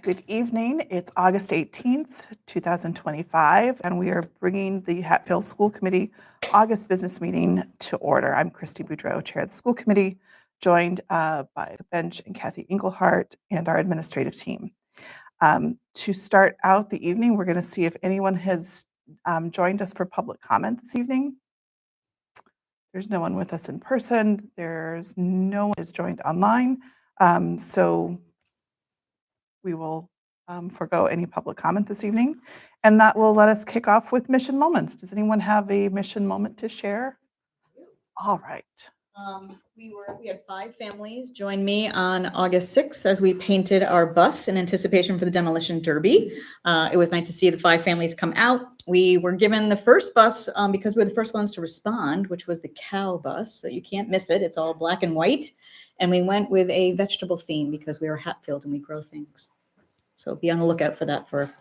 Good evening. It's August 18th, 2025, and we are bringing the Hatfield School Committee August business meeting to order. I'm Christy Boudreau, Chair of the School Committee, joined by Bench and Kathy Englehart and our administrative team. To start out the evening, we're going to see if anyone has joined us for public comment this evening. There's no one with us in person. There's no one who's joined online. So we will forego any public comment this evening. And that will let us kick off with mission moments. Does anyone have a mission moment to share? All right. We had 5 families join me on August 6th as we painted our bus in anticipation for the demolition derby. It was nice to see the 5 families come out. We were given the first bus because we were the first ones to respond, which was the cow bus. So you can't miss it. It's all black and white. And we went with a vegetable theme because we are Hatfield and we grow things. So be on the lookout for that for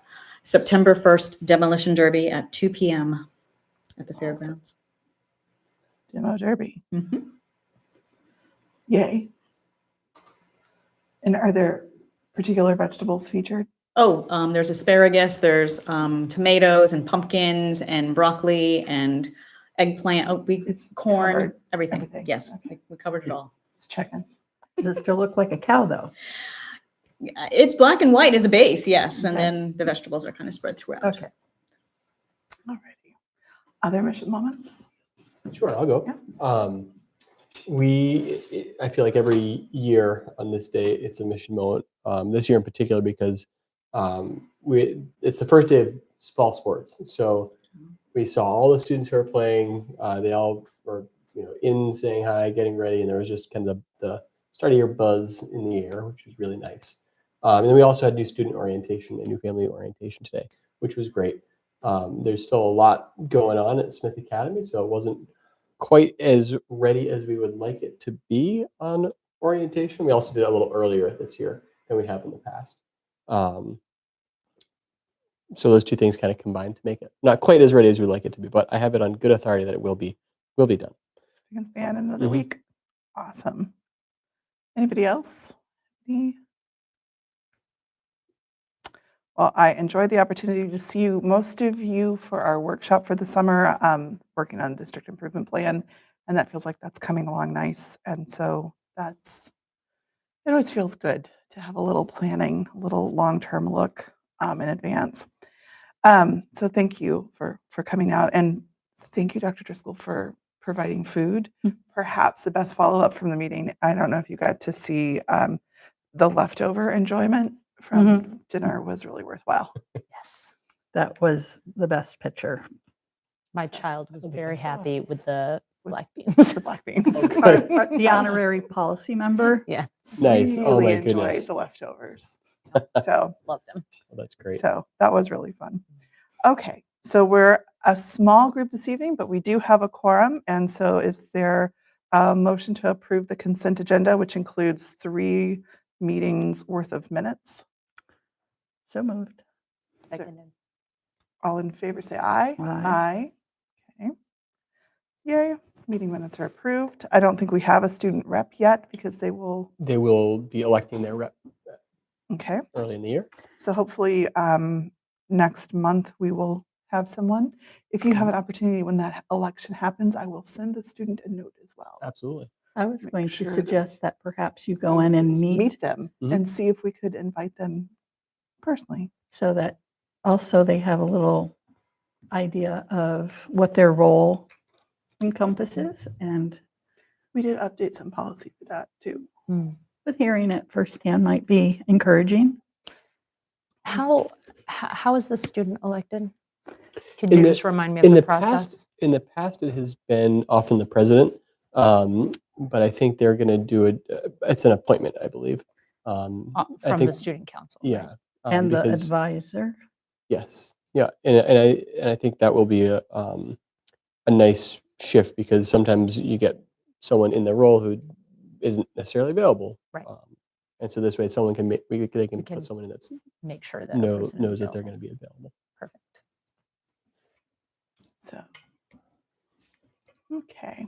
September 1st, demolition derby at 2 p.m. at the fairgrounds. Demo derby. Mm-hmm. Yay. And are there particular vegetables featured? Oh, there's asparagus, there's tomatoes and pumpkins and broccoli and eggplant, corn, covered, everything. Yes, okay. we covered it all. Let's check in. Does it still look like a cow, though? It's black and white as a base, yes, and Okay. then the vegetables are kind of spread throughout. Okay. All righty. Other mission moments? Sure, I'll go. Yeah. I feel like every year on this day, it's a mission moment. This year in particular, because it's the first day of fall sports. So we saw all the students who are playing. They all were, in saying hi, getting ready, and there was just kind of the start of year buzz in the air, which was really nice. And then we also had new student orientation and new family orientation today, which was great. There's still a lot going on at Smith Academy, so it wasn't quite as ready as we would like it to be on orientation. We also did it a little earlier this year than we have in the past. So those two things kind of combined to make it not quite as ready as we'd like it to be, but I have it on good authority that it will be done. We can span another week. Awesome. Anybody else? Well, I enjoyed the opportunity to see most of you for our workshop for the summer, working on the district improvement plan, and that feels like that's coming along nice. And so it always feels good to have a little planning, a little long-term look in advance. So thank you for coming out, and thank you, Dr. Driscoll, for providing food. Perhaps the best follow-up from the meeting, I don't know if you got to see the leftover enjoyment from dinner was really worthwhile. Yes. That was the best picture. My child was very happy with the black beans. The black beans. The honorary policy member. Yes. Nice. Oh Really my enjoyed goodness. the leftovers. So Loved them. Well, that's great. So that was really fun. Okay, so we're a small group this evening, but we do have a quorum. And so is there a motion to approve the consent agenda, which includes 3 meetings worth of minutes? So moved. So Seconded. all in favor say aye. Aye. Okay. Yay, meeting minutes are approved. I don't think we have a student rep yet because they will, They will be electing their rep okay. early in the year. So hopefully next month we will have someone. If you have an opportunity when that election happens, I will send the student a note as well. Absolutely. I was Make going sure to that- suggest that perhaps you go in and meet them Mhm. and see if we could invite them personally. so that also they have a little idea of what their role encompasses. And We did update some policy for that too. but hearing it firsthand might be encouraging. How is the student elected? Can In you the- just remind me of In the the process? past, it has been often the president, but I think they're going to do it. It's an appointment, I believe. I From think, the student council. right? yeah, And the because advisor. yes, yeah, and I think that will be a nice shift because sometimes you get someone in the role who isn't necessarily available, Right. And so this way, someone can they can We can put someone in that's Make sure that a knows person is that they're going available. to be available. Perfect. So, okay.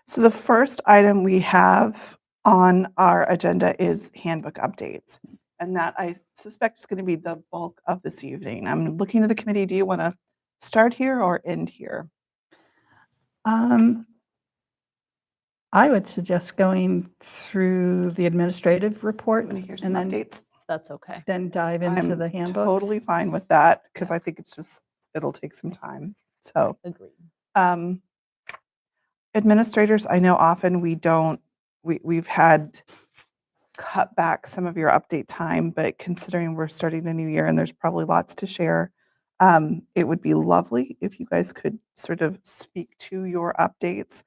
So the first item we have on our agenda is handbook updates. And that I suspect is going to be the bulk of this evening. I'm looking at the committee. Do you want to start here or end here? I would suggest going through the administrative I'm reports going to hear some and updates. That's okay. then dive into I'm the handbooks. totally fine with that because I think it's just, it'll take some time. So, Agreed. administrators, I know often we've had cut back some of your update time, but considering we're starting a new year and there's probably lots to share, it would be lovely if you guys could sort of speak to your updates,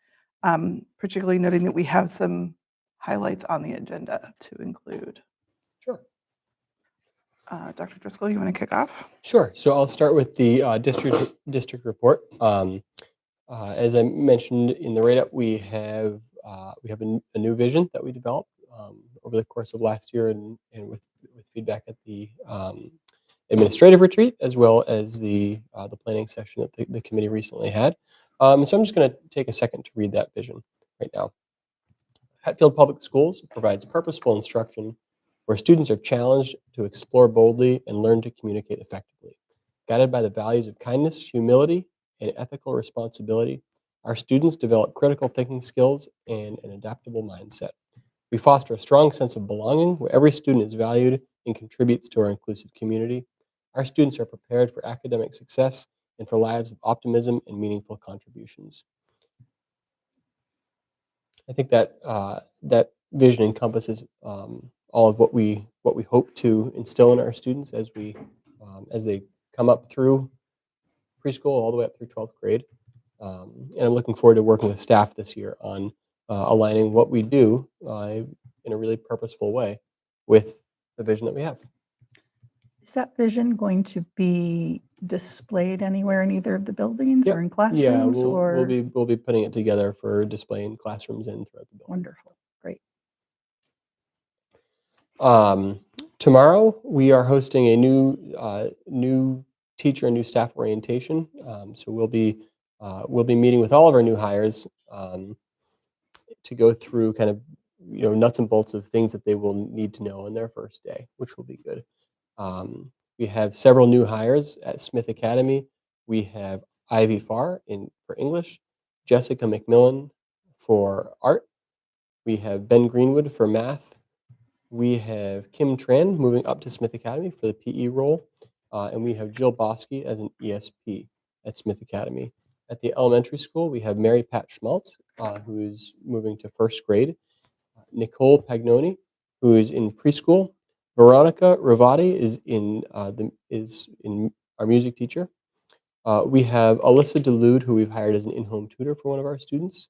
particularly noting that we have some highlights on the agenda to include. Sure. Dr. Driscoll, you want to kick off? Sure. So I'll start with the district report. As I mentioned in the write-up, we have a new vision that we developed over the course of last year, and with feedback at the administrative retreat, as well as the planning session that the committee recently had. So I'm just going to take a second to read that vision right now. Hatfield Public Schools provides purposeful instruction where students are challenged to explore boldly and learn to communicate effectively. Guided by the values of kindness, humility, and ethical responsibility, our students develop critical thinking skills and an adaptable mindset. We foster a strong sense of belonging where every student is valued and contributes to our inclusive community. Our students are prepared for academic success and for lives of optimism and meaningful contributions. I think that that vision encompasses all of what we hope to instill in our students as they come up through preschool all the way up through 12th grade. And I'm looking forward to working with staff this year on aligning what we do in a really purposeful way with the vision that we have. Is that vision going to be displayed anywhere in either of the buildings Yep. or in Yeah, classrooms? we'll be putting it together for display in classrooms and throughout the building. Wonderful. Great. Tomorrow we are hosting a new teacher and new staff orientation. So we'll be meeting with all of our new hires to go through kind of nuts and bolts of things that they will need to know on their first day, which will be good. We have several new hires at Smith Academy. We have Ivy Farr for English, Jessica McMillan for art. We have Ben Greenwood for math. We have Kim Tran moving up to Smith Academy for the PE role. And we have Jill Bosky as an ESP at Smith Academy. At the elementary school, we have Mary Pat Schmaltz, who is moving to first grade. Nicole Pagnoni, who is in preschool. Veronica Ravati is in our music teacher. We have Alyssa DeLude, who we've hired as an in-home tutor for one of our students.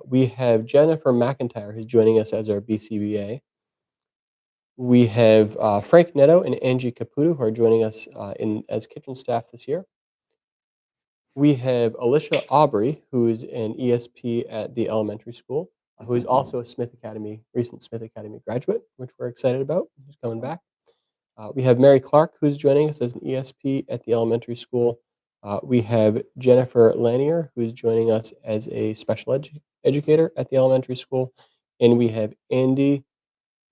We have Jennifer McIntyre, who's joining us as our BCBA. We have Frank Netto and Angie Caputo, who are joining us as kitchen staff this year. We have Alicia Aubrey, who is an ESP at the elementary school, who is also a recent Smith Academy graduate, which we're excited about. She's coming back. We have Mary Clark, who's joining us as an ESP at the elementary school. We have Jennifer Lanier, who's joining us as a special educator at the elementary school. And we have Andy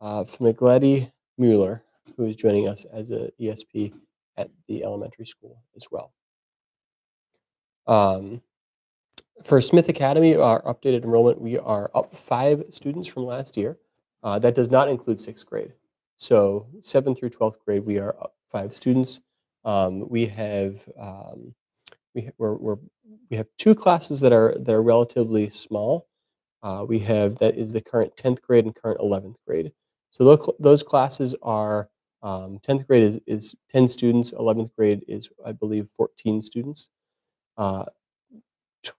Fmigledi Mueller, who is joining us as an ESP at the elementary school as well. For Smith Academy, our updated enrollment, we are up 5 students from last year. That does not include 6th grade. So 7th through 12th grade, we are up 5 students. We have 2 classes that are relatively small. That is the current 10th grade and current 11th grade. So those classes are 10th grade is 10 students, 11th grade is, I believe, 14 students.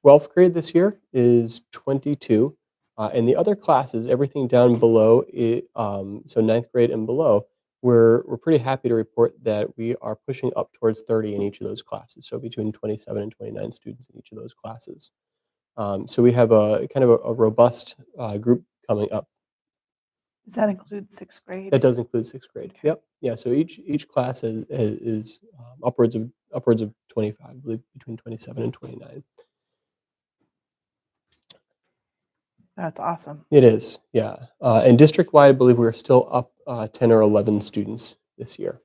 12th grade this year is 22. And the other classes, everything down below, so 9th grade and below, we're pretty happy to report that we are pushing up towards 30 in each of those classes. So between 27 and 29 students in each of those classes. So we have a kind of a robust group coming up. Does that include 6th grade? That does include 6th grade. Okay. Yep. Yeah. So each class is upwards of 25, I believe, between 27 and 29. That's awesome. It is, yeah. And district-wide, I believe we're still up 10 or 11 students this year.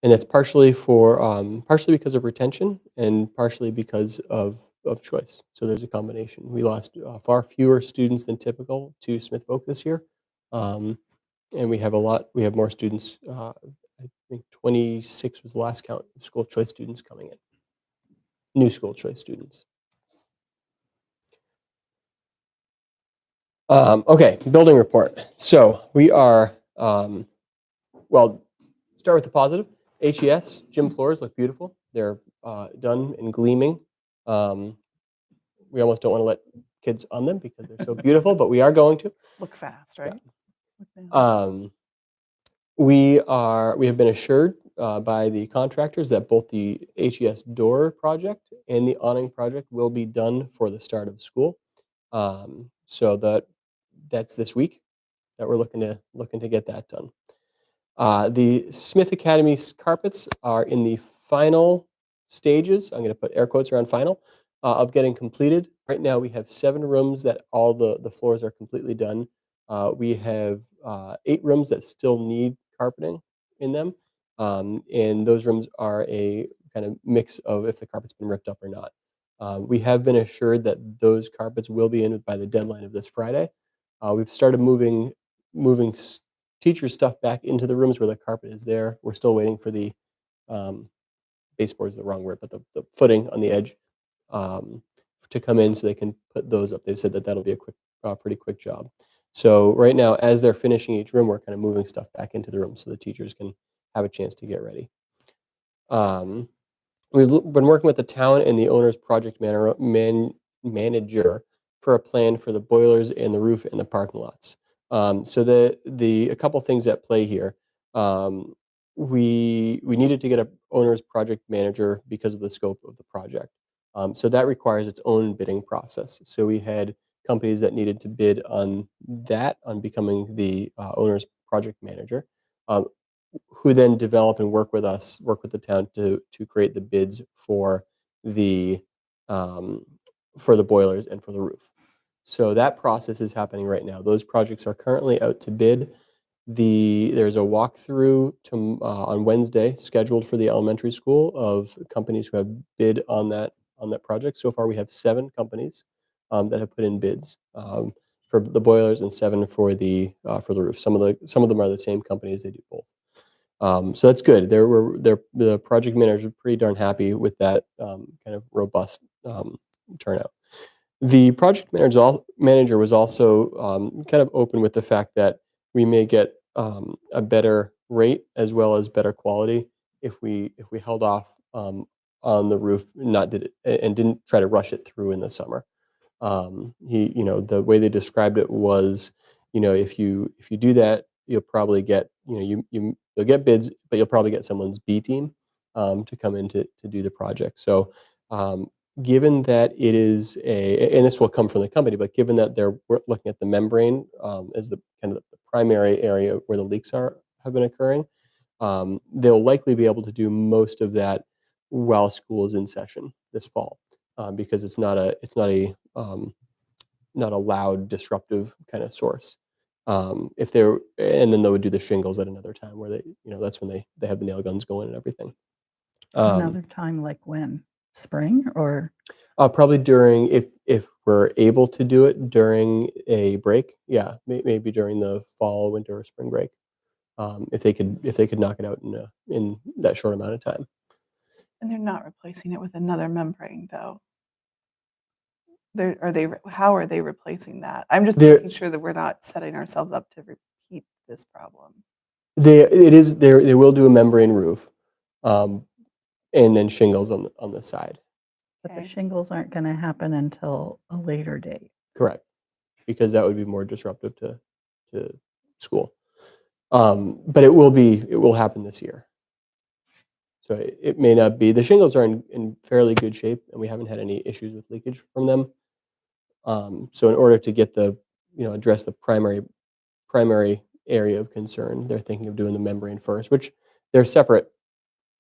And that's partially partially because of retention and partially because of choice. So there's a combination. We lost far fewer students than typical to Smith Voc this year, um, and we have more students. I think 26 was the last count of school choice students coming in. New school choice students. Okay, building report. So we are well. Start with the positive. HES gym floors look beautiful. They're done and gleaming. We almost don't want to let kids on them because they're so beautiful, but we are going to. Look fast, right? Look fast. We have been assured by the contractors that both the HES door project and the awning project will be done for the start of school. So that's this week that we're looking to get that done. The Smith Academy's carpets are in the final stages. I'm going to put air quotes around final of getting completed. Right now, we have 7 rooms that all the floors are completely done. We have 8 rooms that still need carpeting in them, and those rooms are a kind of mix of if the carpet's been ripped up or not. We have been assured that those carpets will be in by the deadline of this Friday. We've started moving teacher stuff back into the rooms where the carpet is there. We're still waiting for the baseboard is the wrong word, but the footing on the edge to come in so they can put those up. They've said that that'll be a pretty quick job. So right now, as they're finishing each room, we're kind of moving stuff back into the room so the teachers can have a chance to get ready. We've been working with the town and the owner's project manager for a plan for the boilers and the roof and the parking lots. So a couple things at play here. We needed to get a owner's project manager because of the scope of the project. So that requires its own bidding process. So we had companies that needed to bid on becoming the owner's project manager, who then develop and work with the town to create the bids for the boilers and for the roof. So that process is happening right now. Those projects are currently out to bid. There's a walkthrough on Wednesday scheduled for the elementary school of companies who have bid on that project. So far, we have 7 companies that have put in bids for the boilers and 7 for the roof. Some of them are the same companies. They do both. So that's good. The project managers are pretty darn happy with that kind of robust turnout. The project manager was also kind of open with the fact that we may get a better rate as well as better quality if we held off on the roof, and didn't try to rush it through in the summer. The way they described it was, if you do that, you'll probably get, you'll get bids, but you'll probably get someone's B team to come in to do the project. So given that it is and this will come from the company, but given that we're looking at the membrane as the kind of the primary area where the leaks have been occurring, they'll likely be able to do most of that while school is in session this fall, because it's not a loud disruptive kind of source. And then they would do the shingles at another time where that's when they have the nail guns going and everything. Another time like when? Spring or? Probably during, if we're able to do it during a break, yeah, maybe during the fall, winter, or spring break, if they could knock it out in that short amount of time. And they're not replacing it with another membrane, though. How are they replacing that? I'm just making sure that we're not setting ourselves up to repeat this problem. They will do a membrane roof, and then shingles on the side. But the Okay. shingles aren't going to happen until a later date. Correct, because that would be more disruptive to school. But it will happen this year. So it may not be. The shingles are in fairly good shape, and we haven't had any issues with leakage from them. So in order to get address the primary area of concern, they're thinking of doing the membrane first, which they're separate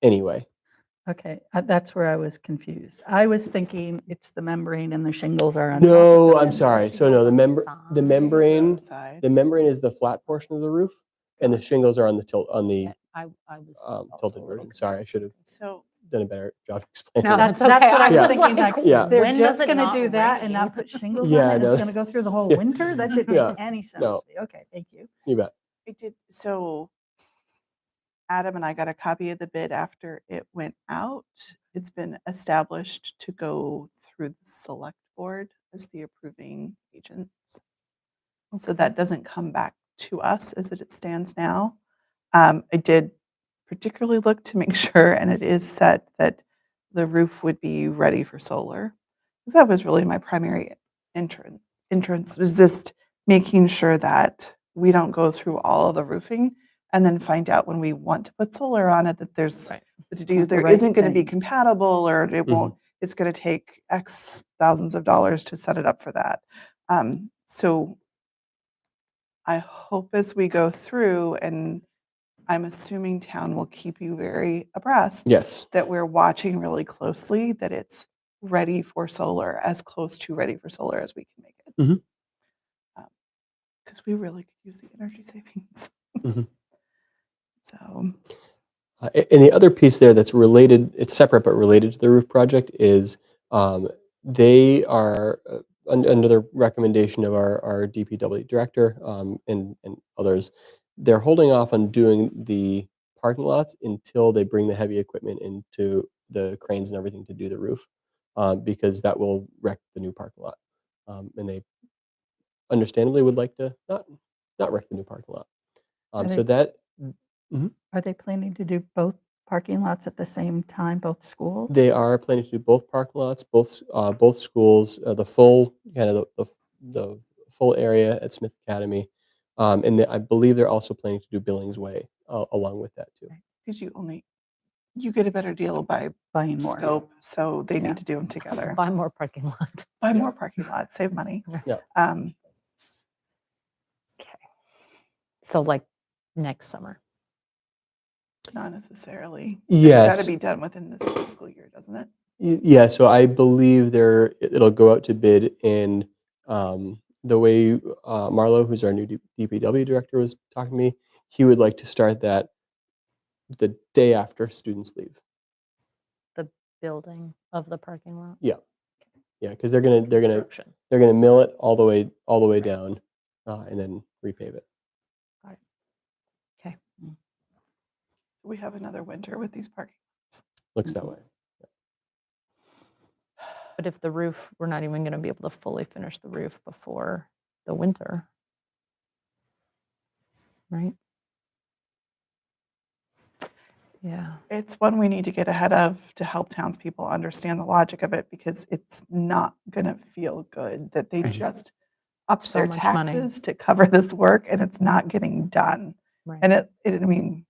anyway. Okay, that's where I was confused. I was thinking it's the membrane and the shingles are on top of No, the I'm membrane. sorry. So no, the Outside. membrane, Outside. the membrane is the flat portion of the roof, and the shingles are on the Yeah, I was also tilted a little version. Sorry, I should have So done a better job explaining. No, that. it's That's okay. what I was Yeah. thinking, like, Yeah. they're when does just it gonna not do that and not rain? put shingles Yeah, on it, and no. it's gonna go through the whole Yeah. winter? That didn't Yeah. make any sense No. to me. Okay, thank you. You bet. I did. So Adam and I got a copy of the bid after it went out. It's been established to go through the select board as the approving agents. So that doesn't come back to us as it stands now. I did particularly look to make sure, and it is set that the roof would be ready for solar. That was really my primary entrance was just making sure that we don't go through all of the roofing and then find out when we want to put solar on it that there's Right. that Not the there right isn't going to be thing. compatible or it won't. It's going to take X thousands of dollars to set it up for that. So I hope as we go through, and I'm assuming town will keep you very abreast, Yes. that we're watching really closely, that it's ready for solar, as close to ready for solar as we can make it. Mhm. Because we really could use the energy savings. Mhm. So, And the other piece there that's related, it's separate but related to the roof project, is they are, under the recommendation of our DPW director and others, they're holding off on doing the parking lots until they bring the heavy equipment into the cranes and everything to do the roof, because that will wreck the new parking lot. And they understandably would like to not wreck the new parking lot. Are So they- that. Are they planning to do both parking lots at the same time, both schools? They are planning to do both parking lots, both schools, the full kind of the full area at Smith Academy, and I believe they're also planning to do Billings Way along with that too. because you get a better deal by Buying more. scope, so they Yeah. need to do them together. Buy more parking lot. Buy more parking lots, save money. Yeah. Okay. So like next summer. Not necessarily. It's got Yes. to be done within this fiscal year, doesn't it? Yeah, so I believe it'll go out to bid, and the way Marlo, who's our new DPW director, was talking to me, he would like to start that the day after students leave. The building of the parking lot. Yeah, because they're gonna Construction. mill it all the way down, and then repave it. Okay. We have another winter with these parking. Looks that way. But if the roof, we're not even going to be able to fully finish the roof before the winter. Right? Yeah. It's one we need to get ahead of to help townspeople understand the logic of it, because it's not going to feel good that they Right. just up So their much money. taxes to cover this work and it's not getting done. Right. And I mean,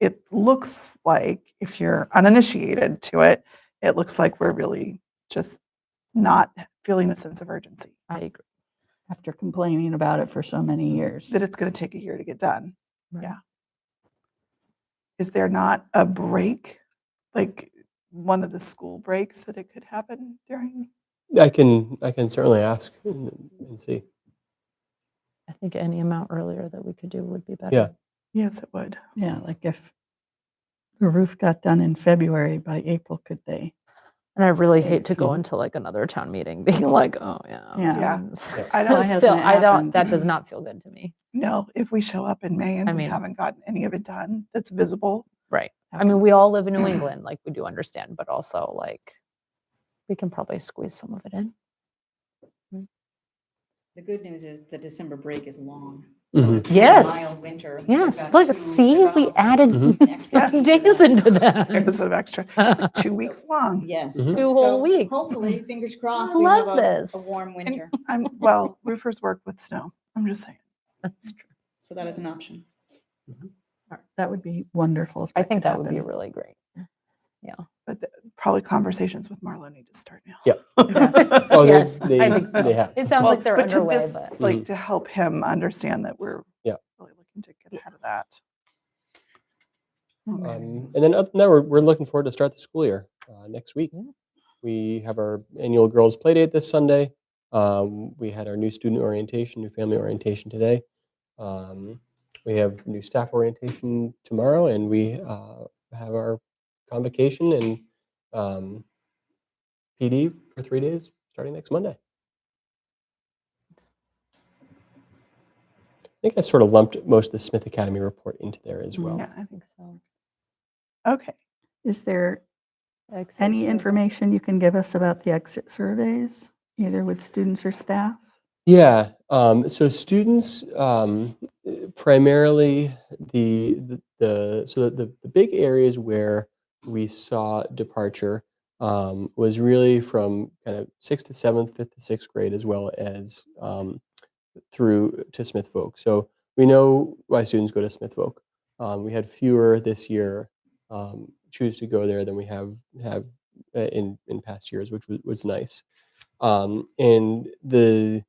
it looks like, if you're uninitiated to it, it looks like we're really just not feeling a sense of urgency, I agree. After complaining about it for so many years. that it's going to take a year to get done. Right. Yeah. Is there not a break, like one of the school breaks that it could happen during? I can certainly ask and see. I think any amount earlier that we could do would be better. Yeah. Yes, it would. Yeah, like if the roof got done in February, by April, could they? And I really hate to go Mhm. into like another town meeting being like, oh yeah. Yeah. it's- I Why don't, hasn't Still, it I don't, happened? that does not feel good to me. no, if we show up in May and I we mean- haven't gotten any of it done, that's visible. Right. I mean, we all live in New England, like we do understand, but also like we can probably squeeze some of it in. The good news is the December break is long. Mhm. If you have a Yes. Mild winter. they've Yes, got look, two- see, they've got we all added Mhm. an extra Yes. 9 week days for that. into that. There's some extra. It's like 2 weeks long. Yes. Mhm. 2 whole So weeks. Hopefully, fingers crossed, I we have love a this. warm And winter. well, roofers work with snow. I'm just saying. That's true. So that is an option. That would be wonderful. If I think could that would be happen. really great. But probably conversations with Marlo need to start now. Yeah. Yes. Oh, Yes, they I think so. they have. It sounds Well, like they're but to underway, this, but like to help him understand that we're Yeah. really looking to get ahead of that. And then other than that, we're looking forward to start the school year next week. Yeah. We have our annual girls' play date this Sunday. We had our new student orientation, new family orientation today. We have new staff orientation tomorrow, and we have our convocation and PD for 3 days starting next Monday. I think I sort of lumped most of the Smith Academy report into there as well. Yeah. I think so. Okay. Is there Exit any survey. information you can give us about the exit surveys, either with students or staff? Yeah. So students, primarily the big areas where we saw departure was really from kind of 6th to 7th, 5th to 6th grade, as well as through to Smith Folk. So we know why students go to Smith Folk. We had fewer this year choose to go there than we have in past years, which was nice. And the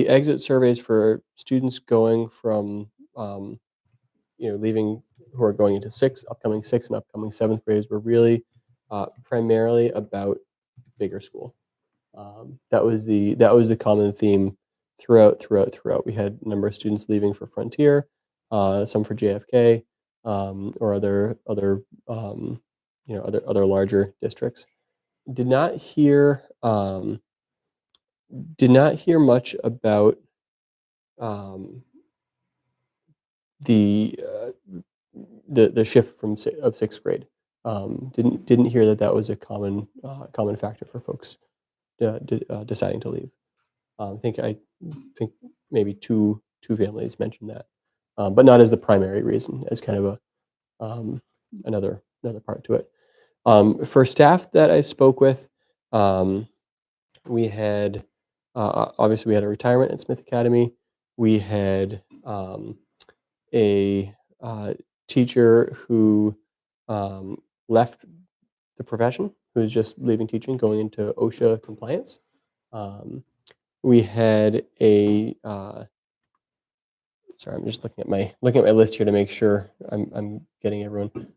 exit surveys for students going from leaving, who are going into upcoming 6th and upcoming 7th grades, were really primarily about bigger school. That was the common theme throughout. We had a number of students leaving for Frontier, some for JFK, or other larger districts. Did not hear much about the shift of 6th grade. Didn't hear that was a common factor for folks deciding to leave. I think maybe two families mentioned that, but not as the primary reason, as kind of another part to it. For staff that I spoke with, we had obviously we had a retirement at Smith Academy. We had a teacher who left the profession, who's just leaving teaching, going into OSHA compliance. We had a sorry, I'm just looking at my list here to make sure I'm getting everyone.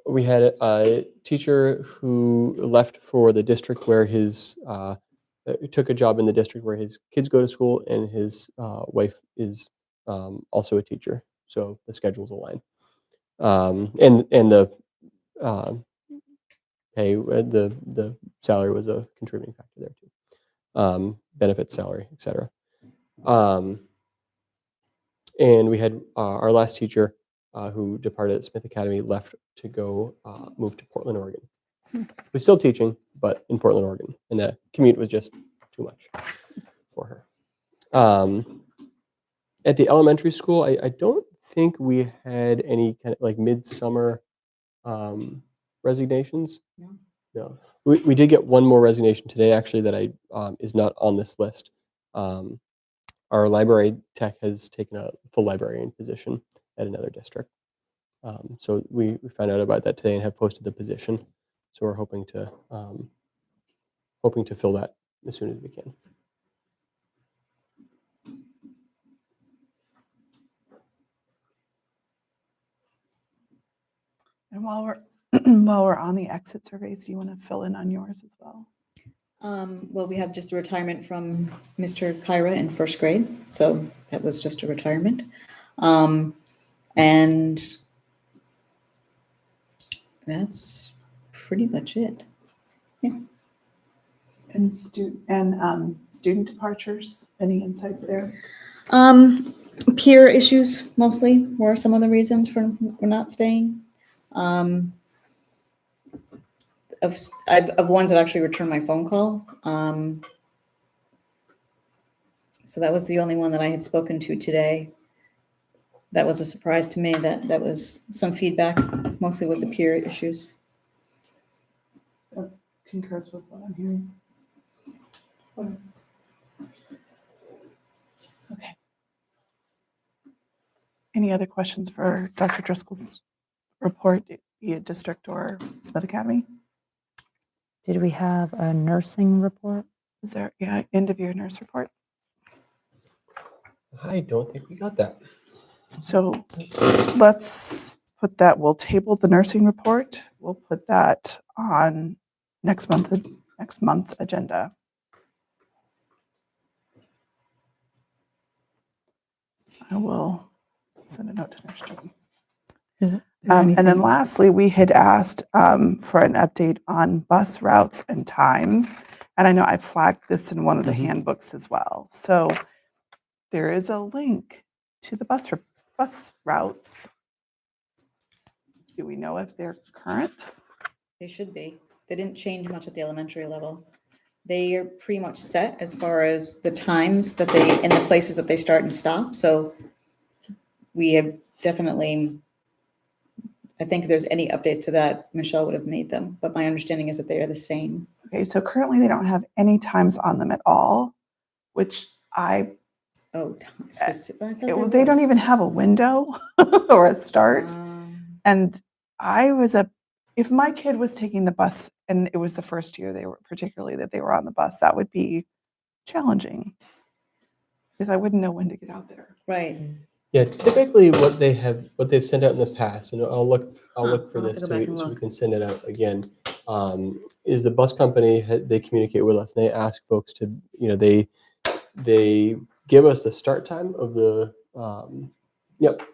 We had a teacher who left for the district where his took a job in the district where his kids go to school, and his wife is also a teacher, so the schedules align. And the pay, the salary was a contributing factor there too. Benefits, salary, etc. And we had our last teacher who departed at Smith Academy left to go move to Portland, Oregon. Who's still teaching, but in Portland, Oregon, and the commute was just too much for her. At the elementary school, I don't think we had any kind of like midsummer resignations. No. We did get one more resignation today, actually, that is not on this list. Our library tech has taken a full librarian position at another district. So we found out about that today and have posted the position. So we're hoping to fill that as soon as we can. And while we're on the exit surveys, do you want to fill in on yours as well? Well, we have just a retirement from Mr. Kyra in 1st grade, so that was just a retirement. And that's pretty much it. And student departures, any insights there? Peer issues mostly were some of the reasons for not staying. Of ones that actually returned my phone call. So that was the only one that I had spoken to today. That was a surprise to me that was some feedback, mostly with the peer issues. That concurs with what I'm hearing. Okay. Any other questions for Dr. Driscoll's report, be it district or Smith Academy? Did we have a nursing report? Is there, end of year nurse report? I don't think we got that. So let's put that, we'll table the nursing report. We'll put that on next month's agenda. I will send a note to Nurse Jordan. Is there And then anything- lastly, we had asked for an update on bus routes and times. And I know I flagged this in one of the handbooks as well. So there is a link to the bus routes. Do we know if they're current? They should be. They didn't change much at the elementary level. They are pretty much set as far as the times that they, and the places that they start and stop. So we have definitely, I think if there's any updates to that, Michelle would have made them. But my understanding is that they are the same. Okay, so currently they don't have any times on them at all, which Oh, specific. I thought there they don't was. even have a window or a start. And if my kid was taking the bus and it was the first year that they were on the bus, that would be challenging because I wouldn't know when to get out there. Right. Yeah, typically what they've sent out in the past, and I'll look for I'll have to this go back and so we look. can send it out again. Is the bus company, they communicate with us and they ask folks to, they give us the start time of the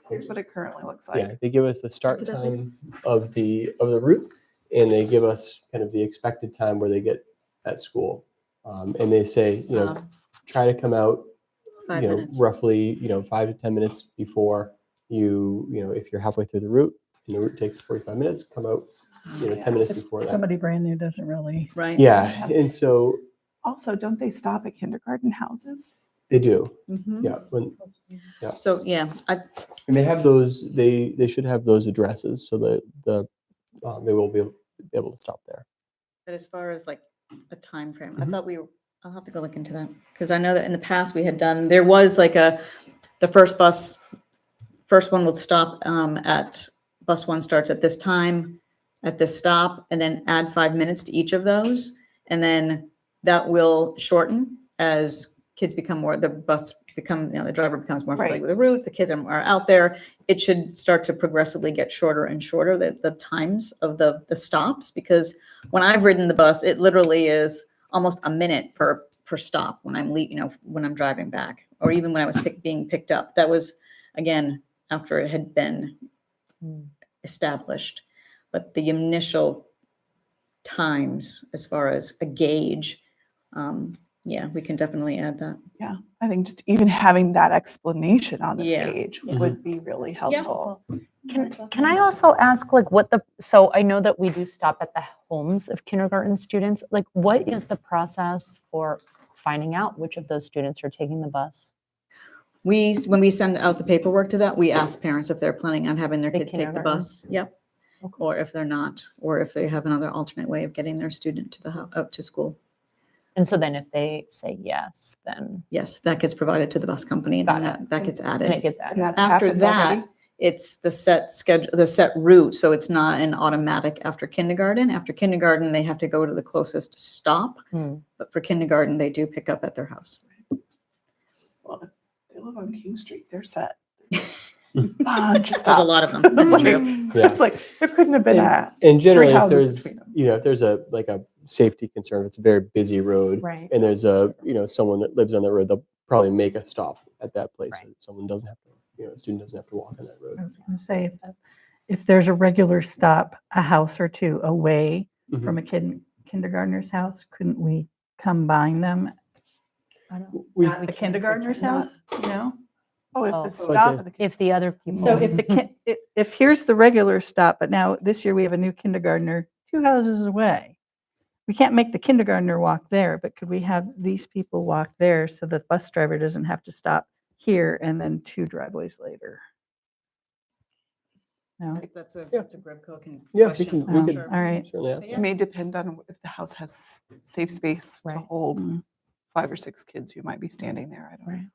Here's what it currently looks like. yeah, they give us the start it up there? time of the route, and they give us kind of the expected time where they get at school, and they say try to come out 5 minutes. roughly 5 to 10 minutes before if you're halfway through the route and the route takes 45 minutes, come out 10 minutes before that. Somebody brand new doesn't really. Right. Yeah, and so Also, don't they stop at kindergarten houses? they do. Mhm. Yeah, So, yeah, and they have those. They should have those addresses so that they will be able to stop there. but as far as like a time frame, Mhm. I thought I'll have to go look into that. Because I know that in the past we had there was like the first one will stop at, bus one starts at this time, at this stop, and then add 5 minutes to each of those. And then that will shorten as kids become more, the driver becomes more familiar Right. with the routes, the kids are out there. It should start to progressively get shorter and shorter, the times of the stops, because when I've ridden the bus, it literally is almost a minute per stop when I'm when I'm driving back, or even when I was being picked up. That was, again, after it had been established. But the initial times, as far as a gauge, yeah, we can definitely add that. Yeah, I think just even having that explanation on the Yeah. page Mhm. would be really helpful. Can I also ask, like, so I know that we do stop at the homes of kindergarten students. Like, what is the process for finding out which of those students are taking the bus? When we send out the paperwork to that, we ask parents if they're planning on having their The kids take the kindergarten? bus. Yep. Okay. Or if they're not, or if they have another alternate way of getting their student to up to school. And so then if they say yes, then Yes, that gets provided to the bus company, and Got then that gets and it added. gets And added. that's After happened that, already? it's the set schedule, the set route, so it's not an automatic after kindergarten. After kindergarten, they have to go to the closest stop, Hmm. but for kindergarten, they do pick up at their house. Well, if they live on King Street, they're set. There's a lot of them, stops. that's Like, true. Yeah. It's like, there couldn't have been a, And generally, if houses there's between them. if there's a safety concern, it's a very busy road, Right. and there's someone that lives on that road, they'll probably make a stop at that place. Right. So that someone doesn't have to, a student doesn't have to walk on that road. I was going to say, if there's a regular stop, a house or two away Mhm. from a kindergartner's house, couldn't we combine them I don't- We- at the kindergartner's not- house, you know? oh, if Oh. the stop of the. If the other people. So if if here's the regular stop, but now this year we have a new kindergartner 2 houses away. We can't make the kindergartner walk there, but could we have these people walk there so the bus driver doesn't have to stop here and then 2 driveways later? No? If that's a Gribco Yeah, question. we Oh, could all right. certainly ask But It that. may depend on if the house has safe space to Right. hold Mm. 5 or 6 kids who might be standing there. I don't know. Right.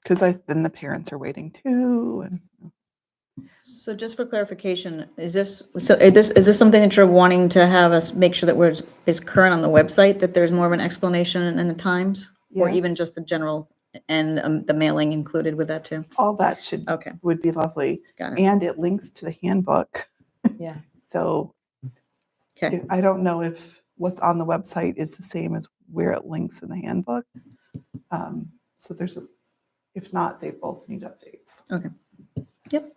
Because then the parents are waiting too. And So just for clarification, is this something that you're wanting to have us make sure that is current on the website, that there's more of an explanation in the times? Or even Yes. just the general and the mailing included with that too? All that should Okay, would be lovely. got it. And it links to the handbook. Yeah. So Okay, I don't know if what's on the website is the same as where it links in the handbook. So if not, they both need updates. okay. Yep.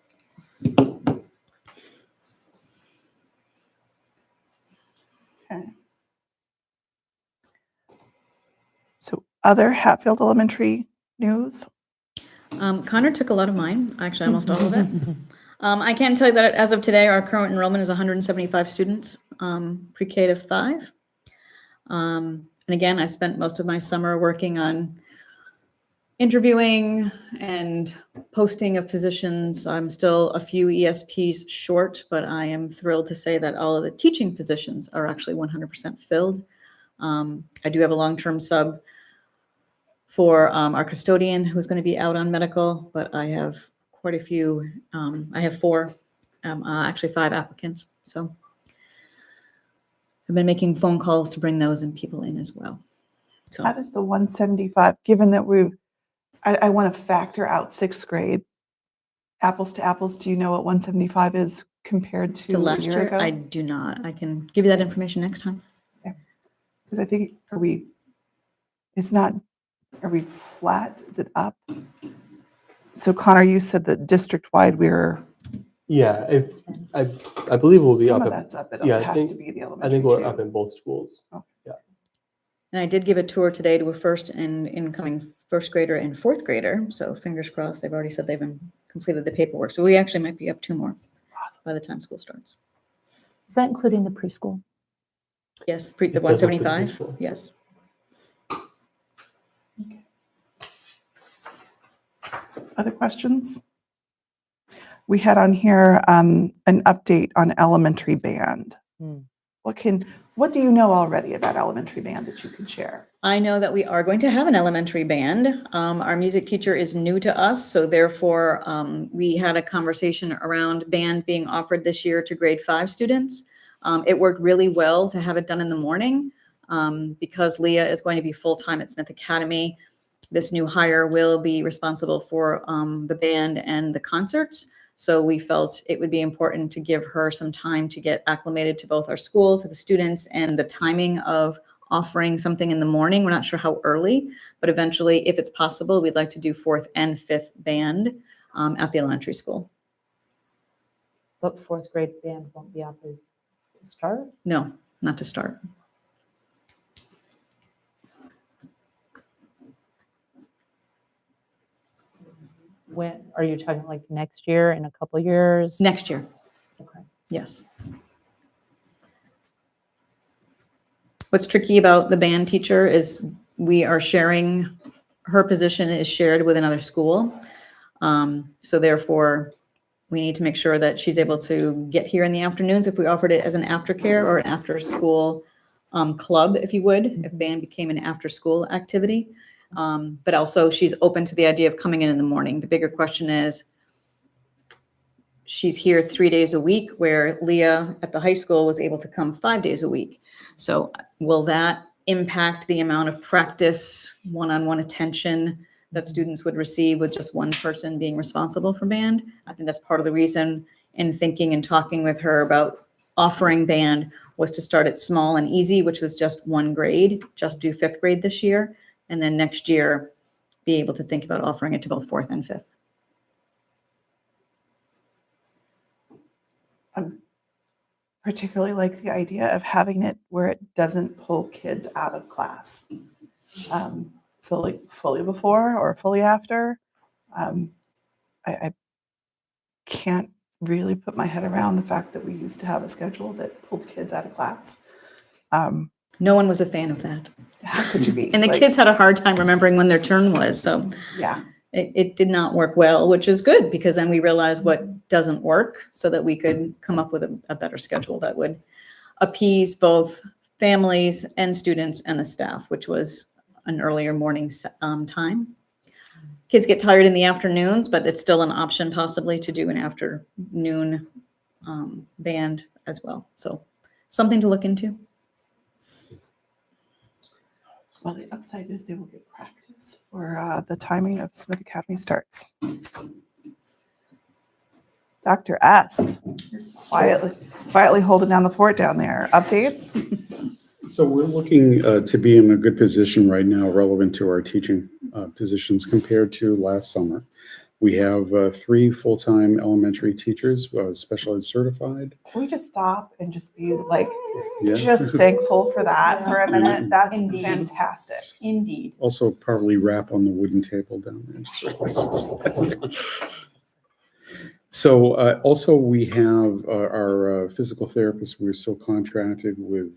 Okay. So other Hatfield Elementary news? Connor took a lot of mine, actually almost all of it. I can tell you that as of today, our current enrollment is 175 students, pre-K to 5. And again, I spent most of my summer working on interviewing and posting of positions. I'm still a few ESPs short, but I am thrilled to say that all of the teaching positions are actually 100% filled. I do have a long-term sub for our custodian who's going to be out on medical, but I have quite a few. I have 4, actually 5 applicants. So I've been making phone calls to bring those and people in as well. So How does the 175, given that I want to factor out 6th grade, apples to apples, do you know what 175 is compared to to a last year year, ago? I do not. I can give you that information next time. Because I think, are we flat? Is it up? So Connor, you said that district-wide, Yeah, I believe we'll be some up. of At, that's up. It yeah, I has think- to be the I elementary think we're too. up in both schools. And I did give a tour today to a first and incoming first grader and 4th grader. So fingers crossed, they've already said they've completed the paperwork. So we actually might be up 2 more by the time school starts. Is that including the preschool? Yes, the It does include 175. preschool. Yes. Other questions? We had on here an update on elementary band. Hmm. What do you know already about elementary band that you can share? I know that we are going to have an elementary band. Our music teacher is new to us, so therefore we had a conversation around band being offered this year to grade 5 students. It worked really well to have it done in the morning because Leah is going to be full-time at Smith Academy. This new hire will be responsible for the band and the concerts. So we felt it would be important to give her some time to get acclimated to both our school, to the students, and the timing of offering something in the morning. We're not sure how early, but eventually, if it's possible, we'd like to do 4th and 5th band at the elementary school. But 4th grade band won't be offered to start? No, not to start. When, are you talking like next year, in a couple years? Next year, Okay. yes. What's tricky about the band teacher is we are sharing, her position is shared with another school. So therefore, we need to make sure that she's able to get here in the afternoons if we offered it as an aftercare or an after-school club, if you would, if band became an after-school activity. But also she's open to the idea of coming in the morning. The bigger question is, she's here 3 days a week, where Leah at the high school was able to come 5 days a week. So will that impact the amount of practice, one-on-one attention that students would receive with just one person being responsible for band? I think that's part of the reason in thinking and talking with her about offering band was to start it small and easy, which was just 1 grade, just do 5th grade this year. And then next year, be able to think about offering it to both 4th and 5th. Particularly like the idea of having it where it doesn't pull kids out of class. So like fully before or fully after. I can't really put my head around the fact that we used to have a schedule that pulled kids out of class. No one was a fan of that. How could you be? And the Like, kids had a hard time remembering when their turn was. So yeah, it did not work well, which is good because then we realized what doesn't work so that we could come up with a better schedule that would appease both families and students and the staff, which was an earlier morning time. Kids get tired in the afternoons, but it's still an option possibly to do an afternoon band as well. So something to look into. Well, the upside is they will get practice for the timing of Smith Academy starts. Dr. S, quietly holding down the fort down there. Updates? So we're looking to be in a good position right now relevant to our teaching positions compared to last summer. We have 3 full-time elementary teachers, special ed certified. Can we just stop and just be like, Yeah. just thankful for that for a minute? Mhm. That's Indeed. fantastic. Indeed. Also probably rap on the wooden table down there. So also we have our physical therapist. We're still contracted with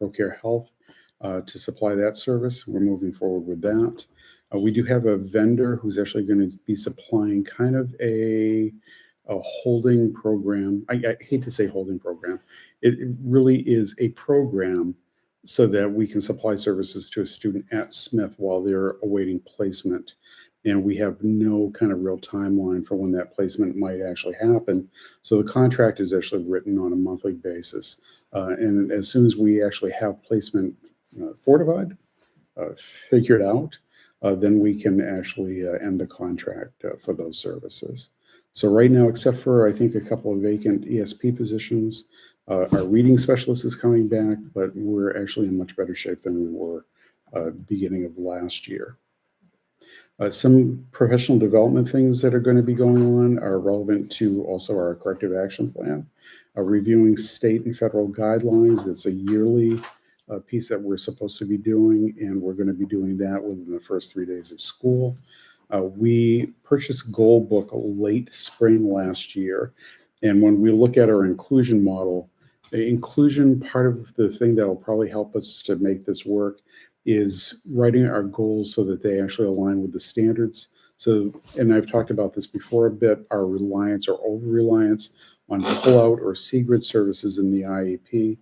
ProCare Health to supply that service. We're moving forward with that. We do have a vendor who's actually going to be supplying kind of a holding program. I hate to say holding program. It really is a program so that we can supply services to a student at Smith while they're awaiting placement. And we have no kind of real timeline for when that placement might actually happen. So the contract is actually written on a monthly basis. And as soon as we actually have placement fortified, figured out, then we can actually end the contract for those services. So right now, except for I think a couple of vacant ESP positions, our reading specialist is coming back, but we're actually in much better shape than we were beginning of last year. Some professional development things that are going to be going on are relevant to also our corrective action plan, reviewing state and federal guidelines. That's a yearly piece that we're supposed to be doing, and we're going to be doing that within the first 3 days of school. We purchased Gold Book late spring last year, and when we look at our inclusion model, the inclusion part of the thing that will probably help us to make this work is writing our goals so that they actually align with the standards. So, and I've talked about this before a bit, our reliance or over-reliance on pull-out or C-grid services in the IEP.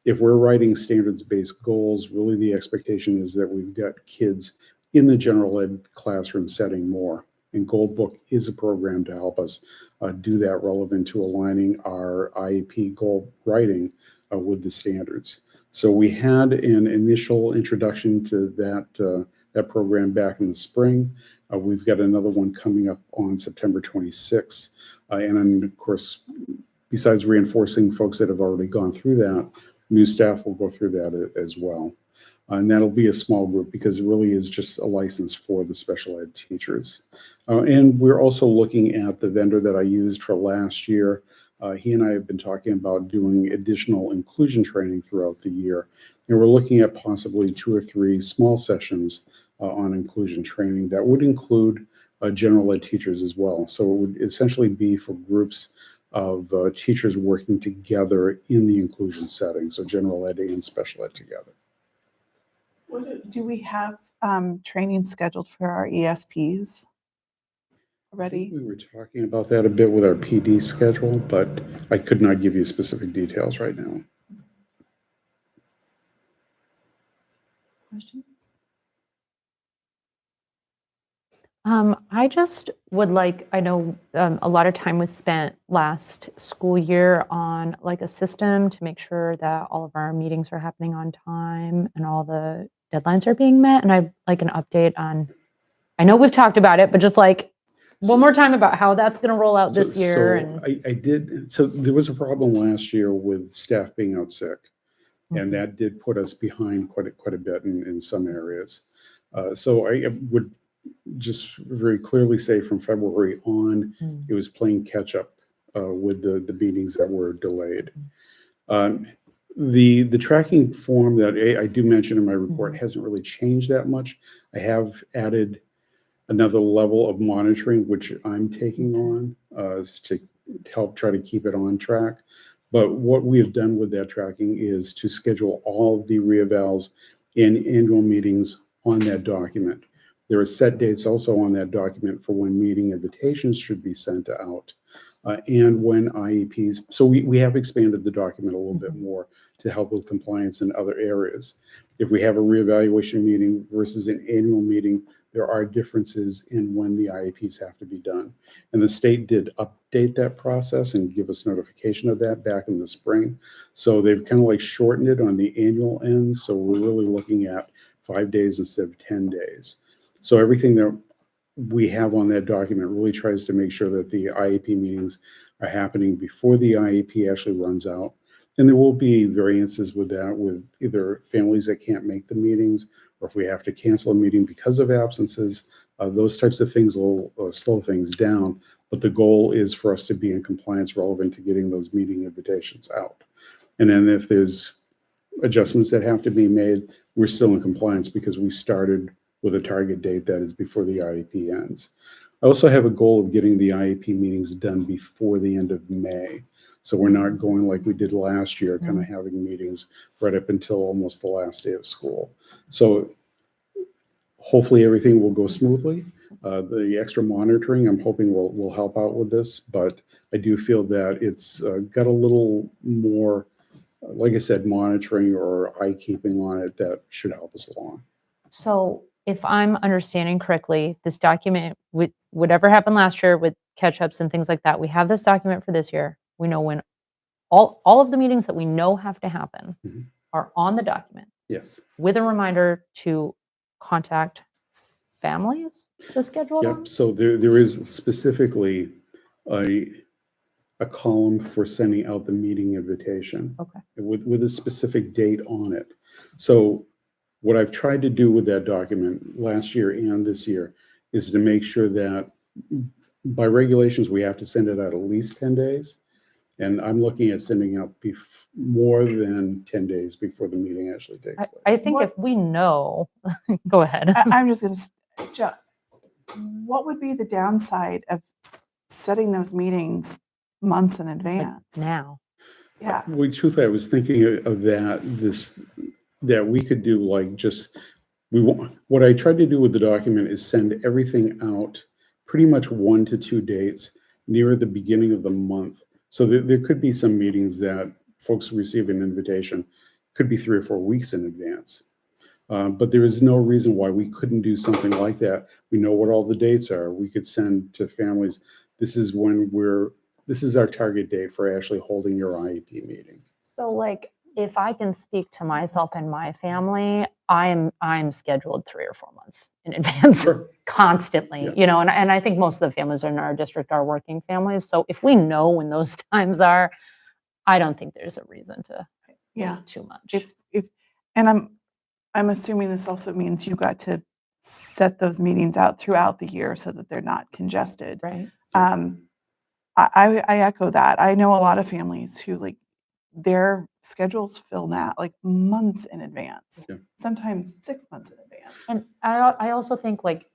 If we're writing standards-based goals, really the expectation is that we've got kids in the general ed classroom setting more. And Gold Book is a program to help us do that relevant to aligning our IEP goal writing with the standards. So we had an initial introduction to that program back in the spring. We've got another one coming up on September 26th. And then, of course, besides reinforcing folks that have already gone through that, new staff will go through that as well. And that'll be a small group because it really is just a license for the special ed teachers. And we're also looking at the vendor that I used for last year. He and I have been talking about doing additional inclusion training throughout the year. And we're looking at possibly 2 or 3 small sessions on inclusion training that would include general ed teachers as well. So it would essentially be for groups of teachers working together in the inclusion setting. So general ed and special ed together. Do we have training scheduled for our ESPs already? We were talking about that a bit with our PD schedule, but I could not give you specific details right now. Questions? I just would like, I know a lot of time was spent last school year on like a system to make sure that all of our meetings are happening on time and all the deadlines are being met. And I'd like an update on, I know we've talked about it, but just like one more time about how that's going to roll out this year. And I did. So there was a problem last year with staff being out sick, and that did put us behind quite a bit in some areas. So I would just very clearly say from February on, it was playing catch up with the meetings that were delayed. The tracking form that I do mention in my report hasn't really changed that much. I have added another level of monitoring, which I'm taking on to help try to keep it on track. But what we have done with that tracking is to schedule all of the reevals and annual meetings on that document. There are set dates also on that document for when meeting invitations should be sent out. and when IEPs. So we have expanded the document a little bit more to help with compliance in other areas. If we have a reevaluation meeting versus an annual meeting, there are differences in when the IEPs have to be done. And the state did update that process and give us notification of that back in the spring. So they've kind of like shortened it on the annual end. So we're really looking at 5 days instead of 10 days. So everything that we have on that document really tries to make sure that the IEP meetings are happening before the IEP actually runs out. And there will be variances with that, with either families that can't make the meetings, or if we have to cancel a meeting because of absences. Those types of things will slow things down. But the goal is for us to be in compliance relevant to getting those meeting invitations out. And then if there's adjustments that have to be made, we're still in compliance because we started with a target date that is before the IEP ends. I also have a goal of getting the IEP meetings done before the end of May. So we're not going like we did last year, kind of having meetings right up until almost the last day of school. So hopefully everything will go smoothly. The extra monitoring, I'm hoping will help out with this, but I do feel that it's got a little more, like I said, monitoring or eye keeping on it that should help us along. So if I'm understanding correctly, this document, with whatever happened last year with catch-ups and things like that, we have this document for this year. We know when all of the meetings that we know have to happen are on the document Yes. with a reminder to contact families to schedule them. Yep. So there is specifically a column for sending out the meeting invitation. Okay. With a specific date on it. So what I've tried to do with that document last year and this year is to make sure that by regulations, we have to send it out at least 10 days. And I'm looking at sending out more than 10 days before the meeting actually takes place. I think if we know, go ahead. I'm just going to, what would be the downside of setting those meetings months in Like advance? now. Yeah. Well, truthfully, I was thinking of that we could do like just, what I tried to do with the document is send everything out pretty much 1 to 2 dates near the beginning of the month. So there could be some meetings that folks receive an invitation, could be 3 or 4 weeks in advance. But there is no reason why we couldn't do something like that. We know what all the dates are. We could send to families, this is our target date for actually holding your IEP meeting. So like, if I can speak to myself and my family, I'm scheduled 3 or 4 months in advance. Sure. Constantly, Yeah. you know, and I think most of the families in our district are working families. So if we know when those times are, I don't think there's a reason to Yeah. wait too much. And I'm assuming this also means you got to set those meetings out throughout the year so that they're not congested. Right. I echo that. I know a lot of families who like their schedules fill out like months in advance, Yeah. sometimes 6 months in advance. And I also think, like,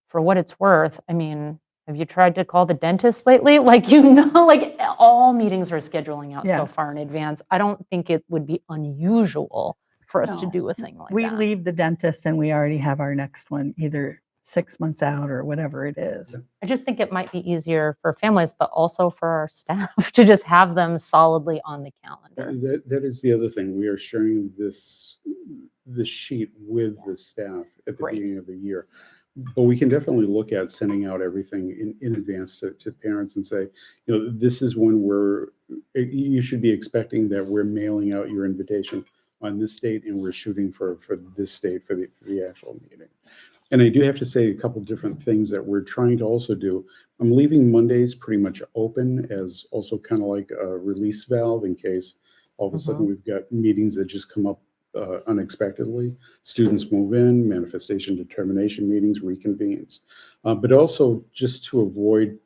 for what it's worth, I mean, have you tried to call the dentist lately? Like, you know, like all meetings are scheduling out Yeah. so far in advance. I don't think it would be unusual for us to No. do a thing like We that. leave the dentist and we already have our next one, either 6 months out or whatever it is. I just think it might be easier for families, but also for our staff to just have them solidly on the calendar. That is the other thing. We are sharing this sheet with the staff at the Great. beginning of the year. But we can definitely look at sending out everything in advance to parents and say, you know, this is when you should be expecting that we're mailing out your invitation on this date and we're shooting for this date for the actual meeting. And I do have to say a couple different things that we're trying to also do. I'm leaving Mondays pretty much open as also kind of like a release valve in case all of a sudden we've got meetings that just come up unexpectedly. Students move in, manifestation determination meetings, reconvenes. But also just to avoid,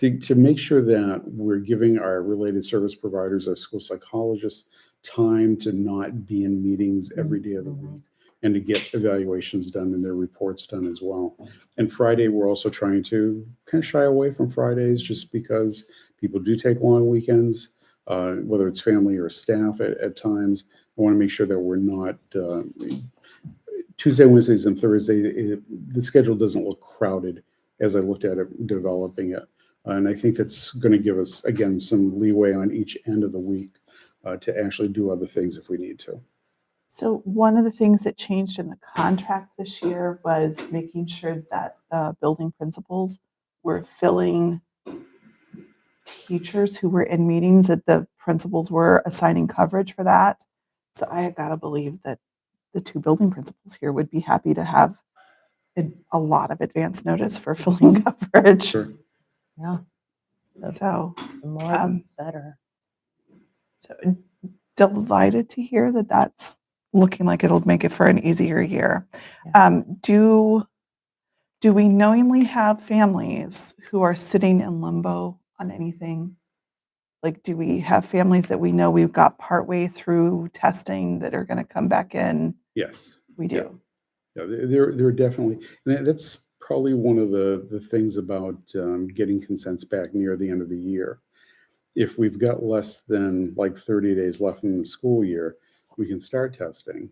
to make sure that we're giving our related service providers, our school psychologists, time to not be in meetings every day of the week and to get evaluations done and their reports done as well. And Friday, we're also trying to kind of shy away from Fridays just because people do take long weekends, whether it's family or staff at times. I want to make sure that we're not, Tuesday, Wednesdays, and Thursday, the schedule doesn't look crowded as I looked at it, developing it. And I think that's going to give us, again, some leeway on each end of the week to actually do other things if we need to. So one of the things that changed in the contract this year was making sure that the building principals were filling teachers who were in meetings, that the principals were assigning coverage for that. So I got to believe that the two building principals here would be happy to have a lot of advance notice for filling coverage. Sure. Yeah, So, the more the Um, better. so delighted to hear that that's looking like it'll make it for an easier year. Yeah. Do we knowingly have families who are sitting in limbo on anything? Like, do we have families that we know we've got partway through testing that are going to come back in? Yes. We do. Yeah, there are definitely, and that's probably one of the things about getting consents back near the end of the year. If we've got less than like 30 days left in the school year, we can start testing.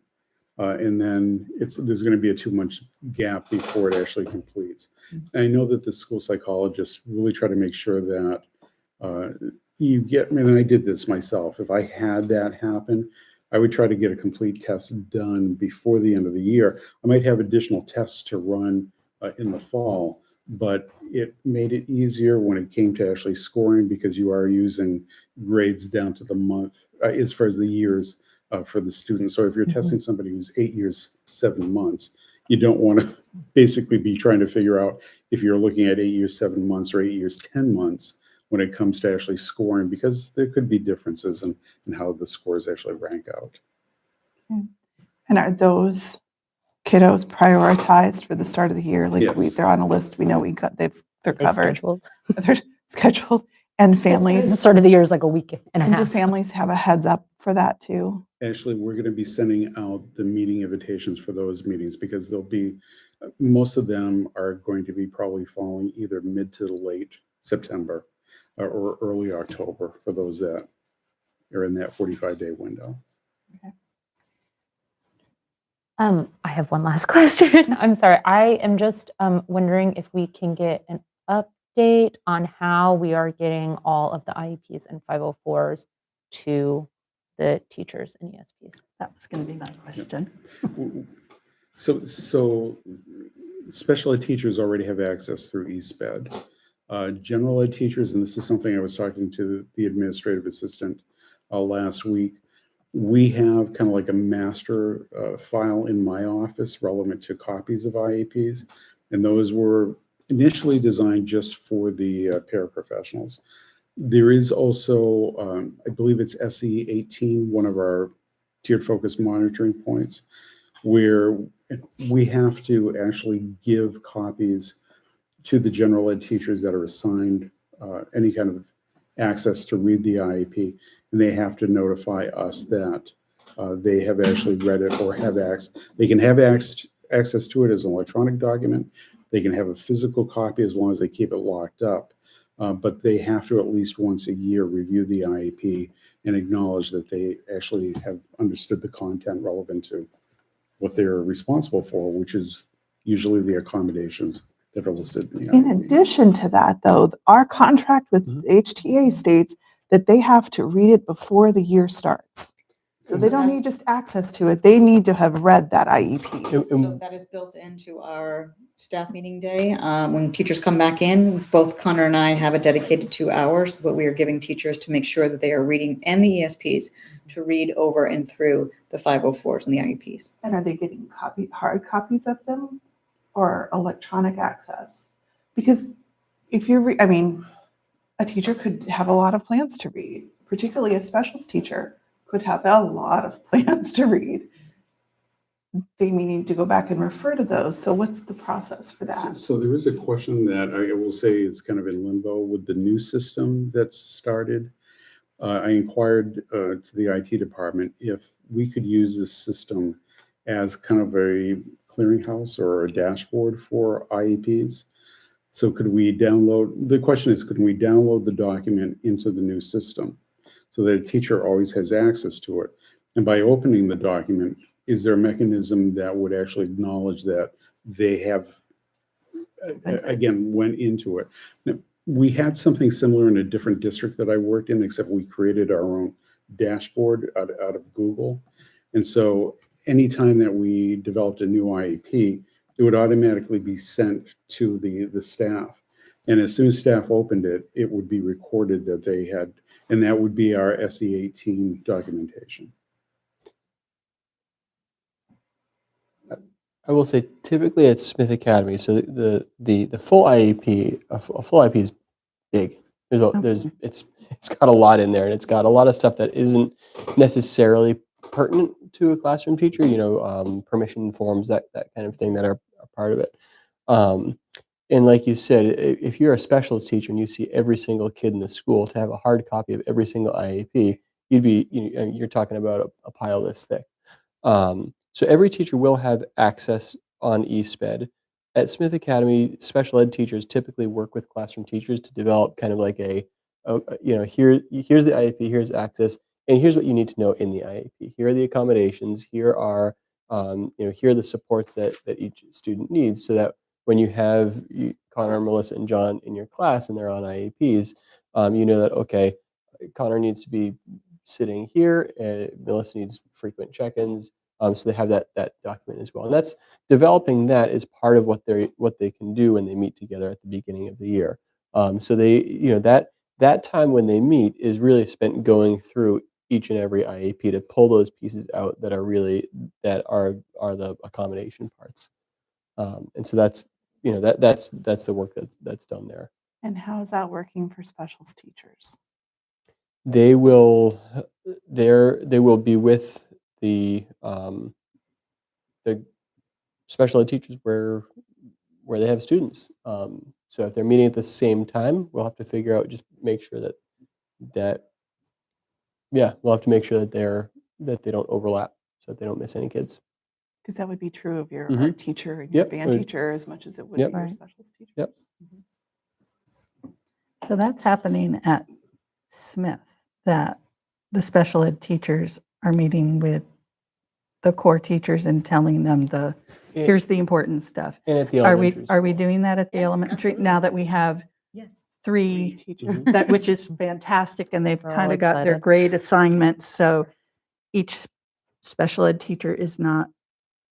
And then there's going to be a 2 month gap before it actually completes. And I know that the school psychologists really try to make sure that you get, and I did this myself, if I had that happen, I would try to get a complete test done before the end of the year. I might have additional tests to run in the fall, but it made it easier when it came to actually scoring because you are using grades down to the month as far as the years for the students. So if you're testing somebody who's 8 years, 7 months, you don't want to basically be trying to figure out if you're looking at 8 years, 7 months, or 8 years, 10 months when it comes to actually scoring, because there could be differences in how the scores actually rank out. And are those kiddos prioritized for the start of the year? Like Yes. they're on a list. We know they're They covered. scheduled. They're scheduled. And The families, start of the year is like a week and a and do half. families have a heads up for that too? Actually, we're going to be sending out the meeting invitations for those meetings because they'll be, most of them are going to be probably falling either mid to late September or early October for those that are in that 45-day window. I have one last question. I'm sorry. I am just wondering if we can get an update on how we are getting all of the IEPs and 504s to the teachers and ESPs. That was going to be my question. So special ed teachers already have access through eSped. General ed teachers, and this is something I was talking to the administrative assistant last week, we have kind of like a master file in my office relevant to copies of IEPs, and those were initially designed just for the paraprofessionals. There is also, I believe it's SE 18, one of our tiered focus monitoring points, where we have to actually give copies to the general ed teachers that are assigned any kind of access to read the IEP, and they have to notify us that they have actually read it or have access. They can have access to it as an electronic document. They can have a physical copy as long as they keep it locked up, but they have to at least once a year review the IEP and acknowledge that they actually have understood the content relevant to what they're responsible for, which is usually the accommodations that are listed in the In IEP. addition to that, though, our contract with HTA states that they have to read it before the year starts. So they don't need just access to it. They need to have read that IEP. So that is built into our staff meeting day. When teachers come back in, both Connor and I have a dedicated 2 hours, what we are giving teachers to make sure that they are reading, and the ESPs, to read over and through the 504s and the IEPs. And are they getting hard copies of them or electronic access? Because if you're, a teacher could have a lot of plans to read, particularly a specials teacher could have a lot of plans to read. They may need to go back and refer to those. So what's the process for that? So there is a question that I will say is kind of in limbo with the new system that's started. I inquired to the IT department if we could use this system as kind of a clearinghouse or a dashboard for IEPs. So could we download, the question is, could we download the document into the new system so that a teacher always has access to it? And by opening the document, is there a mechanism that would actually acknowledge that they have, again, went into it? Now, We had something similar in a different district that I worked in, except we created our own dashboard out of Google. And so anytime that we developed a new IEP, it would automatically be sent to the staff. And as soon as staff opened it, it would be recorded that they had, and that would be our SE18 documentation. I will say typically at Smith Academy, so the full IEP, a full IEP is big. It's got a lot in there, and it's got a lot of stuff that isn't necessarily pertinent to a classroom teacher. Permission forms, that kind of thing that are part of it. And like you said, if you're a specialist teacher and you see every single kid in the school, to have a hard copy of every single IEP, you're talking about a pile this thick. So every teacher will have access on eSped. At Smith Academy, special ed teachers typically work with classroom teachers to develop kind of like here's the IEP, here's access, and here's what you need to know in the IEP. Here are the accommodations. Here are here are the supports that each student needs, so that when you have Connor, Melissa, and John in your class and they're on IEPs, you know that, okay, Connor needs to be sitting here, Melissa needs frequent check-ins, so they have that document as well. And that's developing that is part of what they can do when they meet together at the beginning of the year. So they, that time when they meet is really spent going through each and every IEP to pull those pieces out that are the accommodation parts. And so that's that's the work that's done there. And how is that working for specials teachers? They will be with the special ed teachers where they have students. So if they're meeting at the same time, we'll have to figure out, just make sure we'll have to make sure that they don't overlap, so that they don't miss any kids. Because that would be true of your Mhm. art teacher and your Yep. band teacher as much as it would Yep. be your Right. specials teachers. Yep. So that's happening at Smith, that the special ed teachers are meeting with the core teachers and telling them here's the important stuff. And at the Are elementary we school. doing that at the Yeah, elementary absolutely. now that we have Yes. three, Teachers. that which is fantastic, and they've We're all kind of got their excited. grade assignments, so each special ed teacher is not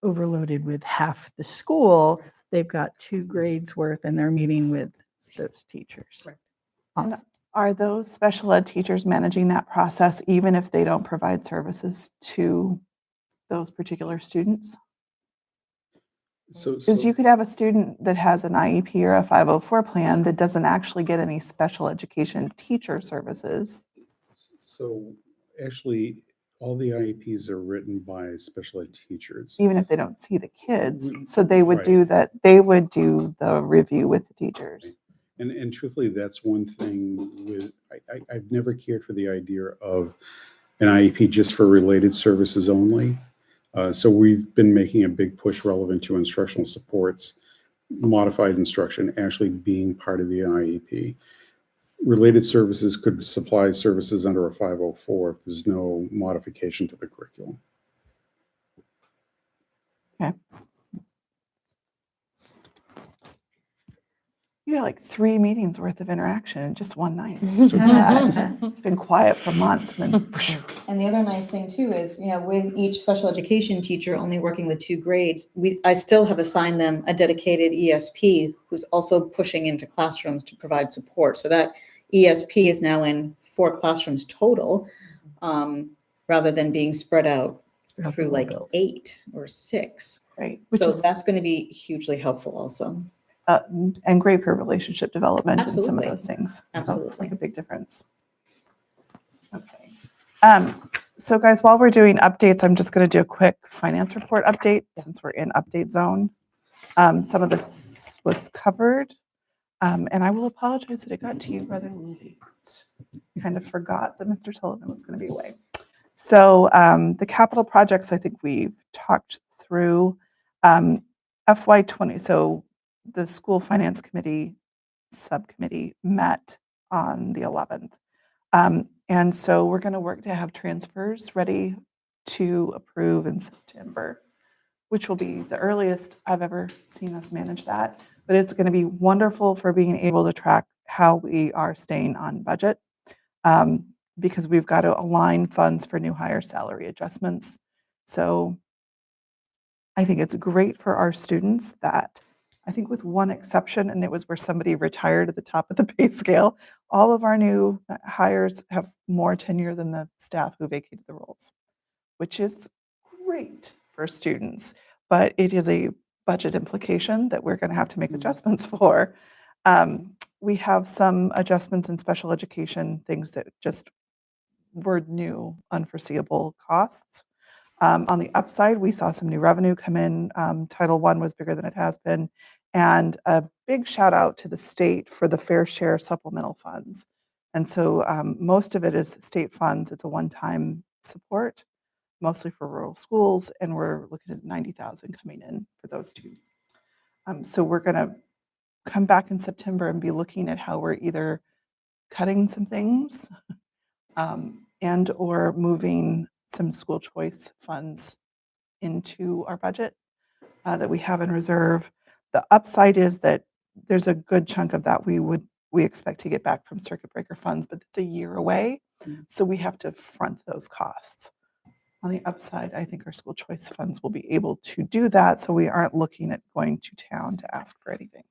overloaded with half the school. They've got 2 grades worth, and they're meeting with those teachers. Correct. And Awesome. are those special ed teachers managing that process even if they don't provide services to those particular students? So, Because you could have a student that has an IEP or a 504 plan that doesn't actually get any special education teacher services. so actually, all the IEPs are written by special ed teachers. Even if they don't see the kids. We- So they would right. do that, they would do the review with the teachers. And truthfully, that's one thing with, I've never cared for the idea of an IEP just for related services only. So we've been making a big push relevant to instructional supports, modified instruction actually being part of the IEP. Related services could supply services under a 504 if there's no modification to the curriculum. You got like 3 meetings worth of interaction in just one night. So It's been quiet for months. And then, And the other nice thing too is, with each special education teacher only working with 2 grades, I still have assigned them a dedicated ESP who's also pushing into classrooms to provide support. So that ESP is now in 4 classrooms total, rather than being spread out through like 8 or 6. right, which So is that's going to be hugely helpful also. and great for relationship development and some of Absolutely. those things. Absolutely. Make a big difference. Okay. So guys, while we're doing updates, I'm just going to do a quick finance report update since we're in update zone. Some of this was covered, and I will apologize that it got to you rather late. Kind of forgot that Mr. Sullivan was going to be away. So the capital projects, I think we've talked through. FY20, so the school finance committee subcommittee met on the 11th. And so we're going to work to have transfers ready to approve in September, which will be the earliest I've ever seen us manage that. But it's going to be wonderful for being able to track how we are staying on budget, because we've got to align funds for new hire salary adjustments. So I think it's great for our students that, I think with one exception, and it was where somebody retired at the top of the pay scale, all of our new hires have more tenure than the staff who vacated the roles, which is great for students, but it is a budget implication that we're going to have to make adjustments for. We have some adjustments in special education, things that just were new, unforeseeable costs. On the upside, we saw some new revenue come in. Title I was bigger than it has been. And a big shout out to the state for the fair share supplemental funds. And so most of it is state funds. It's a one-time support, mostly for rural schools. And we're looking at 90,000 coming in for those two. So we're going to come back in September and be looking at how we're either cutting some things and or moving some school choice funds into our budget that we have in reserve. The upside is that there's a good chunk of that we expect to get back from circuit breaker funds, but it's a year away. So we have to front those costs. On the upside, I think our school choice funds will be able to do that, so we aren't looking at going to town to ask for anything.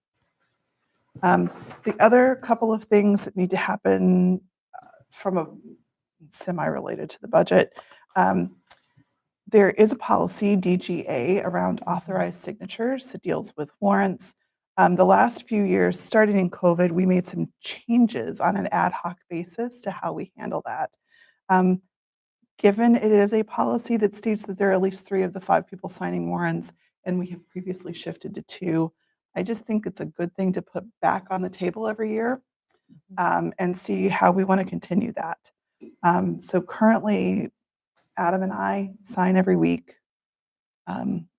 The other couple of things that need to happen from a semi-related to the budget, there is a policy, DGA, around authorized signatures that deals with warrants. The last few years, starting in COVID, we made some changes on an ad hoc basis to how we handle that. Given it is a policy that states that there are at least 3 of the 5 people signing warrants, and we have previously shifted to 2, I just think it's a good thing to put back on the table every year and see how we want to continue that. So currently, Adam and I sign every week.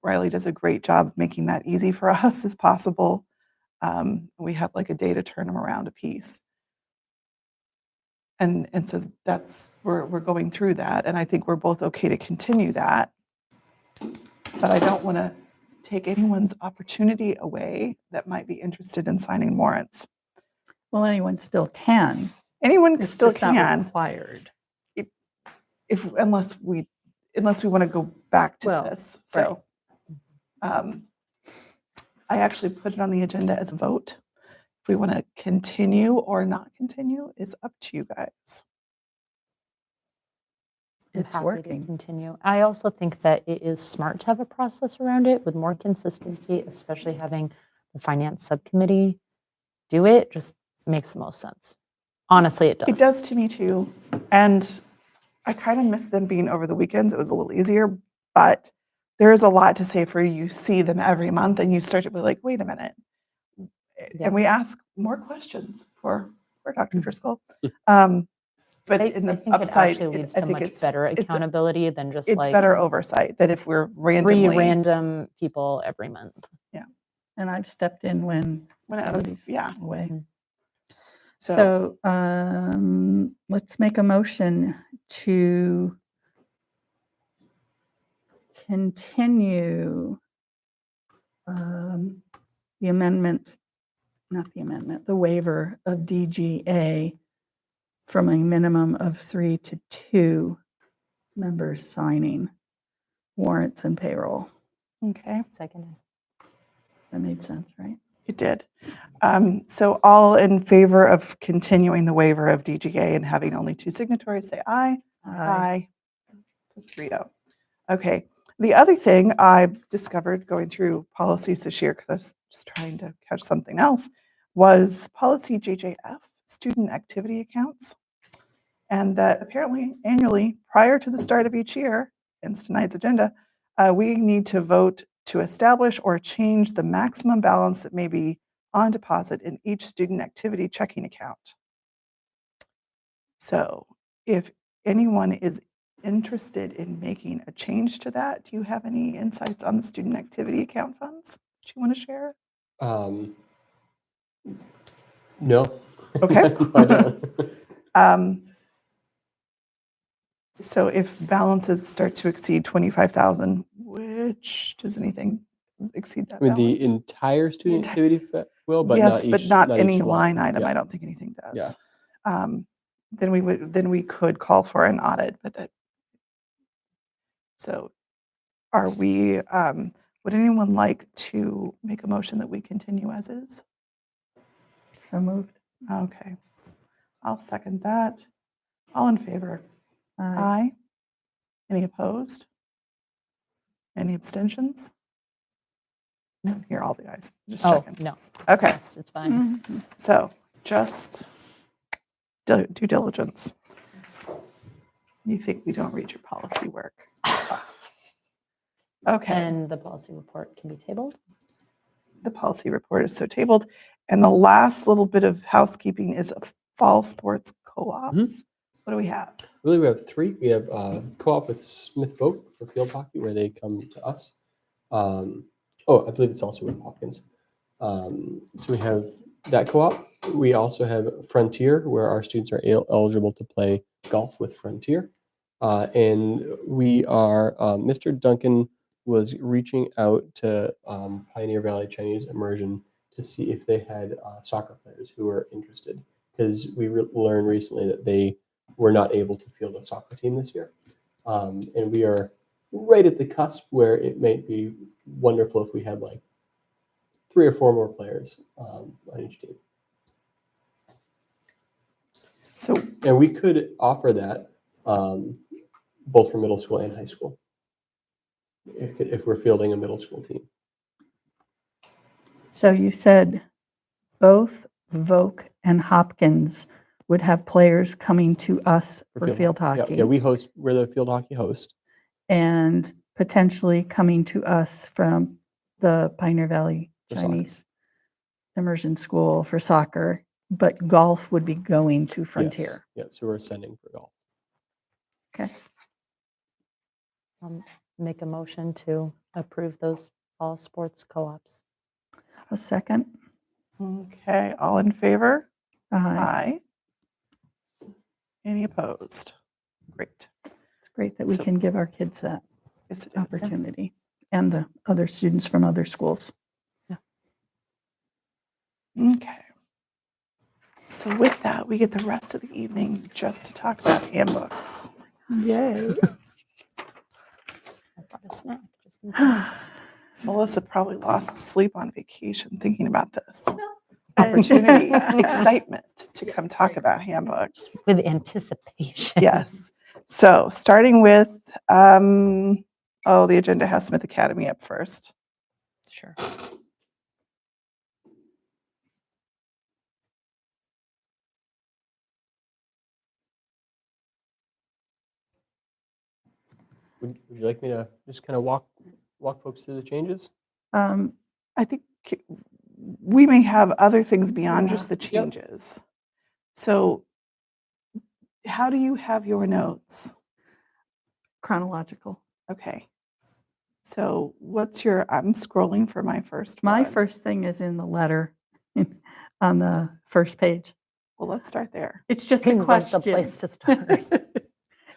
Riley does a great job of making that easy for us as possible. We have like a day to turn them around a piece. And so that's, we're going through that. And I think we're both okay to continue that. But I don't want to take anyone's opportunity away that might be interested in signing warrants. Well, anyone still can. Anyone It's still just not can, required. unless we want to go back to Well, this. So I actually put it on the agenda as a vote. If we want to continue or not continue is up to you guys. I'm It's happy to working. continue. I also think that it is smart to have a process around it with more consistency, especially having the finance subcommittee do it just makes the most sense. Honestly, it does. It does to me too. And I kind of miss them being over the weekends. It was a little easier, but there is a lot to say for you see them every month and you start to be like, wait a minute. Yeah. And we ask more questions for Dr. Driscoll. But I in the think it upside, actually leads I to think much better it's accountability than just it's like better oversight that if we're 3 randomly. random people every month. And I've stepped in when Adam's, somebody's yeah. away. Mhm. So let's make a motion to continue the amendment, the waiver of DGA from a minimum of 3 to 2 members signing warrants and payroll. Okay, Second. That made sense, right? it did. So all in favor of continuing the waiver of DGA and having only 2 signatories, say aye. Aye. So 3-0. Okay. The other thing I discovered going through policies this year, because I was just trying to catch something else, was policy JJF, student activity accounts. And that apparently annually, prior to the start of each year, hence tonight's agenda, we need to vote to establish or change the maximum balance that may be on deposit in each student activity checking account. So if anyone is interested in making a change to that, do you have any insights on the student activity account funds that you want to share? No. Okay. I don't. So if balances start to exceed 25,000, which does anything exceed that I mean, the balance. entire student enti- activity will, but Yes, not but each, not not any each line item. Yeah. I don't think anything does. Yeah. Then we could call for an audit, but so are we, would anyone like to make a motion that we continue as is? So moved. Okay. I'll second that. All in favor? Aye. Aye. Any opposed? Any abstentions? I don't hear all the ayes. Just Oh, checking. no, Okay, yes, it's fine. Mhm. so just due diligence. You think we don't read your policy work? Okay, And the policy report can be tabled. the policy report is so tabled. And the last little bit of housekeeping is fall sports co-ops. What do we have? Really, we have three. We have co-op with Smith Vote for field hockey, where they come to us. I believe it's also with Hopkins. So we have that co-op. We also have Frontier, where our students are eligible to play golf with Frontier. And we are, Mr. Duncan was reaching out to Pioneer Valley Chinese Immersion to see if they had soccer players who were interested, because we learned recently that they were not able to field a soccer team this year. And we are right at the cusp where it might be wonderful if we had like 3 or 4 more players on each team. So And we could offer that both for middle school and high school if we're fielding a middle school team. So you said both Voc and Hopkins would have players coming to us for field hockey. Yeah, we're the field hockey host. And potentially coming to us from the Pioneer Valley For soccer. Chinese Immersion School for soccer, but golf would be going to Frontier. Yes. Yeah, so we're sending for golf. Okay. Make a motion to approve those fall sports co-ops. A second? okay, all in favor? Aye. Aye. Any opposed? Great. It's great that we So- can give our kids that Yes, it is. opportunity and the other students from other schools. Okay. So with that, we get the rest of the evening just to talk about handbooks. Yay. I brought a snack just in case. Melissa probably lost sleep on vacation thinking about this opportunity, excitement to come talk about handbooks. With anticipation. Yes. So starting with, the agenda has Smith Academy up first. Sure. Would you like me to just kind of walk folks through the changes? I think we may have other things beyond just the Yep. changes. So how do you have your notes? Chronological. Okay. So I'm scrolling for my first My one. first thing is in the letter on the first page. Well, let's start there. It's just a Seems like question. the place to start.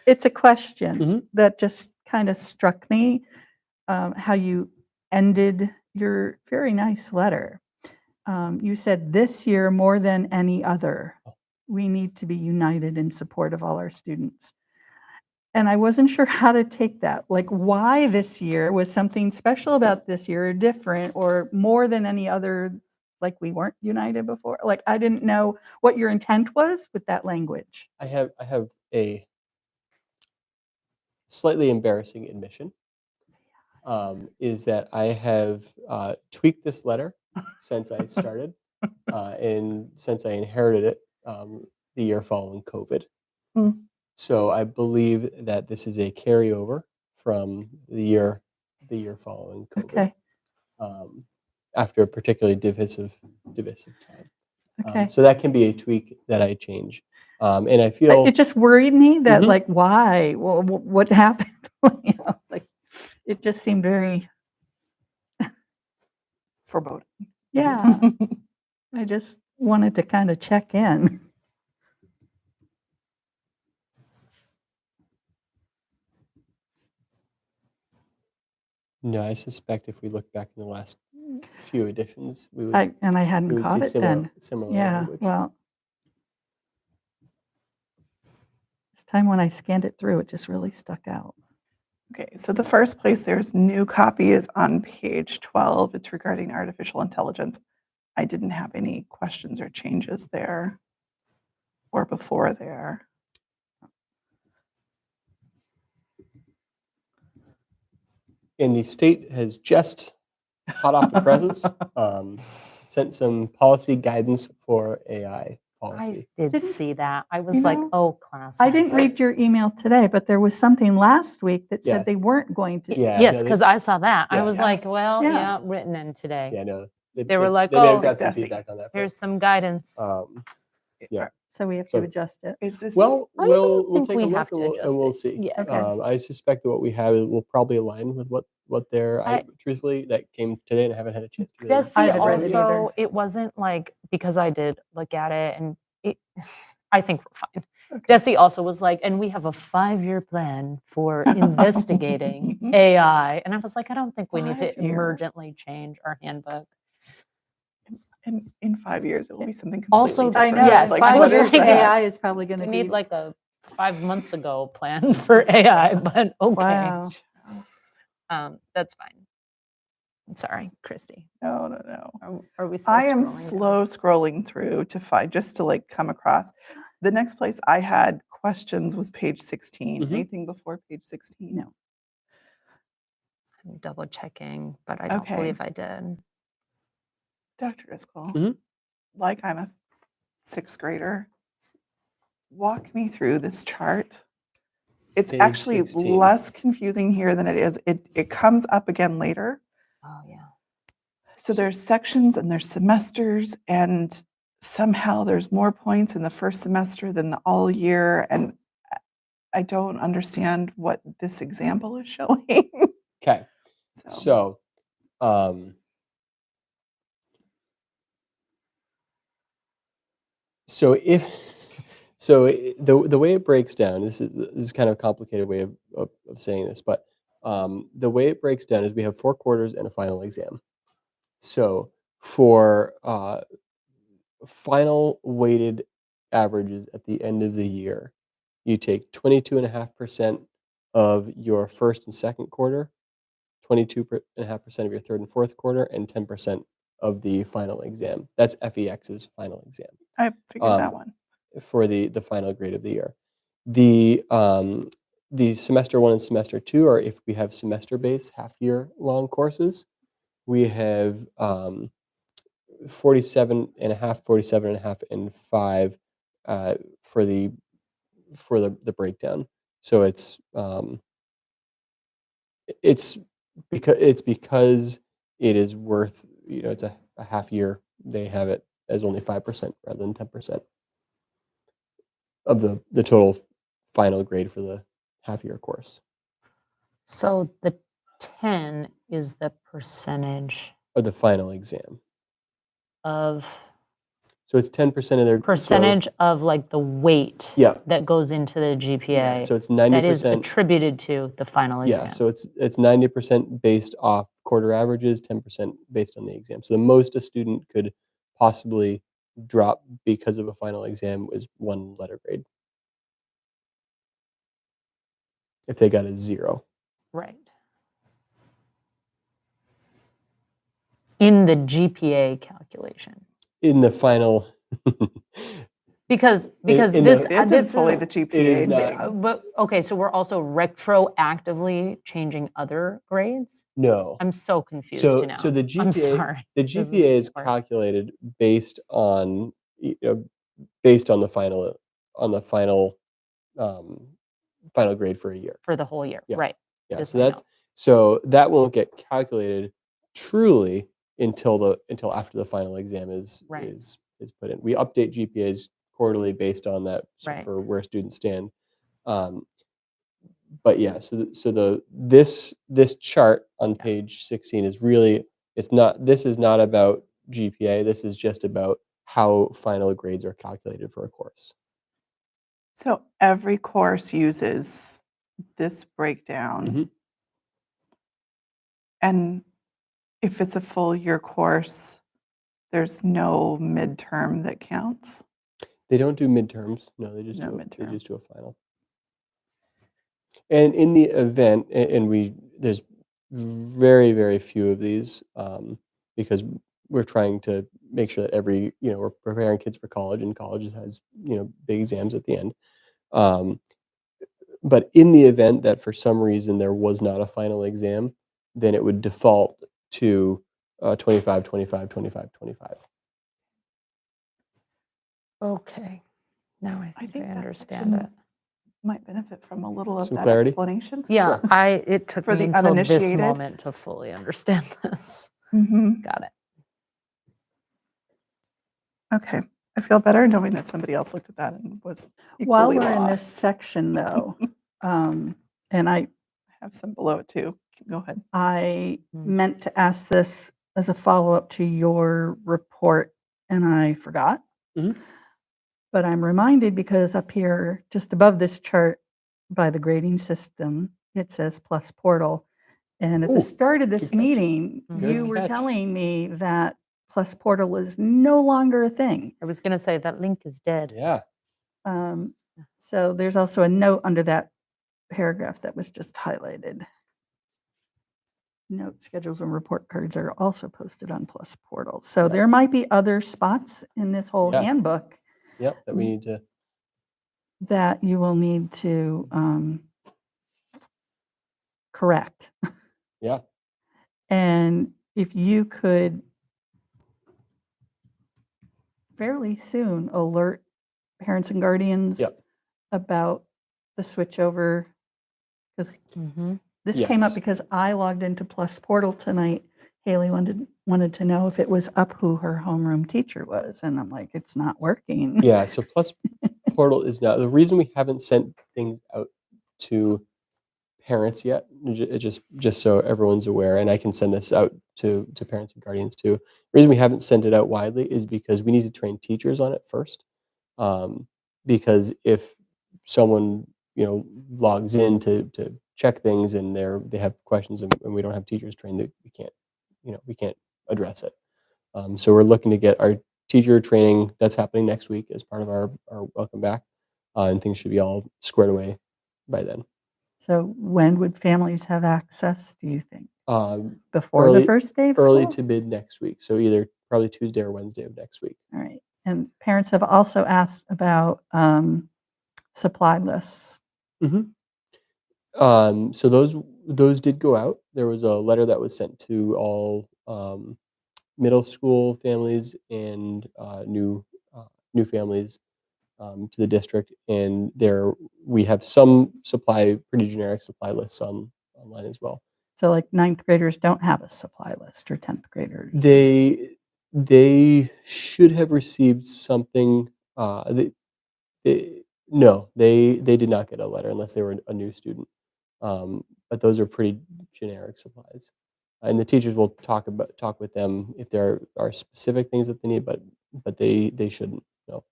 It's a question Mhm. that just kind of struck me, how you ended your very nice letter. You said, "This year, more than any other, we need to be united in support of all our students." And I wasn't sure how to take that. Like, why this year? Was something special about this year or different or more than any other, like we weren't united before? Like, I didn't know what your intent was with that language. I have a slightly embarrassing admission. Is that I have tweaked this letter since I started and since I inherited it the year following COVID. Hmm. So I believe that this is a carryover from the year following COVID. Okay. After a particularly divisive time. Okay. So that can be a tweak that I change. And I feel It just worried me that, Mhm. like, why? Well, what happened? Like, it just seemed very, Foreboding. yeah. I just wanted to kind of check in. No, I suspect if we look back in the last few editions, we would, I we hadn't would caught see it similar, then. similar Yeah, language. well, this time when I scanned it through, it just really stuck out. Okay, so the first place there's new copy is on page 12. It's regarding artificial intelligence. I didn't have any questions or changes there or before there. And the state has just, hot off the presses, sent some policy guidance for AI I policy. did Didn't- see that. I was you like, know, oh, class. I didn't read your email today, but there was something last week that Yeah. said they weren't going to. Yeah, Yes, no, they- because I saw that. I yeah. was Yeah. like, well, Yeah. yeah, written in today. Yeah, no. They were like, they may "Oh, have got some Desi. feedback on that. Here's some guidance. Yeah. So we have So- to adjust it. Is this Well, I we'll don't think take we a have look and to we'll, adjust we'll it. see. Yeah. Okay. I suspect that what we have will probably align with what they're. Truthfully, that came today, and I haven't had a chance to. Really Desi I haven't read it either. also, it wasn't like, because I did look at it and it, I think we're fine. Okay. Desi also was like, and we have a 5-year plan for investigating AI. And I was like, I don't think we need to 5-year. emergently change our handbook. in 5 years? It will be something completely Also, different. I know, Yes, Like, I five was what years is like, for that? AI is probably going We to need be. like a 5 months ago plan for AI, but okay. Wow. That's fine. I'm sorry, Christy. No, no, no. Are we still I am scrolling down? slow scrolling through to find, just to like come across. The next place I had questions was page 16. Mhm. Anything before page 16? No. I'm double checking, but I don't Okay. believe I did. Dr. Driscoll, Mhm. like I'm a 6th grader, walk me through this chart. It's Page actually 16. less confusing here than it is. It comes up again later. Oh, yeah. So there's sections and there's semesters, and somehow there's more points in the first semester than the all year. And I don't understand what this example is showing. Okay. So, So, so if the way it breaks down, this is kind of a complicated way of saying this, but the way it breaks down is we have 4 quarters and a final exam. So for final weighted averages at the end of the year, you take 22.5% of your first and second quarter, 22.5% of your third and fourth quarter, and 10% of the final exam. That's FEX's final exam I figured that um, one. for the final grade of the year. The semester 1 and semester 2 are if we have semester-based half-year long courses. We have 47.5, 47.5, and 5 for the breakdown. So it's because it is worth, it's a half year. They have it as only 5% rather than 10% of the total final grade for the half year course, So the 10 is the percentage or the final exam. of So it's 10% of their percentage of like the weight Yeah. that goes into the GPA So it's that is 90%. attributed to the final exam. Yeah, so it's 90% based off quarter averages, 10% based on the exam. So the most a student could possibly drop because of a final exam is 1 letter grade. If they got a 0. Right. In the GPA calculation. In the final Because in this the- It isn't this fully is, the GPA. is not. thing. but okay, so we're also retroactively changing other grades? No. I'm so confused So now. so the I'm GPA sorry. the This is GPA is worse. calculated based on based on the final final grade for a year. For the whole year, Yeah. right? Yeah, This so I know. that won't get calculated truly until after the final exam is Right. is put in. We update GPAs quarterly based on that Right. for where students stand. But yeah, this chart on page 16 is really this is not about GPA. This is just about how final grades are calculated for a course. So every course uses this breakdown. Mhm. And if it's a full year course, there's no midterm that counts. They don't do midterms. No, they just No do they midterm. just do a final. And in the event, and there's very, very few of these, because we're trying to make sure that we're preparing kids for college, and college has, big exams at the end. Um, but in the event that for some reason there was not a final exam, then it would default to 25, 25, 25, 25. Okay. Now I I think think I that understand section it. might benefit from a little of Some that clarity? explanation. Yeah, Sure. it took For me the until this uninitiated. moment to fully understand this. Mhm. Got it. Okay. I feel better knowing that somebody else looked at that and was While equally we're in this lost. section though, and I I have some below it too. Go ahead. I Mm. meant to ask this as a follow-up to your report, and I forgot. Mhm. But I'm reminded because up here, just above this chart by the grading system, it says plus portal. And at the Ooh, start of good this catch. meeting, Good you were catch. telling me that plus portal is no longer a thing. I was going to say that link is dead. Yeah. So there's also a note under that paragraph that was just highlighted. Note schedules and report cards are also posted on Plus Portal. So Yep. there might be other spots in this whole Yeah. handbook Yep. That we need to. that you will need to correct. Yeah. And if you could fairly soon alert parents and guardians Yep. about the switchover, because Mm-hmm. this came up Yes. because I logged into Plus Portal tonight. Haley wanted to know if it was up who her homeroom teacher was, and I'm like, it's not working. Yeah. So Plus Portal is not the reason we haven't sent things out to parents yet. It just so everyone's aware, and I can send this out to parents and guardians too. The reason we haven't sent it out widely is because we need to train teachers on it first. Because if someone logs in to check things and they have questions, and we don't have teachers trained, that we can't address it. So we're looking to get our teacher training that's happening next week as part of our welcome back, and things should be all squared away by then. So when would families have access, do you think? Um, Before the early first day of early school? to mid next week, so either probably Tuesday or Wednesday of next week. All right. And parents have also asked about supply lists. So those did go out. There was a letter that was sent to all middle school families and new families to the district, and there we have some pretty generic supply lists online as well. So like ninth graders don't have a supply list, or 10th graders. They should have received something. No, they did not get a letter unless they were a new student. But those are pretty generic supplies, and the teachers will talk with them if there are specific things that they need, but they shouldn't. No.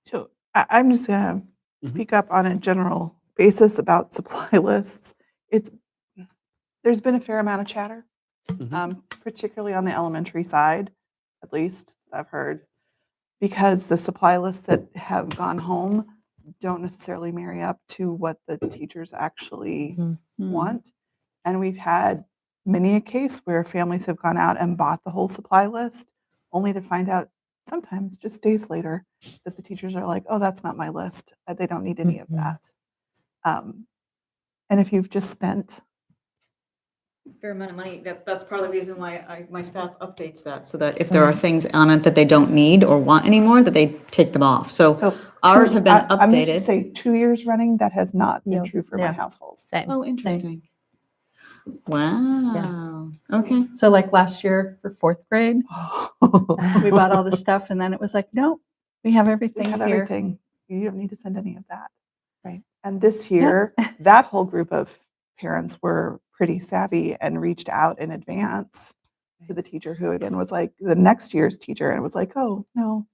So I'm just going to Mhm. speak up on a general basis about supply lists. There's been a fair amount of chatter, particularly on the elementary side, at least I've heard, because the supply lists that have gone home don't necessarily marry up to what the teachers actually want. And we've had many a case where families have gone out and bought the whole supply list, only to find out sometimes just days later that the teachers are like, oh, that's not my list. They don't need any of that. And if you've just spent Fair amount of money, that's part of the reason why my staff updates that, so that if there are things on it that they don't need or want anymore, that they take them off. So ours have been I'm going to updated. say 2 years running, that has not been Yep. true for my Yeah. household. Same. Oh, interesting. Wow. Okay. So like last year for 4th grade, we bought all the stuff, and then it was like, no, we have We everything have here. everything. You don't need to send any of that. Right. And this year, that whole group of parents were pretty savvy and reached out in advance to the teacher, who again was like the next year's teacher, and was like, oh, no,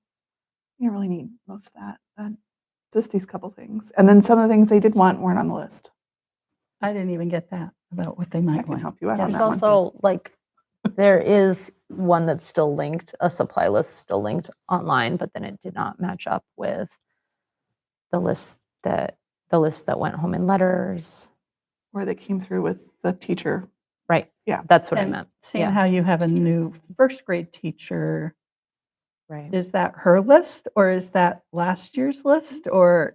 you don't really need most of that. Just these couple things. And then some of the things they did want weren't on the list. I didn't even get that about what they I might can want. help you out Yeah, on There's that one. also like, there is one that's still linked, a supply list still linked online, but then it did not match up with the list that went home in letters. Where they came through with the teacher. Right. Yeah. That's what I And meant. seeing Yeah. how you have a new first grade teacher, Right. is that her list or is that last year's list? Or,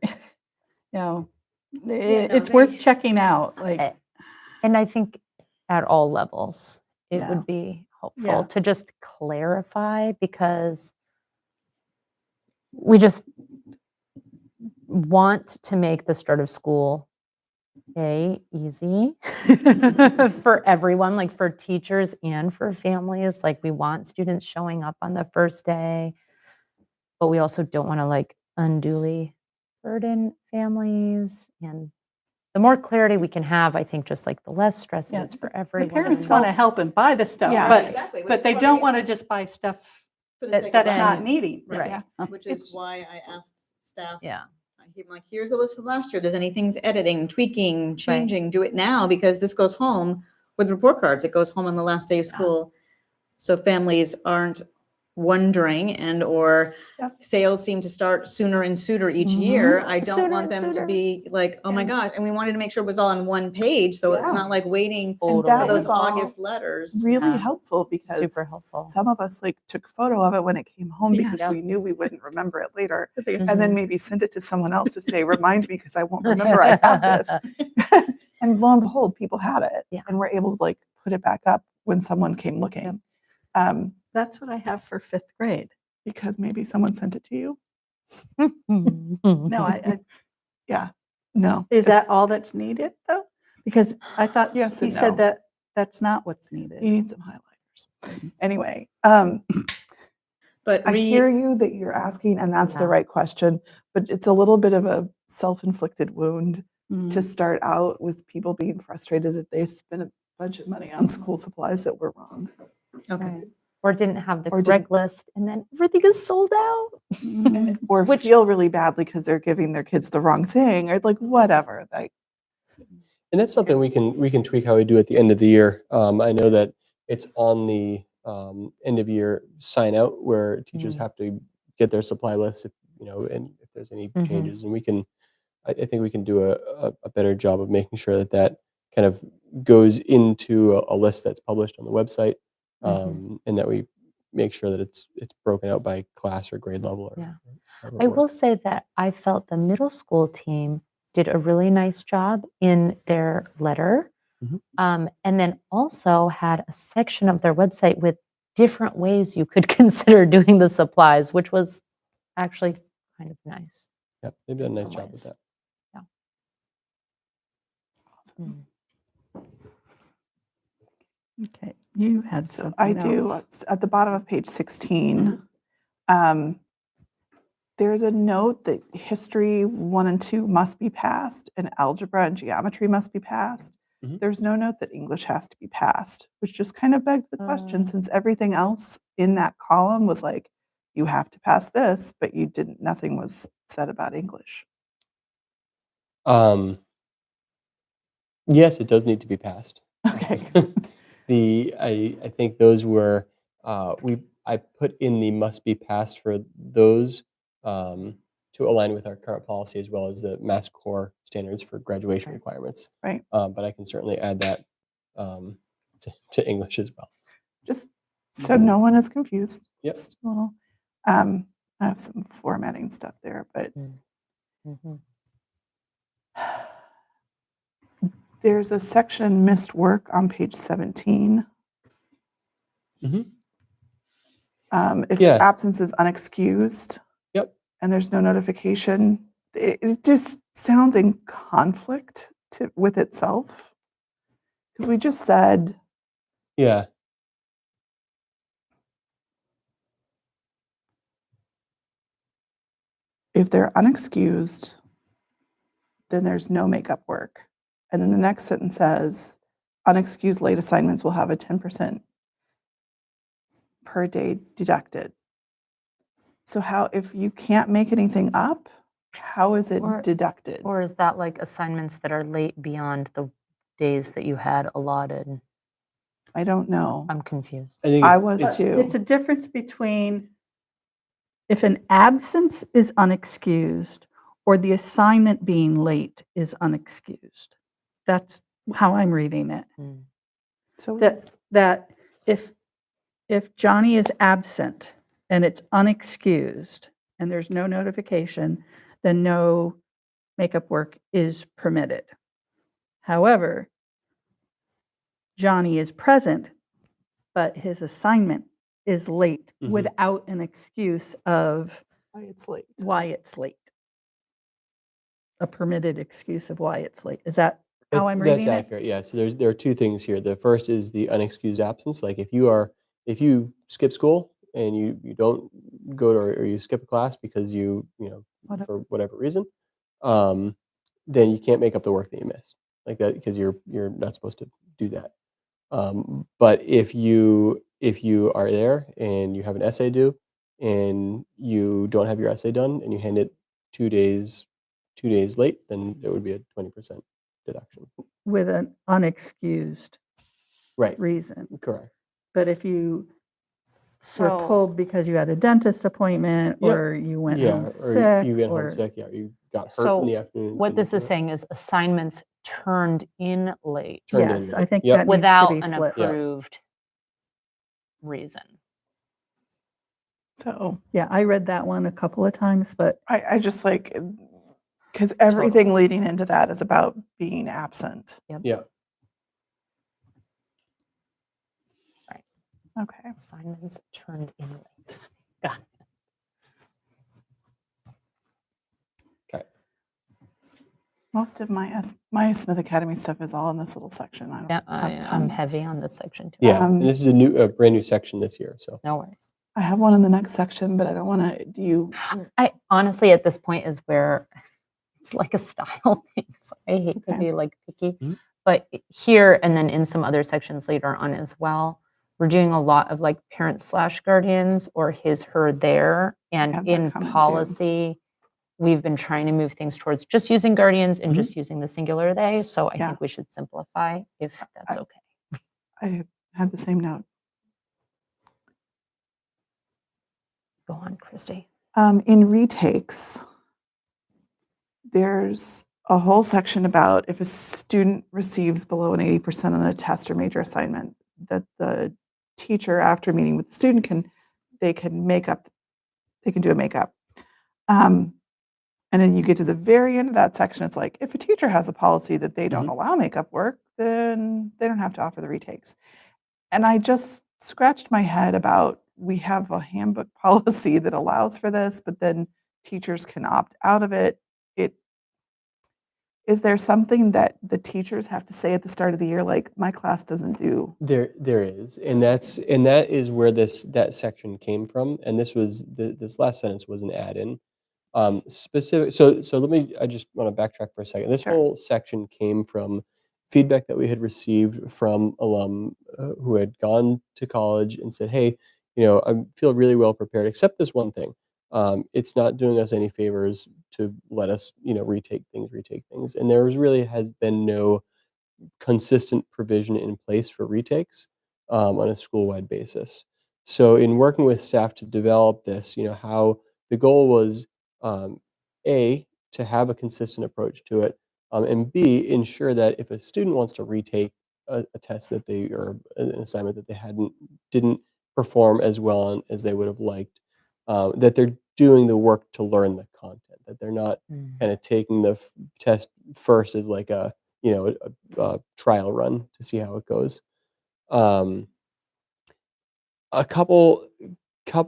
no, it's they- worth checking out. Like, And I think at all levels, it Yeah. would be helpful Yeah. to just clarify, because we just want to make the start of school easy for everyone, like for teachers and for families. Like, we want students showing up on the first day, but we also don't want to like unduly burden families. And the more clarity we can have, I think just like the less stress it Yeah, is for the everyone. parents want to help and buy the stuff, Yeah. but, Exactly, which but is they part of don't the want to reason- just buy stuff for the that, sake of that's buying not it. needing. Right. Yeah. Which is why I asked staff. Yeah. I'm like, here's a list from last year. Does anything's editing, tweaking, changing? Do it now, because this goes home with report cards. It goes home on the last day of school. So families aren't wondering, and or Yep. sales seem to start sooner and sooner each Mhm. year. I don't Sooner want and them to sooner. be like, oh my Yeah. gosh. And we wanted to make sure it was all on one page. So it's Yeah. not like waiting And for that Totally. was those all August letters. really Yeah. helpful because Super helpful. some of us like took photo of it when it came home Yeah. because Yep. we knew we wouldn't remember it later. Mhm. And then maybe send it to someone else to say, remind me because I won't remember I have this. And lo and behold, people had it Yeah. and were able to like put it back up when someone came looking. Yep. That's what I have for fifth grade. Because maybe someone sent it to you. No, I Yeah. No. is it's- that all that's needed though? Because I thought Yes he and said no. that that's not what's You needed. need some highlighters. Anyway, But I hear you that you're asking, and that's Yeah. the right question, but it's a little bit of a self-inflicted wound to Mhm. start out with people being frustrated that they spent a bunch of money on school supplies that were wrong. okay. Right. Or didn't have the Or correct list, and then everything is sold out. Mhm. Or Which- feel really badly because they're giving their kids the wrong thing, or like whatever. Like, And that's something we can tweak how we do at the end of the year. I know that it's on the end of year sign out where teachers Mm. have to get their supply list, if, and if there's any Mhm. changes, and we can. I think we can do a better job of making sure that that kind of goes into a list that's published on the website, and that we make sure that it's broken out by class or grade level. Or, Yeah. however I it will works. say that I felt the middle school team did a really nice job in their letter. Mhm. And then also had a section of their website with different ways you could consider doing the supplies, which was actually kind of nice. Yep, they've done a some nice job with ways. that. Mm. Okay, you had so something I do, else. at the bottom of page 16, there's a note that history 1 and 2 must be passed and algebra and geometry must be passed. Mhm. There's no note that English has to be passed, which just kind of begs the question, since everything else in that column was like, you have to pass this, but you didn't, nothing was said about English. Yes, it does need to be passed. Okay. I think those were I put in the must be passed for those to align with our current policy as well as the Mass Core standards for graduation Right. requirements. Right. But I can certainly add that to English as well. Just so no one is confused. Yep. Just a little, I have some formatting stuff there, but Mhm. there's a section missed work on page 17. Mhm. If Yeah. the absence is unexcused. Yep. And there's no notification, it just sounds in conflict with itself. Because we just said, Yeah. if they're unexcused, then there's no makeup work. And then the next sentence says, unexcused late assignments will have a 10% per day deducted. So how, if you can't make anything up, how is it Or- deducted? Or is that like assignments that are late beyond the days that you had allotted? I don't know. I'm confused. I think I it's, was it's, too. It's a difference between if an absence is unexcused or the assignment being late is unexcused. That's how I'm reading it. Mm. So That if Johnny is absent and it's unexcused and there's no notification, then no makeup work is permitted. However, Johnny is present, but his assignment is late Mhm. without an excuse of why it's late. why it's late. A permitted excuse of why it's late. Is that how I'm that's reading it? accurate. Yeah. So there are two things here. The first is the unexcused absence. Like if you skip school and you don't go to or you skip a class because Whatever. for whatever reason, um, then you can't make up the work that you missed like that because you're not supposed to do that. But if you are there and you have an essay due and you don't have your essay done and you hand it 2 days late, then there would be a 20% deduction. With an unexcused Right. reason. Correct. But if you were So, pulled because you had a dentist appointment Yep. or you went Yeah, home or sick you get or home sick. Yeah, you got hurt So in the afternoon. and what couldn't this do is it. saying is assignments turned in late Turned in yes, I late. think Yep. that needs to without be an flipped. approved reason. So Yeah, I read that one a couple of times, but I just like, because everything leading into that is about being absent. Yeah. Okay. Assignments turned in late. Got it. Okay. Most of my Smith Academy stuff is all in this little section. I don't Yeah, have I'm tons. heavy on this section too. Yeah. Um, And this is a brand new section this year. So No worries. I have one in the next section, but I don't want to. Do you? I honestly, at this point, is where it's like a style thing. So I hate to Okay. be like picky, Mhm. but here and then in some other sections later on as well, we're doing a lot of like parents/guardians or his, her, their, and have that in comment too. policy, we've been trying to move things towards just using guardians and Mhm. just using the singular they. So I Yeah. think we should simplify if that's okay. I had the same note. Go on, Christy. In retakes, there's a whole section about if a student receives below an 80% on a test or major assignment, that the teacher, after meeting with the student, can do a makeup. And then you get to the very end of that section, it's like, if a teacher has a policy that they don't Mhm. allow makeup work, then they don't have to offer the retakes. And I just scratched my head about, we have a handbook policy that allows for this, but then teachers can opt out of it. Is there something that the teachers have to say at the start of the year, like, my class doesn't do? there is, and that is where that section came from. And this last sentence was an add-in. Specific. So let me. I just want to backtrack for a second. This Sure. whole section came from feedback that we had received from alum who had gone to college and said, "Hey, I feel really well prepared, except this one thing. It's not doing us any favors to let us, retake things." And there has been no consistent provision in place for retakes on a school-wide basis. So in working with staff to develop this, how the goal was, um, A, to have a consistent approach to it, and B, ensure that if a student wants to retake a test that they or an assignment that didn't perform as well on as they would have liked, that they're doing the work to learn the content, that they're not kind of taking the test first as like a trial run to see how it goes. Um, a couple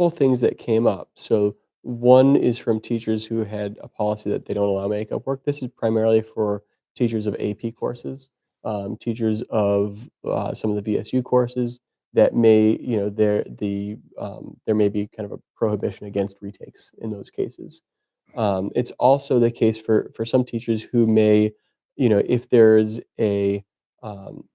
things that came up. So one is from teachers who had a policy that they don't allow makeup work. This is primarily for teachers of AP courses, teachers of some of the VSU courses that may, there may be kind of a prohibition against retakes in those cases. It's also the case for some teachers who may, if there's a um,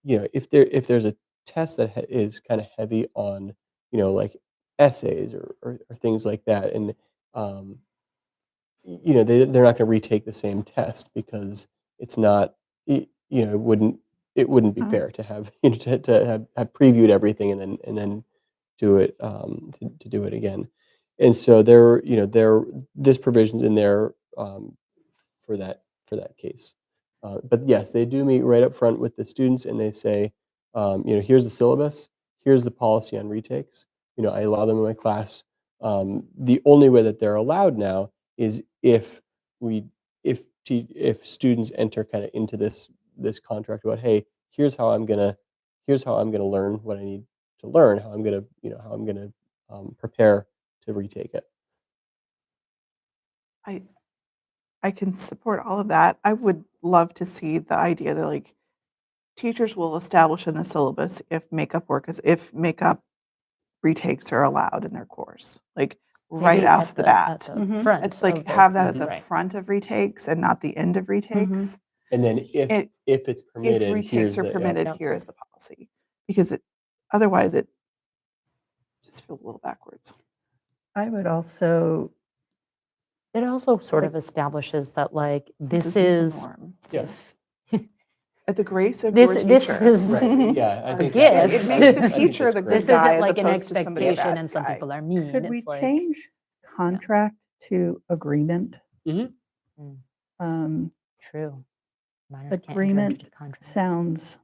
if there's a test that is kind of heavy on like essays or things like that, and um, they're not going to retake the same test because it's not it wouldn't be Mhm. fair to have have previewed everything and then do it to do it again. And so this provision's in there for that case. But yes, they do meet right up front with the students, and they say, here's the syllabus, here's the policy on retakes. I allow them in my class. The only way that they're allowed now is we if students enter kind of into this contract about, hey, here's how I'm gonna learn what I need to learn, how I'm gonna prepare to retake it. I can support all of that. I would love to see the idea that, like, teachers will establish in the syllabus if makeup retakes are allowed in their course, like, right Maybe off at the at bat. the Mhm. front. It's like, of the- have that at the Right. front of retakes and not the end of retakes. And then It if it's If permitted, retakes here's are the permitted, Yep. here is the policy, because otherwise it just feels a little backwards. I would also, It also sort Like- of establishes that like This this isn't the is norm. Yeah. At the grace of This- your this teacher. is- Right. Yeah, I a think gift. that, It I makes think- the I think teacher that's the great. good this guy isn't as like an opposed to somebody a expectation bad and some guy. people are mean. could we It's like, change contract to agreement? Mhm. Um, true. Minors can't enter Agreement into contract. sounds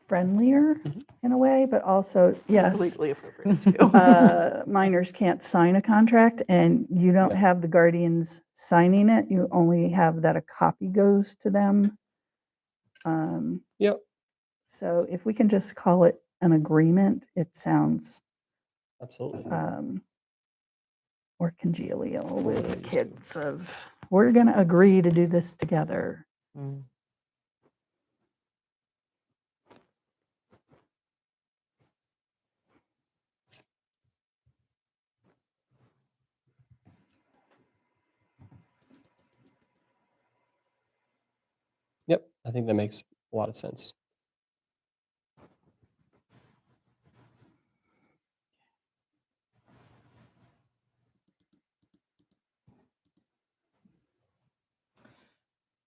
friendlier Mhm. in a way, but also, yes, Legally appropriate too. minors can't sign a contract and you don't Yeah. have the guardians signing it. You only have that a copy goes to them. Yep, So if we can just call it an agreement, it sounds absolutely. more congenial with the kids of, we're going to agree to do this together. Mm. Yep, I think that makes a lot of sense.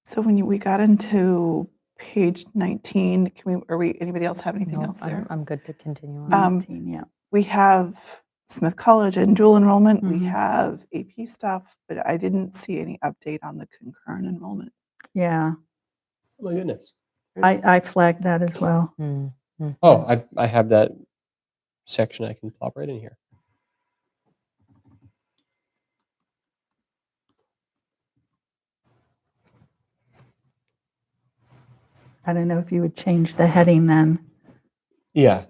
So when we got into page 19, anybody else have anything No, else there? I'm good to continue on. 19, yeah. We have Smith College and dual enrollment. We Mhm. have AP stuff, but I didn't see any update on the concurrent enrollment. Yeah, Oh my goodness. There's- I flagged that as well. Mm, mhm. Oh, I have that section I can plop right in here. I don't know if you would change the heading then. Yeah,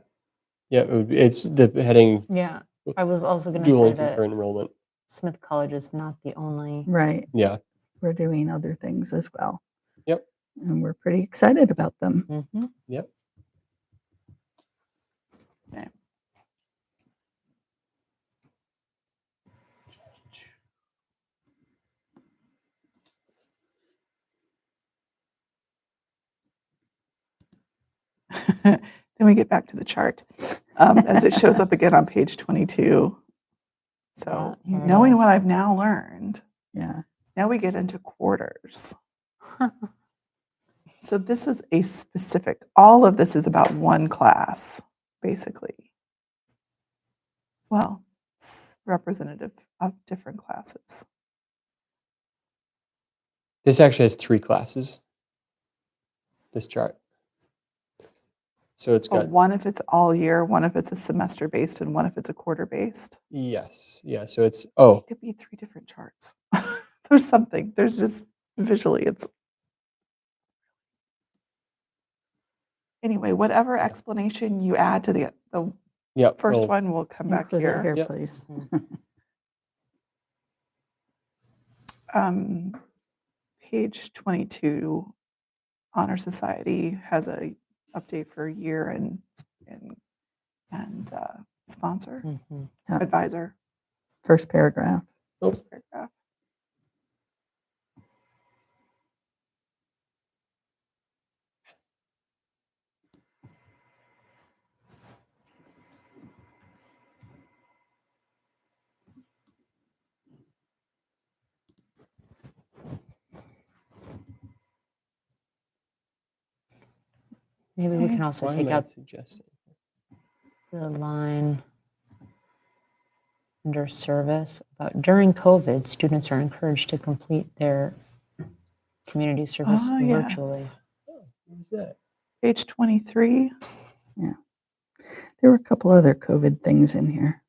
yeah, it's the heading Yeah, I was also going to dual say and that concurrent enrollment. Smith College is not the only. Right. Yeah, We're doing other things as well. Yep. And we're pretty excited about them. Mhm. yep. Okay. Then we get back to the chart as it shows up again on page 22. So Yeah, here it knowing is. what I've now learned, Yeah. now we get into quarters. So this is all of this is about one class, basically. Well, it's representative of different classes. This actually has 3 classes, this chart. So it's But got, one if it's all year, one if it's a semester based, and one if it's a quarter based. yes, yeah, so it's, oh, It could be 3 different charts. There's something. There's just visually, it's anyway. Whatever explanation you add to the yep. first well, one, will come back Include it here. here, Yep. please. Page 22, Honor Society has a update for year and sponsor, Mhm. Yeah. advisor, First paragraph. first paragraph. Maybe we Okay. can also Why take am I out suggesting? the line under service about during COVID, students are encouraged to complete their community service Oh, virtually. yes. Who's that? Page 23. There were a couple other COVID things in here.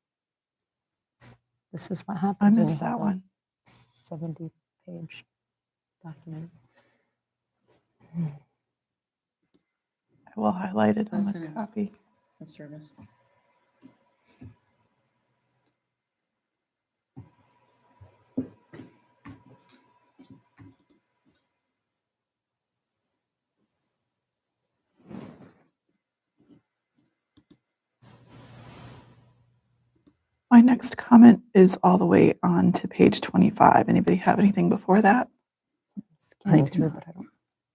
This is what I happens when you missed that have a one. 70-page document. I will highlight it on Last the sentence. copy. Of service. My next comment is all the way on to page 25. Anybody have anything before that? Scanning do through, not. but I don't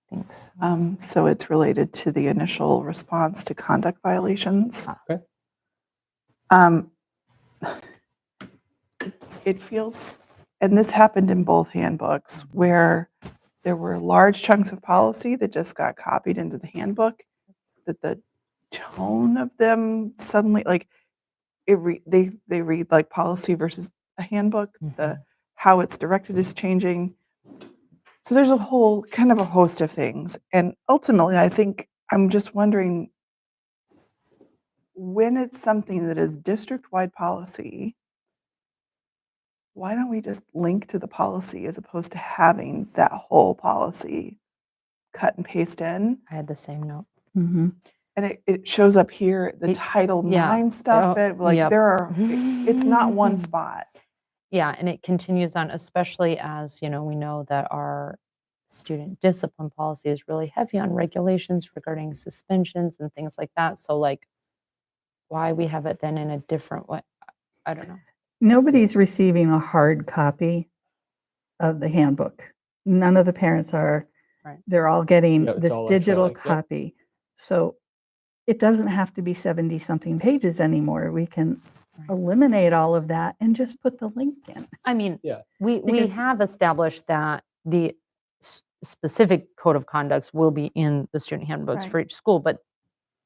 think so. So it's related to the initial response to conduct violations. Okay. Um, it feels, and this happened in both handbooks, where there were large chunks of policy that just got copied into the handbook, that the tone of them suddenly, like, they read like policy versus a handbook, the how it's directed is changing. So there's a whole kind of a host of things. And ultimately, I think I'm just wondering, when it's something that is district-wide policy, why don't we just link to the policy as opposed to having that whole policy cut and paste in? I had the same note. Mhm. And it shows up here, the It- Title yeah. IX stuff, Oh, like yep. there are, it's not one spot. Yeah, and it continues on, especially as, we know that our student discipline policy is really heavy on regulations regarding suspensions and things like that. So like, why we have it then in a different way, I don't know. Nobody's receiving a hard copy of the handbook. None of the parents are. Right. They're all getting Yeah, it's this all digital electronic, yep. copy. So it doesn't have to be 70-something pages anymore. We can Right. eliminate all of that and just put the link in. I mean, Yeah. we Because- have established that the specific code of conducts will be in the student handbooks for Right. each school, but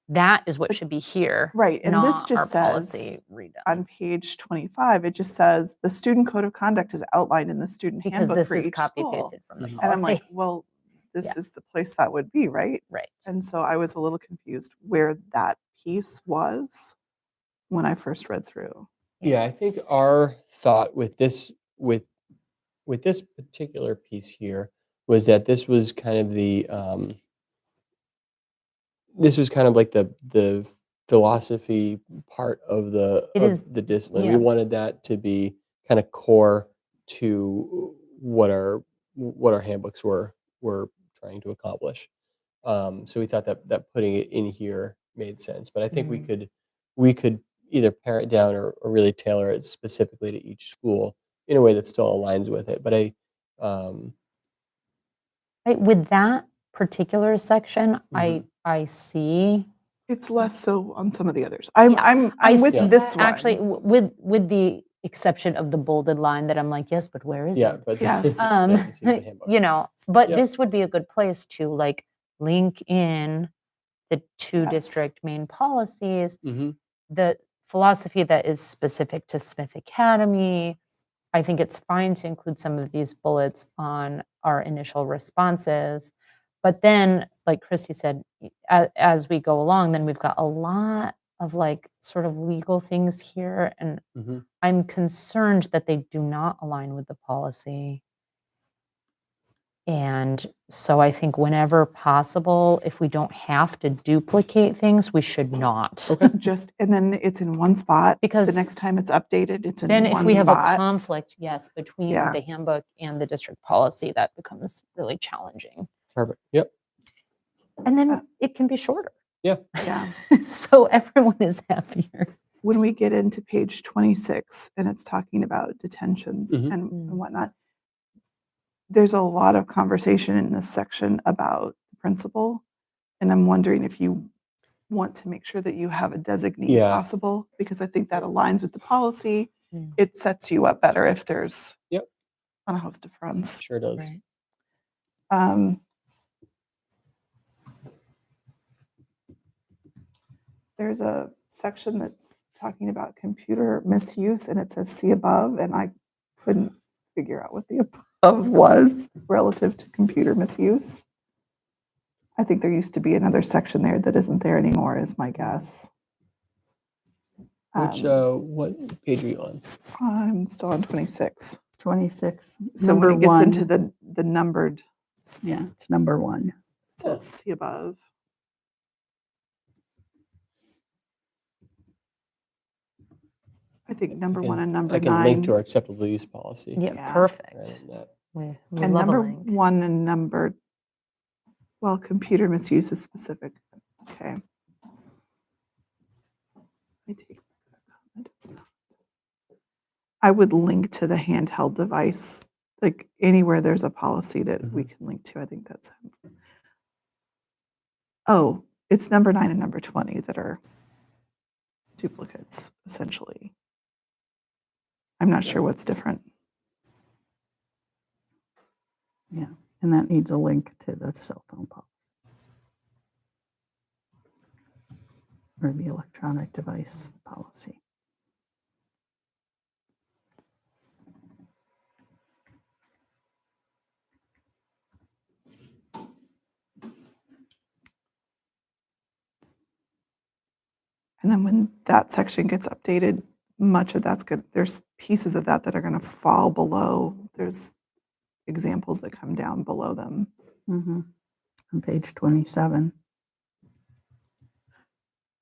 that is what should be here. Right, and this not just our policy says redone. on page 25, it just says, the student code of conduct is outlined in the student Because handbook this for is each copy school. pasted from the Mhm. And I'm like, policy. well, this Yeah. is the place that would be, right? Right. And so I was a little confused where that piece was when I first read through. Yeah, I think our thought with this particular piece here was that this was kind of like the philosophy part of It is- the discipline. We yeah. wanted that to be kind of core to what our handbooks were trying to accomplish. So we thought that putting it in here made sense. But I think we could either pare it down or really tailor it specifically to each school in a way that still aligns with it. But Right, with that particular section, Mhm. I see. It's less so on some of the others. I'm Yeah, I'm I I'm with see this that one. actually with the exception of the bolded line that I'm like, yes, but where is yeah, it? but Yes. yeah, this is the handbook. But Yep. this would be a good place to like link in the two Yes. district main policies, hmm the philosophy that is specific to Smith Academy. I think it's fine to include some of these bullets on our initial responses. But then, like Christy said, as we go along, then we've got a lot of like sort of legal things here. And hmm I'm concerned that they do not align with the policy. And so I think whenever possible, if we don't have to duplicate things, we should not. Just, and then it's in one spot. Because the next time it's updated, it's in Then if one we have a spot. conflict, yes, between Yeah. the handbook and the district policy, that becomes really challenging. Perfect. Yep. And Uh, then it can be shorter. Yeah. Yeah. So everyone is happier. When we get into page 26 and it's talking about detentions Mhm. and Mm. whatnot, there's a lot of conversation in this section about the principal. And I'm wondering if you want to make sure that you have a designee Yeah. possible, because I think that aligns with the policy. Mm. It sets you up better if there's Yep. on a host of fronts. Sure does. Right. Um, there's a section that's talking about computer misuse and it says see above, and I couldn't figure out what the above was relative to computer misuse. I think there used to be another section there that isn't there anymore, is my guess. Which, what page are you on? I'm still on 26. 26, So number when it gets one. into the numbered, Yeah, it's number one. it says see above. I think number one and number I can link nine. to our acceptable use policy. Yeah, Yeah. perfect. Right on that. We And love a number link. one and number, well, computer misuse is specific. Okay. I take back that comment. It's not. I would link to the handheld device, like anywhere there's a policy that we can link to. I think that's it. Oh, it's number 9 and number 20 that are duplicates, essentially. I'm not sure what's different. Yeah, and that needs a link to the cell phone policy. Or the electronic device policy. And then when that section gets updated, much of that's good. There's pieces of that that are going to fall below. There's examples that come down below them. On page 27.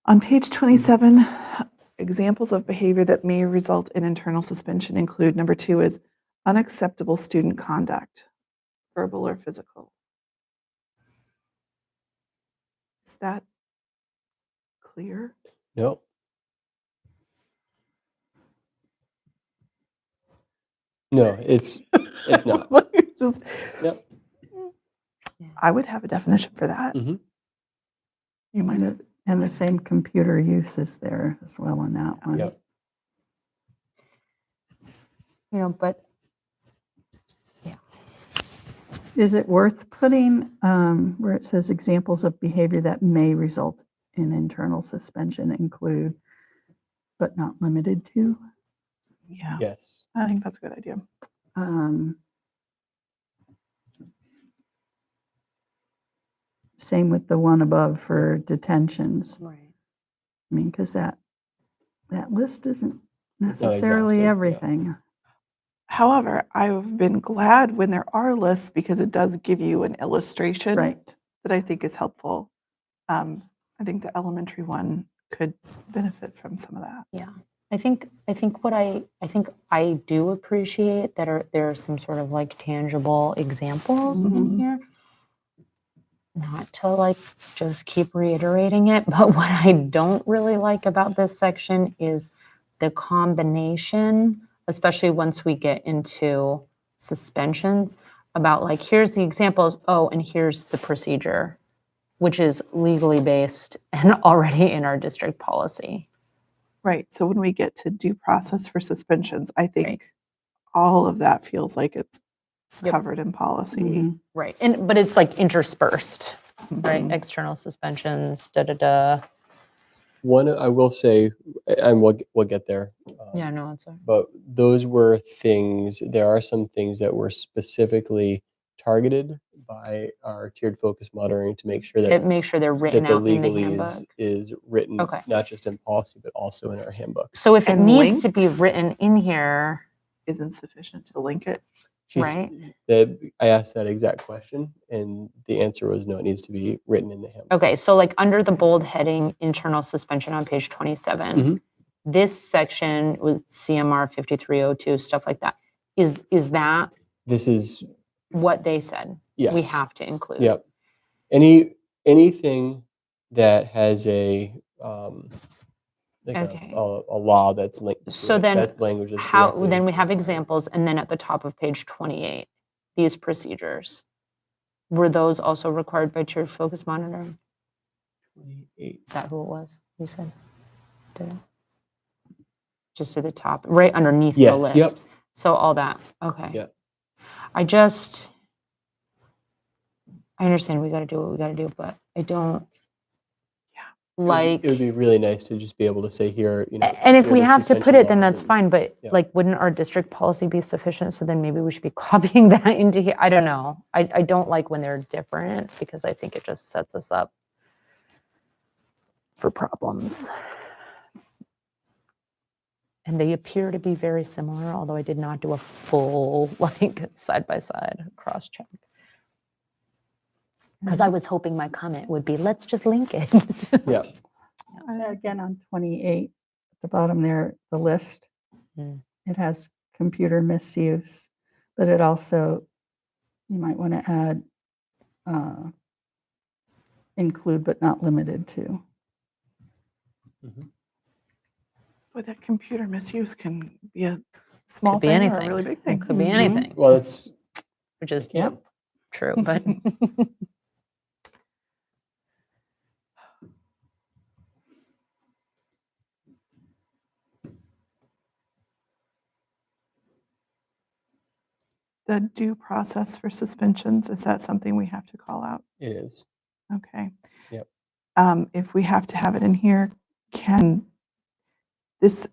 On page 27, examples of behavior that may result in internal suspension include number 2 is unacceptable student conduct, verbal or physical. Is that clear? No. No, it's not. Just, Yep. I would have a definition for that. Mhm. You might have. And the same computer use is there as well on that one. Yep. You know, but Is it worth putting where it says examples of behavior that may result in internal suspension include, but not limited to? Yeah, Yes. I think that's a good idea. Same with the one above for detentions. right. I mean, because that list isn't necessarily exhaustive, yeah. everything. However, I've been glad when there are lists because it does give you an illustration Right. that I think is helpful. I think the elementary one could benefit from some of that. Yeah. I think I do appreciate that there are some sort of like tangible examples in here. Not to like just keep reiterating it, but what I don't really like about this section is the combination, especially once we get into suspensions, about like, here's the examples, oh, and here's the procedure, which is legally based and already in our district policy. Right. So when we get to due process for suspensions, I think all of that feels like it's covered in policy. Right. But it's like interspersed, right? Mhm. External suspensions, da-da-da. One, I will say, and we'll get there. Yeah, no, it's But those were things, there are some things that were specifically targeted by our tiered focus monitoring to make sure that make sure they're written that the out in the legalese handbook. is written Okay. not just in policy, but also in our handbook. So if it And needs to be linked? written in here, Isn't sufficient to link it. Right. I asked that exact question, and the answer was no, it needs to be written in the handbook. okay, so like under the bold heading, internal suspension on page 27, Mhm. this section was CMR 5302, stuff like that. Is that This is, what they said yes. we have to include? Yep. Anything that has a like Okay. a law that's linked to So it, then that's language that's How, directly then we have required. examples, and then at the top of page 28, these procedures. Were those also required by tiered focus monitoring? 28. Is that who it was? Who said? Did it? Just at the top, right underneath the Yes, list. yep. So all that, okay. Yep. I understand we got to do what we got to do, but I don't. Yeah. Like, It would be really nice to just be able to say here, you know. and if here are we the have to put suspension it, then laws that's and- fine, but yeah. like, wouldn't our district policy be sufficient? So then maybe we should be copying that into here. I don't know. I don't like when they're different because I think it just sets us up for problems. And they appear to be very similar, although I did not do a full, like, side-by-side cross-check. Because I was hoping my comment would be, let's just link it. Yeah, And again, on 28, at the bottom there, the list, Mm. it has computer misuse, but it also, you might want to add include but not limited to. But that computer misuse can be a small Could be thing or a anything. really big It thing. could be Mhm. anything, well, it's, which is Yep. true, but The due process for suspensions, is that something we have to call out? it is. Okay. Yep. If we have to have it in here, can this,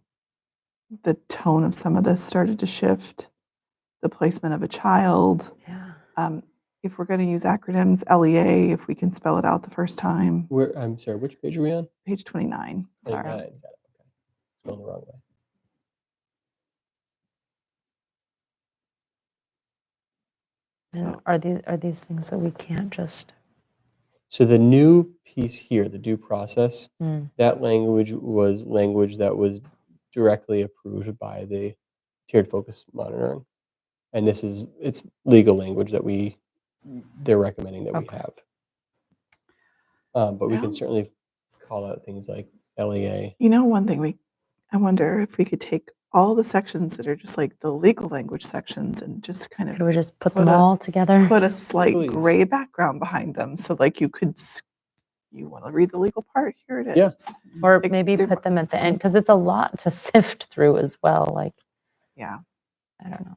the tone of some of this started to shift, the placement of a child. yeah. If we're going to use acronyms, LEA, if we can spell it out the first time, I'm sorry, which page are we on? page 29, sorry. 29. Got it. Okay. Going the wrong way. And So- are these things that we can't just, So the new piece here, the due process, Mm. that language was language that was directly approved by the tiered focus monitoring. And it's legal language that they're recommending that we Okay. have. But we Yeah. can certainly call out things like LEA. You know, one thing I wonder if we could take all the sections that are just like the legal language sections and just kind could we of just put Put them a- all together? put a slight Please. gray background behind them. So like you want to read the legal part, here it is. Yeah. Or like, maybe they're put them at the end, simple. because it's a lot to sift through as well, like, Yeah. I don't know.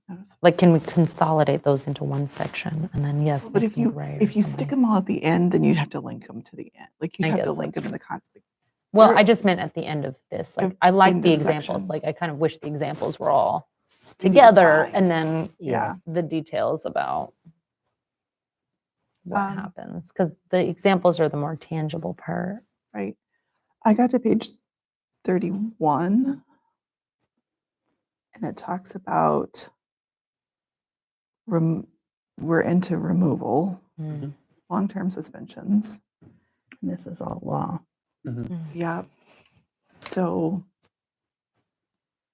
that was- Like, can we consolidate those into one section and then, yes, But make if them you gray or if you stick something? them all at the end, then you'd have to link them to the end. Like you'd I have to guess link that's them in the conflict. Well, They're- I just meant at the end of this, like, Of- I like in the this examples, section. like, I kind of wish the examples were all Easy to together find. and then Yeah. the details about what Um, happens, because the examples are the more tangible part. Right. I got to page 31 and it talks about we're into removal, Mm. long-term suspensions. And this is all law. Yeah. So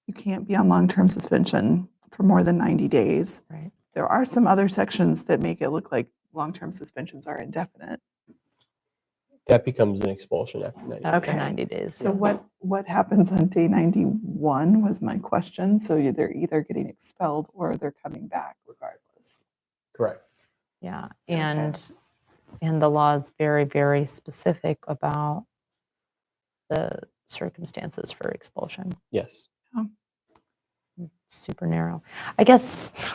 you can't be on long-term suspension for more than 90 days. Right. There are some other sections that make it look like long-term suspensions are indefinite. That becomes an expulsion after 90 days. After Okay. 90 days. So what happens on day 91 was my question. So they're either getting expelled or they're coming back regardless. Correct. Yeah, Okay. and the law is very, very specific about the circumstances for expulsion. Yes. Super narrow. I guess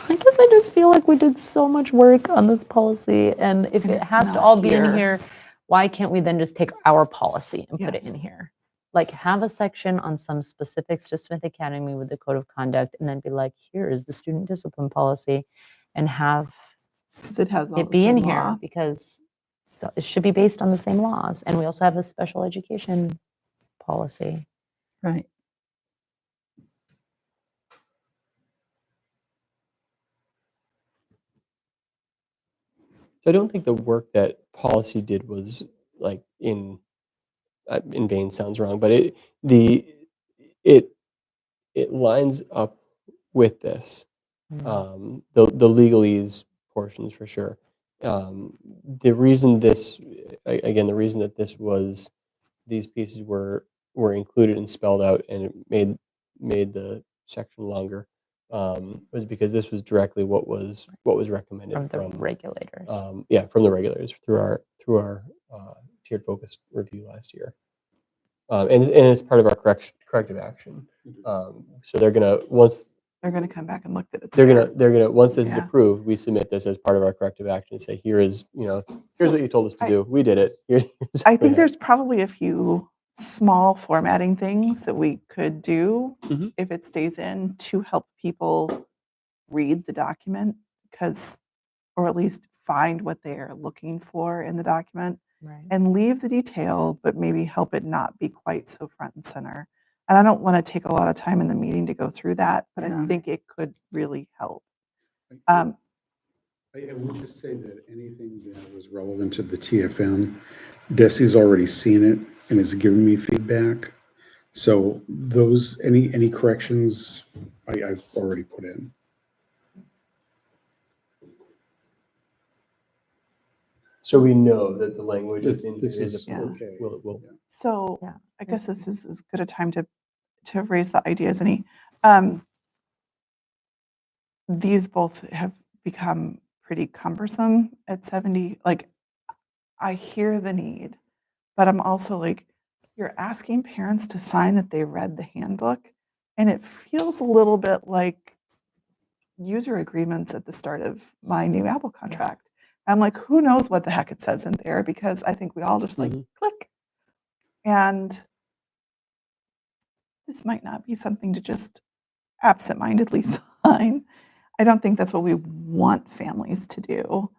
I just feel like we did so much work on this policy, and if And it it's has to not all be in here. here, why can't we then just take our policy and put it in Yes. here? Like, have a section on some specifics to Smith Academy with the code of conduct, and then be like, here is the student discipline policy, and have Because it has all it the be in same here, law. because so it should be based on the same laws. And we also have a special education policy. Right. So I don't think the work that policy did was like in vain sounds wrong, but it lines up with this. The legalese portions for sure. The reason the reason that these pieces were included and spelled out and it made the section longer was because this was directly what was recommended From the regulators. from the regulators through our tiered focus review last year. And it's part of our corrective action. So they're gonna once They're going to come back and look at it. They're gonna once this is Yeah. approved, we submit this as part of our corrective action. Say, here's So what you told us to I- do. We did it. Here's I what we think have. there's probably a few small formatting things that we could do Mhm. if it stays in to help people read the document, because, or at least find what they are looking for in the document, Right. and leave the detail, but maybe help it not be quite so front and center. And I don't want to take a lot of time in the meeting to go through that, but I Yeah. think it could really help. I would just say that anything that was relevant to the TFM, Desi's already seen it and has given me feedback. So those, any corrections, I've already put in. So we know that the language This that's in here is is approved. okay. Will Yeah. So Yeah. I guess this is as good a time to raise the ideas any. These both have become pretty cumbersome at 70. Like, I hear the need, but I'm also like, you're asking parents to sign that they read the handbook, and it feels a little bit like user agreements at the start of my new Apple contract. I'm like, who knows what the heck it says in there, because I think we all just like click. And this might not be something to just absentmindedly sign. I don't think that's what we want families to do.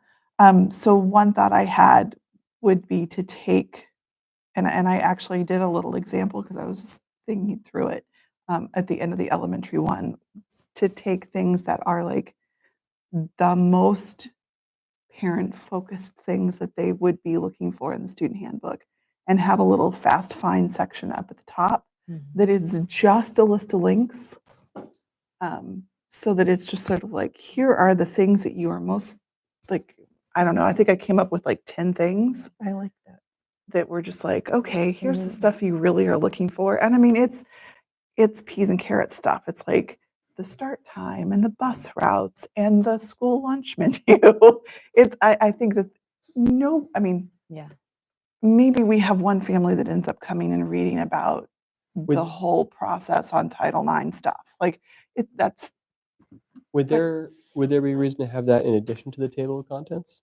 So one thought I had would be to take, and I actually did a little example because I was just thinking through it at the end of the elementary one, to take things that are like the most parent-focused things that they would be looking for in the student handbook, and have a little fast find section up at the top that is just a list of links, so that it's just sort of like, here are the things that you are most, like, I don't know, I think I came up with like 10 things I like that. that were just like, okay, here's the stuff you really are looking for. And I mean, it's peas and carrots stuff. It's like the start time and the bus routes and the school lunch menu. I think that, no, I mean, Yeah. maybe we have one family that ends up coming and reading about With- the whole process on Title IX stuff. Like, that's, Would there be reason to have that in addition to the table of contents?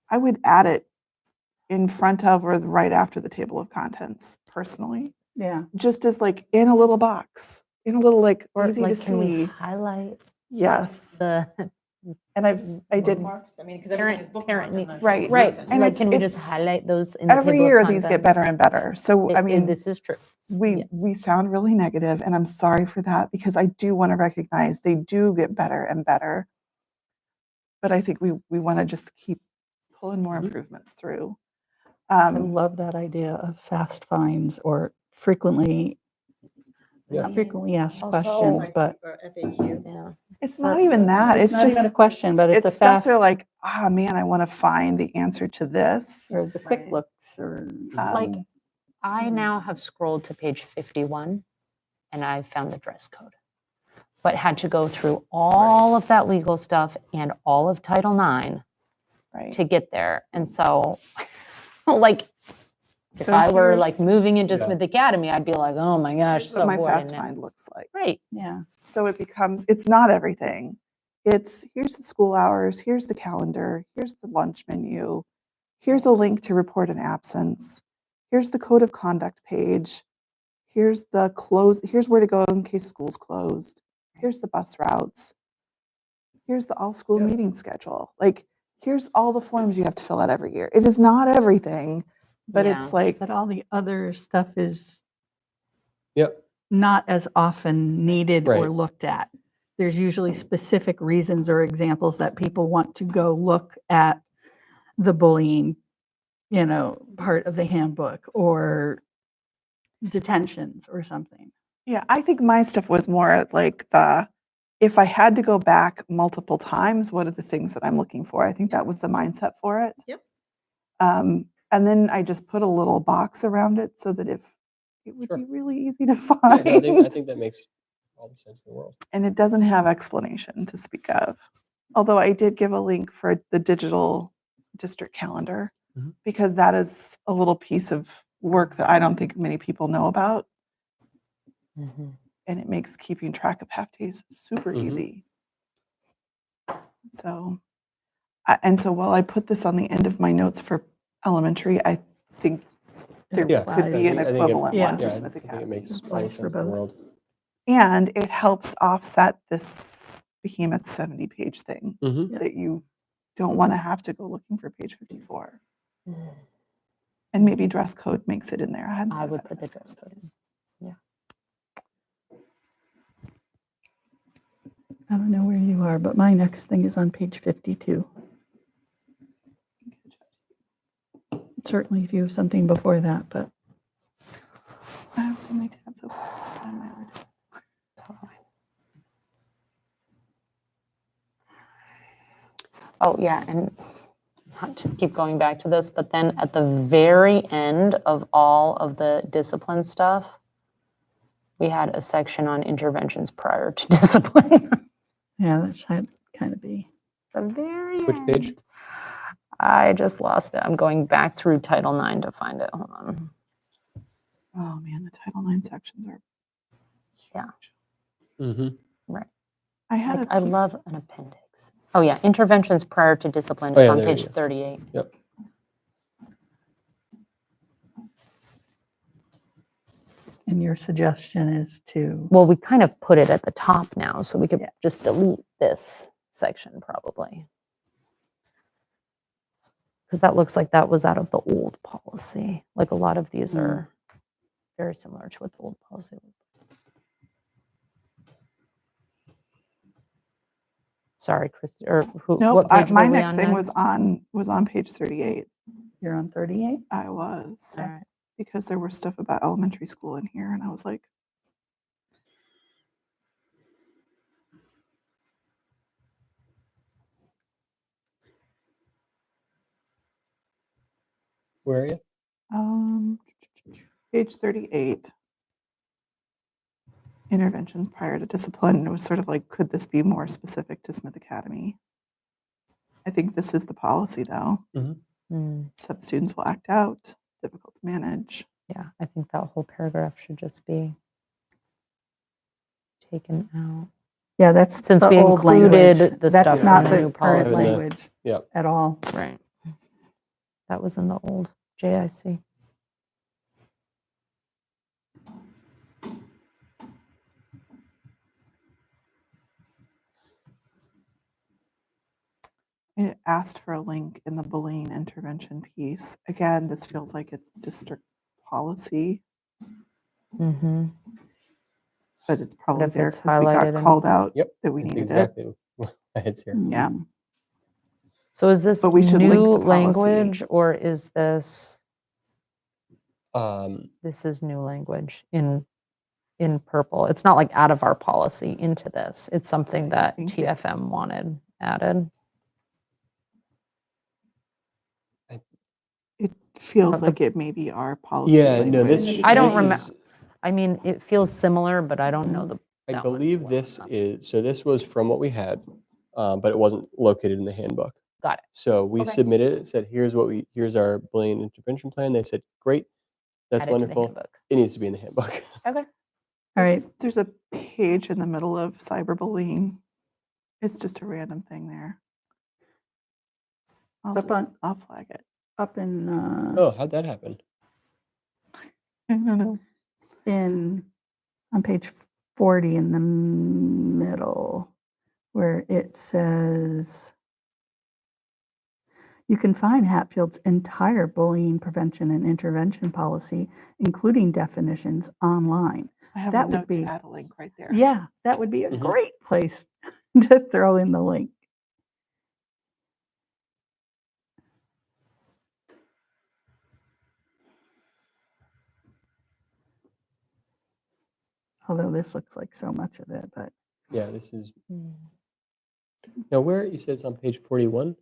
I would add it in front of or right after the table of contents, personally, Yeah. just as like in a little box, in a little like Or easy like, to can we see. highlight Yes, the and I did. Bookmarks? I mean, because everything is Parent bookmarked in need- the Right. right? And Like, it's- can we just it's- highlight those in the Every table of year these get contents? better and better. So I mean, this is true. we yes. sound really negative, and I'm sorry for that, because I do want to recognize they do get better and better. But I think we want to just keep pulling more improvements through. I love that idea of fast finds or frequently, Yeah. not frequently asked Also- questions, but Or FAQ. Yeah. It's not even that. It's not just even a question, but it's a stuff fast, they're like, ah, man, I want to find the answer to this. or the quick Right. looks, or Like, Um, I now have scrolled to page 51 and I found the dress code, but had to go through all of that legal stuff and all of Title IX right. to get there. And so, like, if So I were like here's- moving into Yeah. Smith Academy, I'd be like, oh my gosh, here's so what my boring fast now. find looks like. Right. yeah. So it becomes, it's not everything. It's, here's the school hours, here's the calendar, here's the lunch menu, here's a link to report an absence, here's the code of conduct page, here's the here's where to go in case school's closed, here's the bus routes, here's the all school meeting schedule. Like, here's all the forms you have to fill out every year. It is not everything, but Yeah. it's like, But all the other stuff is Yep. not as often needed or Right. looked at. There's usually specific reasons or examples that people want to go look at the bullying, part of the handbook, or detentions or something. yeah, I think my stuff was more like if I had to go back multiple times, what are the things that I'm looking for? I think that was the mindset for it. Yep. And then I just put a little box around it so that if it would Sure. be really easy to Yeah, find. no, I think that makes all the sense in the world. And it doesn't have explanation to speak of. Although I did give a link for the digital district calendar, Mhm. because that is a little piece of work that I don't think many people know about. Mhm. and it makes keeping track of half days super Mhm. easy. So, and so while I put this on the end of my notes for elementary, I think there Yeah, could be an I think it- equivalent yeah. one to Yeah, I Smith think it Academy. makes all the Applies for sense in the both. world. And it helps offset this behemoth 70-page thing Mhm. Yeah. that you don't want to have to go looking for page 54. And maybe dress code makes it in there. hadn't I thought would about put the dress code in. I don't know where you are, but my next thing is on page 52. Certainly if you have something before that, but I have so many tabs open on my Word. Oh, yeah, and not to keep going back to this, but then at the very end of all of the discipline stuff, we had a section on interventions prior to discipline. yeah, that should kind of be. The very Which page? end. I just lost it. I'm going back through Title IX to find it. Hold on. Oh man, the Title IX sections are Yeah. huge. Mhm. I had Like, a I love an appendix. Oh, yeah, interventions prior to discipline. Oh, It's yeah, on there you page go. 38. Yep. And your suggestion is to, Well, we kind of put it at the top now, so we could Yeah. just delete this section probably. Because that looks like that was out of the old policy. Like a lot of these are very similar to what the old policy was. Sorry, Chris, or who, nope. what page My were we next on thing next? was on page 38. you're on 38? I was All right. because there was stuff about elementary school in here, and I was like, Where are you? page 38. Interventions prior to discipline. It was sort of like, could this be more specific to Smith Academy? I think this is the policy, though. Mm, Some students will act out, difficult to manage. yeah, I think that whole paragraph should just be taken out. Yeah, that's Since the we old included language. the That's stuff not from the the new current policy. language Yep. at all. Right. That was in the old JIC. It asked for a link in the bullying intervention piece. Again, this feels like it's district policy, Mm-hmm. but it's probably if there it's because we got highlighted and- called out Yep. that we That's needed it. exactly what it's here. Yeah. So is this But we should link new the policy. language or is this, Um, this is new language in purple? It's not like out of our policy into this. It's something that think it- TFM wanted added. It feels the- like it may be our policy. yeah, no, this. language. I don't this remem- is- I mean, it feels similar, but I don't know the. I that one believe well this enough. is, so this was from what we had, but it wasn't located in the handbook. Got it. So we Okay. submitted it, said, here's our bullying intervention plan. They said, great, that's Add it to the wonderful. handbook. It needs to be in the handbook. Okay. All right, There's a page in the middle of cyberbullying. It's just a random thing there. I'll flag it. up in, Oh, how'd that happen? I don't know. on page 40 in the middle, where it says, you can find Hatfield's entire bullying prevention and intervention policy, including definitions, online. I have That a would note be- to add a link right there. Yeah, that would be a Mhm. great place to throw in the link. Although this looks like so much of it, but Yeah, this is, Mm. now where, you said it's on page 41?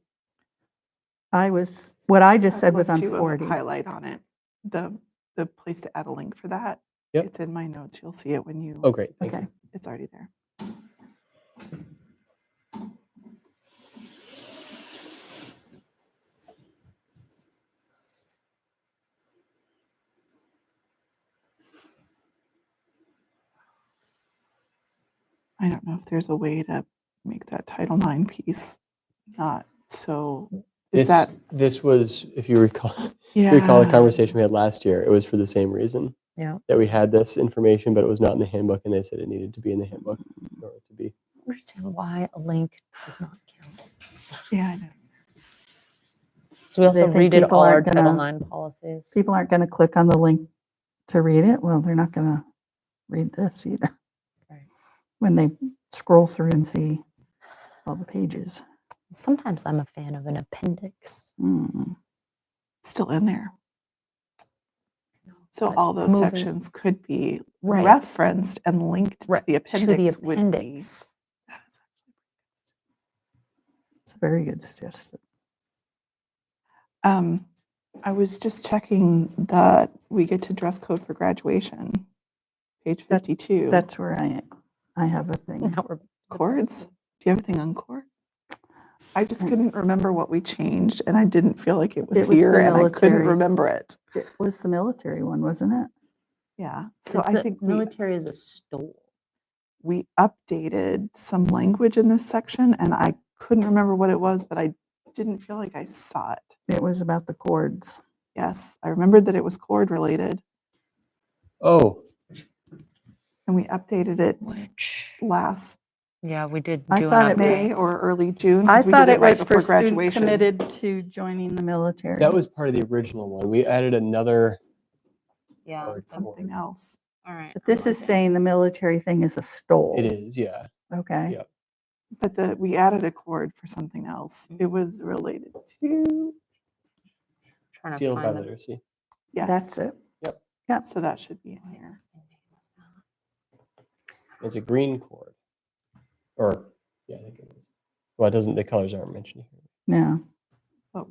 what I just I've said was left on you a 40. highlight on it. The place to add a link for that. Yep. It's in my notes. You'll see it when you. Oh, great, thank Okay. you. It's already there. I don't know if there's a way to make that Title IX piece not so, is that, This was, if you recall, yeah. recall the conversation we had last year, it was for the same reason. Yeah. That we had this information, but it was not in the handbook, and they said it needed to be in the handbook in order to be. Understand why a link does not count. Yeah, I know. So we They also think redid people all our aren't Title gonna- IX policies. People aren't going to click on the link to read it. Well, they're not going to read this either. Right. When they scroll through and see all the pages. Sometimes I'm a fan of an appendix. Mm. Still in there. So But all those moving- sections could be Right. referenced and linked to Right, the to appendix the would be. appendix. It's a very good suggestion. I was just checking that we get to dress code for graduation, page That- 52. That's where I have a thing. Now we're- Chords? Do you have anything on chords? I just Mm. couldn't remember what we changed, and I didn't feel like it was It was here, the and I couldn't military. remember it. It was the military one, wasn't it? Yeah, so It's I a- think military is a stole. we updated some language in this section, and I couldn't remember what it was, but I didn't feel like I saw it. It was about the chords. Yes, I remembered that it was chord related, Oh, and we updated it Which, last yeah, we did I do an thought it update. May or early June. I 'cause we thought did it right was for before student graduation. committed to joining the military. that was part of the original one. We added another. Yeah. or Something chord. else. All right. But this is saying the military thing is a stole. It is, yeah. Okay. Yeah. But we added a chord for something else. It was related to, Trying to Sealed by find the- literacy. yes. That's it. So that should be in here. It's a green chord. Or, yeah, I think it is. Well, it doesn't, the colors aren't mentioned here. No. Oh,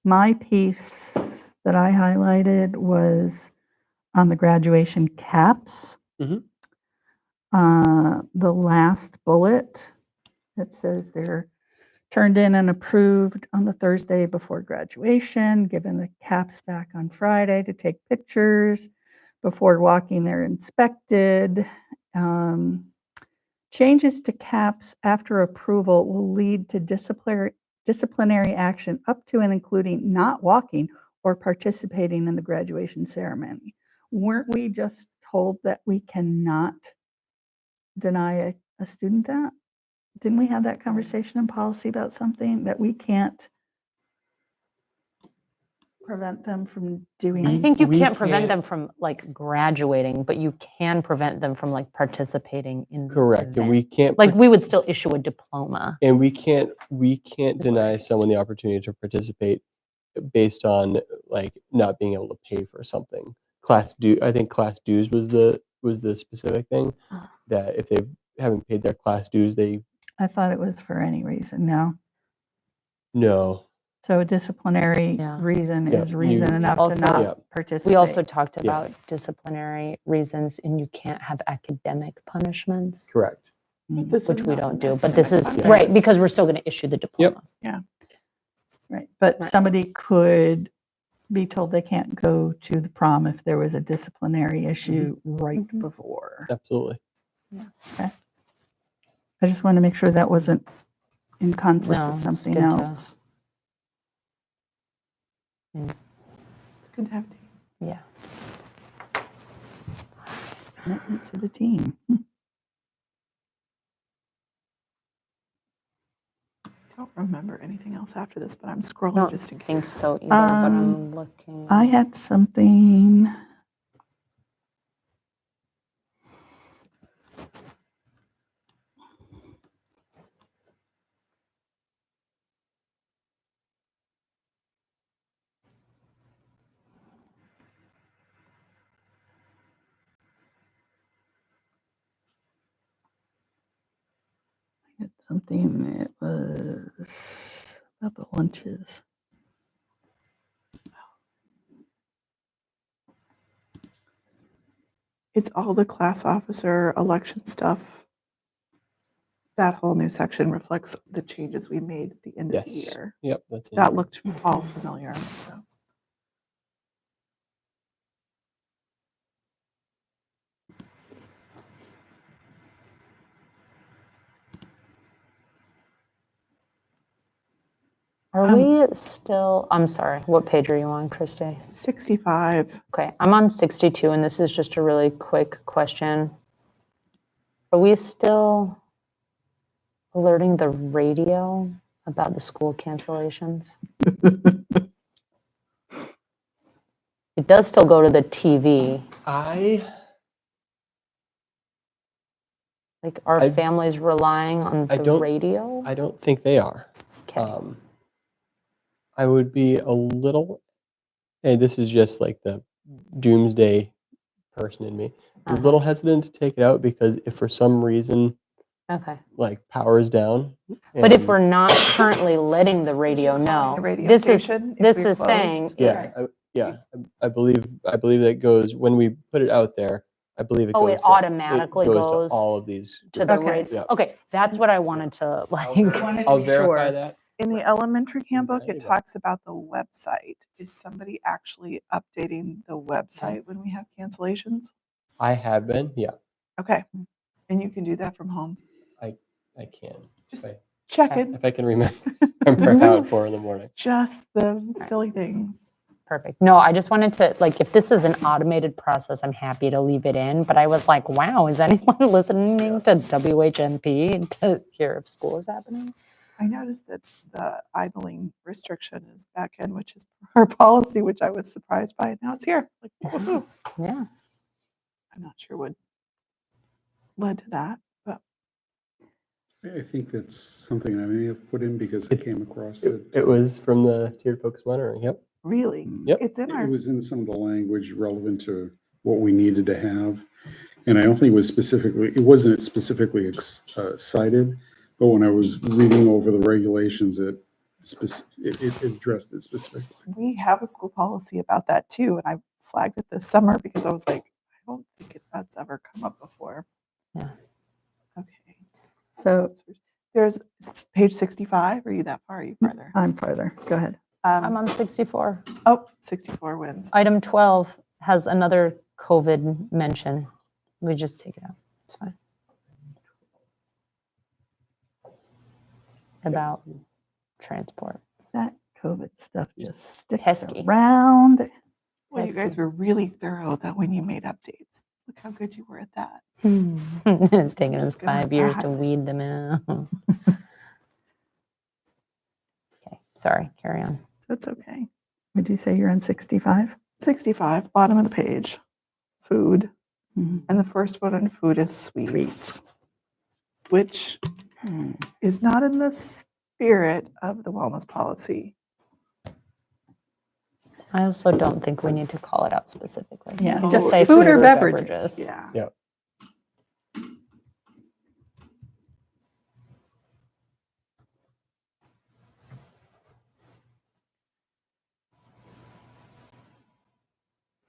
My piece that I highlighted was on the graduation caps. Mhm. The last bullet that says they're turned in and approved on the Thursday before graduation, given the caps back on Friday to take pictures. Before walking, they're inspected. Changes to caps after approval will lead to disciplinary action up to and including not walking or participating in the graduation ceremony. Weren't we just told that we cannot deny a student that? Didn't we have that conversation in policy about something that we can't prevent them from doing? I think you We can't prevent can't- them from like graduating, but you can prevent them from like participating in. the Correct. And event. we can't. Like we would still issue a diploma. And we can't deny someone the opportunity to participate based on like not being able to pay for something. I think class dues was the specific thing that if they haven't paid their class dues, they I thought it was for any reason, no. no. So a disciplinary Yeah. reason Yeah, is reason you- enough Also- to not Yeah. participate. We also talked Yeah. about disciplinary reasons and you can't have academic punishments, Correct. Mm, this is which we not don't an do, but this is, academic Yeah. right, because we're still going to issue the diploma. Right, but Right. somebody could be told they can't go to the prom if there was a disciplinary issue right Mhm. before. Absolutely. I just wanted to make sure that wasn't in conflict No, with it's something good to- else. It's good to have tea. Yeah. Commitment to the team. I don't remember anything else after this, but I'm scrolling Don't just in case. think so either, but I'm Um, looking. I had something. Something, it was about the lunches. It's all the class officer election stuff. That whole new section reflects the changes we made at the end of the Yes. year. Yep. That's in That here. looked all familiar. So Are we still, I'm sorry, what page are you on, Christy? 65. Okay, I'm on 62, and this is just a really quick question. Are we still alerting the radio about the school cancellations? It does still go to the TV. Like, are I- families relying on I the don't- radio? I don't think they are. Okay. I would be a little, hey, this is just like the doomsday person in me. A Uh-huh. little hesitant to take it out because if for some reason Okay. like power is down. But if and- we're not currently letting the radio know, the radio this is station if this we're is saying closed. I believe that goes when we put it out there. I believe it Oh, goes it automatically goes to all of these. to the groups. radio. Yeah. Okay, that's what I wanted to like. I'll verify that. In the elementary handbook, There it you go. talks about the website. Is somebody actually updating the website when we have cancellations? I have been. Yeah, Okay. And you can do that from home. I can. Just If I- check it. If I can remember how at 4 a.m. Just the silly things. Perfect. No, I just wanted to like, if this is an automated process, I'm happy to leave it in. But I was like, wow, is anyone listening to WHMP to hear if school is happening? I noticed that the idling restriction is back in, which is our policy, which I was surprised by. Now it's here. Like, woohoo. Yeah. I'm not sure what led to that, but I think that's something I may have put in because I came across it. It was from the tiered focus monitoring. Yep. really, Yep. it's in our. It was in some of the language relevant to what we needed to have. And I don't think it wasn't specifically cited, but when I was reading over the regulations, it addressed it specifically. We have a school policy about that too, and I flagged it this summer because I was like, I don't think that's ever come up before. Yeah. Okay. So There's page 65. Are you that far? Are you farther? I'm farther. Go ahead. I'm on 64. Oh, 64 wins. Item 12 has another COVID mention. We just take it out. It's fine. About transport. That COVID stuff just sticks Pesky. around. Well, you guys were really thorough that when you made updates. Look how good you were at that. It's taken us Just gonna 5 years to add. weed them out. Okay, sorry, carry on. That's okay. Would you say you're on 65? 65, bottom of the page. Food. Mhm. And the first one on food is sweets, which is not in the spirit of the wellness policy. I also don't think we need to call it out specifically. Yeah, Oh, Just say food or beverages. Yeah. Yeah.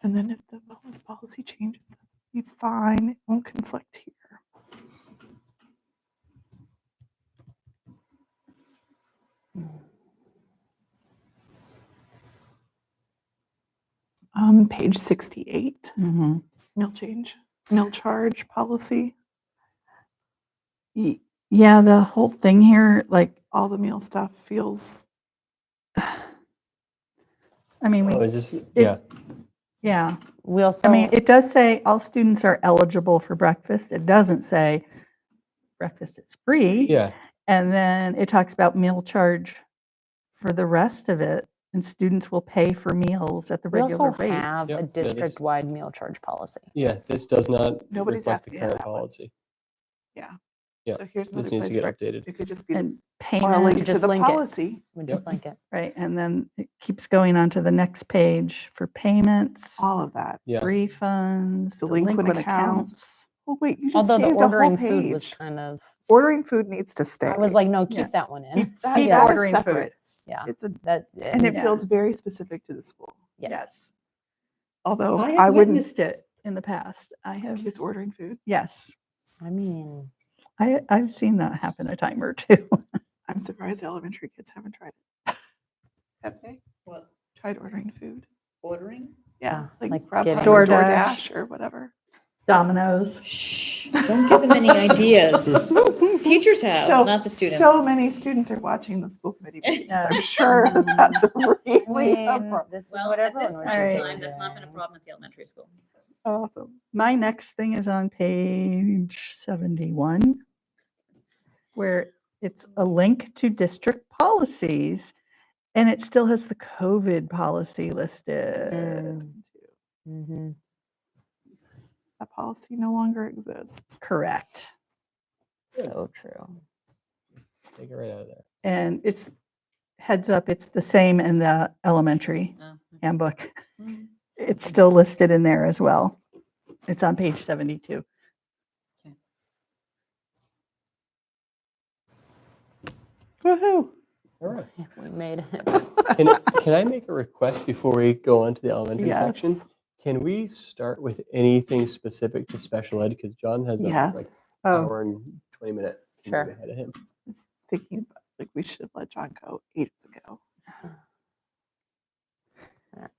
And then if the wellness policy changes, that'll be fine. It won't conflict here. Page 68, Mhm. meal charge policy. Yeah, the whole thing here, like, All the meal stuff feels, I mean, Oh, is this? Yeah. yeah. We also, I mean, it does say all students are eligible for breakfast. It doesn't say breakfast is free. Yeah. And then it talks about meal charge for the rest of it, and students will pay for meals at the we regular also rate. have Yep, a yeah, this- district-wide meal charge policy. Yes. This does not Nobody's reflect the asking current that one. policy. yeah. Yeah, So here's another This needs place to get where updated. it could just be And or a payment, link to just the link it. policy. We just link it. right? And then it keeps going on to the next page for payments, All of that. Yeah. refunds, Delinquent delinquent accounts. accounts. Well, wait, you just Although the saved a whole ordering food was page. kind of, Ordering food needs to stay. I was like, no, keep Yeah. that one in. Keep that, Keep that is ordering food. separate. Yeah, It's a, that, and it Yeah. feels very specific to the school. yes. Although I I have wouldn't, witnessed it in the past. I have, kids ordering food. yes, I mean, I've seen that happen a time or two. I'm surprised elementary kids haven't tried it. Have they? What, Tried ordering food? ordering? Yeah, like like Grubhub getting- or DoorDash. DoorDash or whatever. Domino's. Shh, don't give them any ideas. teachers have, So, not the students. so many students are watching the school committee meetings. Yeah. I'm sure that's really a problem. This is Well, what at this everyone point would in be time, that's not been a doing. problem at the elementary school. Awesome. My next thing is on page 71, where it's a link to district policies, and it still has the COVID policy listed. Mhm. That policy no longer exists. Correct. So true. Take it right out of there. And it's, heads up, it's the same in the elementary Oh, handbook. mm. It's still listed in there as well. It's on page 72. Woohoo. All right. We made it. Can I make a request before we go on to the elementary section? Yes. Can we start with anything specific to special ed? Because John has a like Yes. Oh, hour and 20-minute Sure. commute ahead of him. I was thinking about, like, we should have let John go ages ago.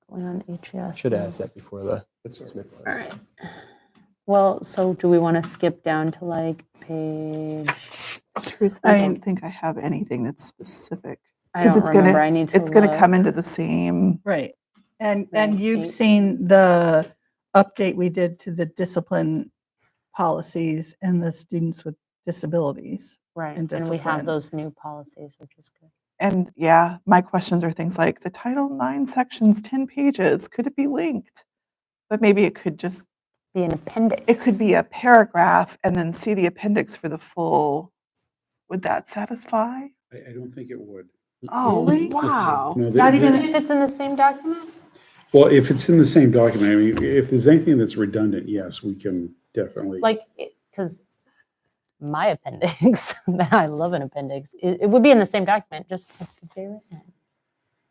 We on HES. Should have asked that before the That's all right. Smith All one. right. Well, so do we want to skip down to like page? Truthfully, I I mean- don't think I have anything that's specific. I 'Cause don't it's gonna- remember. I need to. It's going to look. come into the same. right. And Right, you've 18. seen the update we did to the discipline policies and the students with disabilities. Right, and and we have discipline. those new policies, which is good. And yeah, my questions are things like the Title IX section's 10 pages. Could it be linked? But maybe it could just, Be an appendix. it could be a paragraph and then see the appendix for the full. Would that satisfy? I don't think it would. Oh, Really? wow. No, Not even Even if it's in the same document? Well, if it's in the same document, I mean, if there's anything that's redundant, yes, we can definitely. Like, because my appendix, I love an appendix, it would be in the same document, just it's the favorite.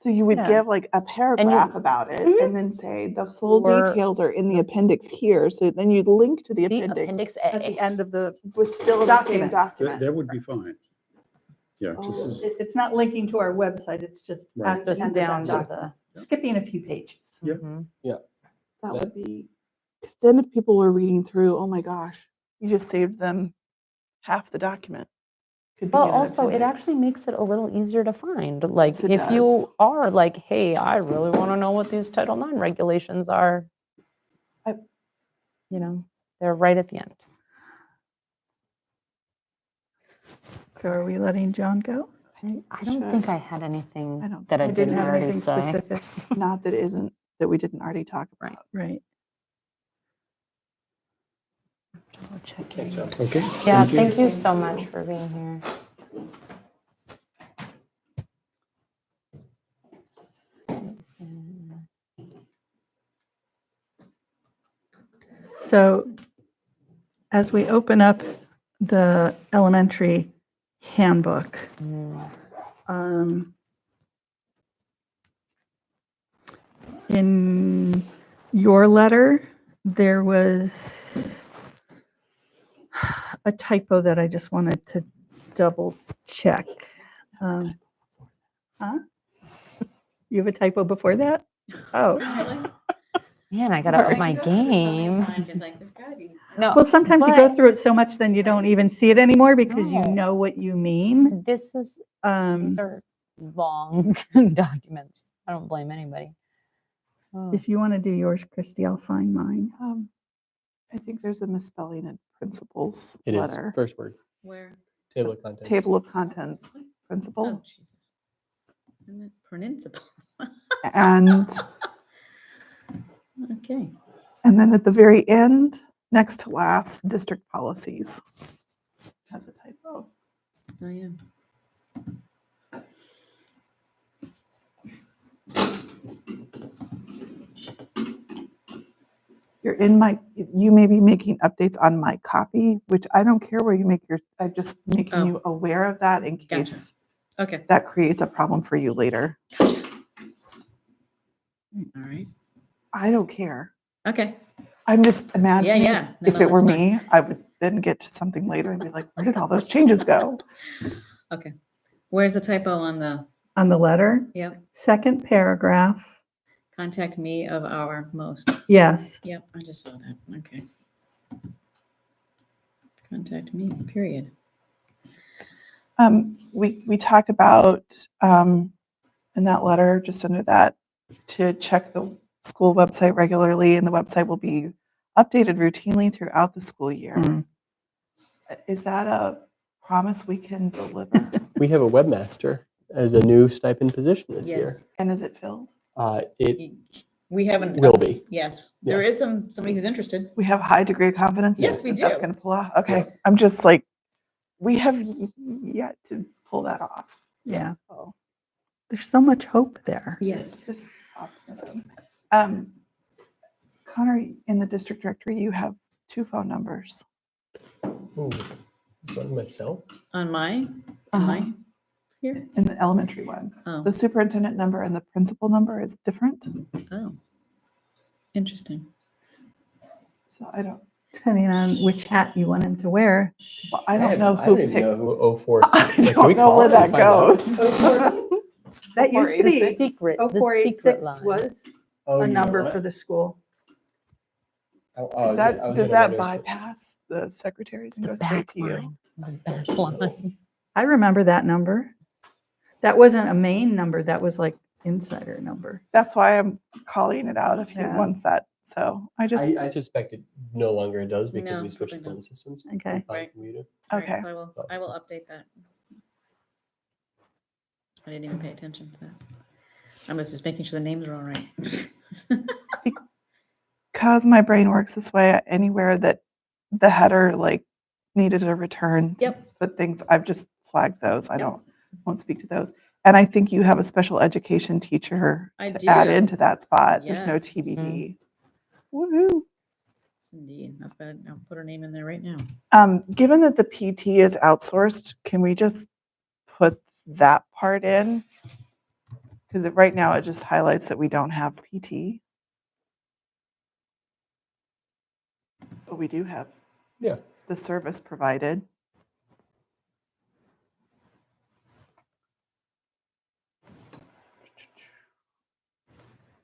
So you would Yeah. give like a paragraph about it Mhm. and then say the full Or- details are in the appendix here. So then you'd link to the See, appendix appendix at the A. end of the, with still in the same document. document. That would be fine. Yeah, just Oh. as, it's not linking to our website, it's just Right. at the Just end down of to that the. document. Skipping a few pages. Yeah. Mhm. That would be, because then if people were reading through, oh my gosh, you just saved them half the document. Could be Well, in an also, it appendix. actually makes it a little easier to find. Like, Yes, it if does. you are like, hey, I really want to know what these Title IX regulations are, I- you know, they're right at the end. So are we letting John go? I don't think I had anything I don't that I I didn't have already anything say. specific. Not that isn't, that we didn't already talk about. Right. Right. Double check Thanks, in. John. okay. Yeah, you. thank you so much for being here. So as we open up the elementary handbook, Mm. um, in your letter, there was a typo that I just wanted to double check. Huh? You have a typo before that? Oh, Man, I gotta up Sorry. my game. No, well, sometimes you go but through it so much, then you don't even see it anymore because you No. know what you mean. this is, these are long documents. I don't blame anybody. Oh, If you want to do yours, Christy, I'll find mine. I think there's a misspelling in principals It is letter. first word, Where? table of contents. Table of contents, principal. Oh, Jesus. Isn't it principal? And, Okay. and then at the very end, next to last, district policies has a typo. Oh, yeah. You're in my, you may be making updates on my copy, which I don't care where you make your, I'm just making Oh. you aware of that in Gotcha. case Okay. that creates a problem for you later. All right. I don't care. Okay. I'm just imagining yeah. No, if no, it were that's fine. me, I would then get to something later and be like, where did all those changes go? Okay. Where's the typo on the, On the letter, yep, second paragraph, contact me of our most. yes. Yep, I just saw that. Okay. Contact me, period. We talk about in that letter, just under that, to check the school website regularly, and the website will be updated routinely throughout the school year. Mm. Is that a promise we can deliver? We have a webmaster as a new stipend position this year. Yes. And is it filled? It We haven't. will be. Yes, there Yes. is somebody who's interested. We have a high degree of confidence? Yes, we That's do. going to pull off? Okay. Yeah. I'm just like, we have yet to pull that off. Yeah, So there's so much hope there. Yes. just optimism. Connor, in the district directory, you have 2 phone numbers. Ooh, one myself. On my, Uh-huh. here? In the elementary one. Oh, The superintendent number and the principal number is different. oh. Interesting. So I don't, Depending on which hat you want him to wear. well, I don't know I who don't even know picks. who 04. I Like, can we don't know call where her and that find out? goes. That used to be, 0486. Secret, the 0486 secret line. was Oh, a you know number what? for the school. Oh, I was Does gonna that wonder if- bypass the secretaries and The go straight back to you? line. The back line. I remember that number. That wasn't a main number, that was like insider number. That's why I'm calling it out if he Yeah. wants that. So I just, I suspect it no longer does because No, we switched probably phone not. systems. Okay. Right. Computer. All right, okay. so I will update that. I didn't even pay attention to that. I was just making sure the names are all right. Because my brain works this way, anywhere that the header like needed a return. Yep. But things, I've just flagged those. I Yep. won't speak to those. And I think you have a special education teacher I to add do. into that spot. There's no Yes. TBD. Woohoo. Yes, indeed. I'll put her name in there right now. Given that the PT is outsourced, can we just put that part in? Because right now it just highlights that we don't have PT. But we do have Yeah. the service provided.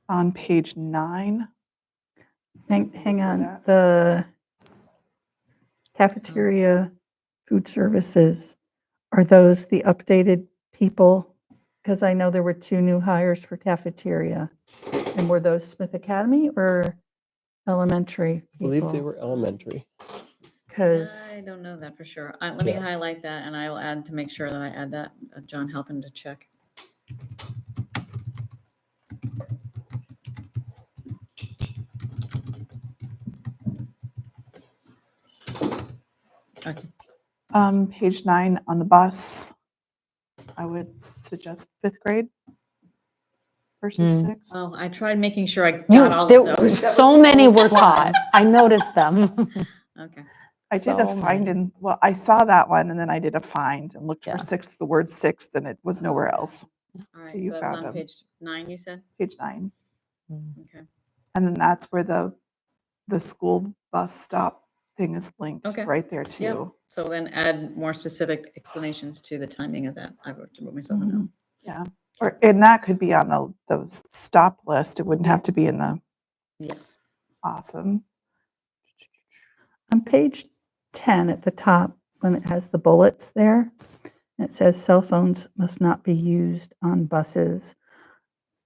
On page 9, Hang on, that. the cafeteria food services, are those the updated people? Because I know there were 2 new hires for cafeteria. And were those Smith Academy or elementary I believe they people? were elementary. Because, I don't know that for sure. Let me Yeah. highlight that and I will add to make sure that I add that. John helping to check. Okay. Page 9 on the bus, I would suggest 5th grade versus 6th. Oh, I tried making sure I You, got all there, of those. so many were caught. I noticed them. Okay. I did a so find many. in, well, I saw that one and then I did a find and looked Yeah. for 6th, the word 6th, and it was nowhere else. All So right. you So that was found on them. page 9, you said? Page 9. Okay. And then that's where the school bus stop thing is linked Okay. right there Yep. too. So then add more specific explanations to the timing of that. I wrote to myself a note. Yeah. Or, and that could be on the stop list. It wouldn't have to be in the Yes. awesome. on page 10 at the top, when it has the bullets there, it says cell phones must not be used on buses.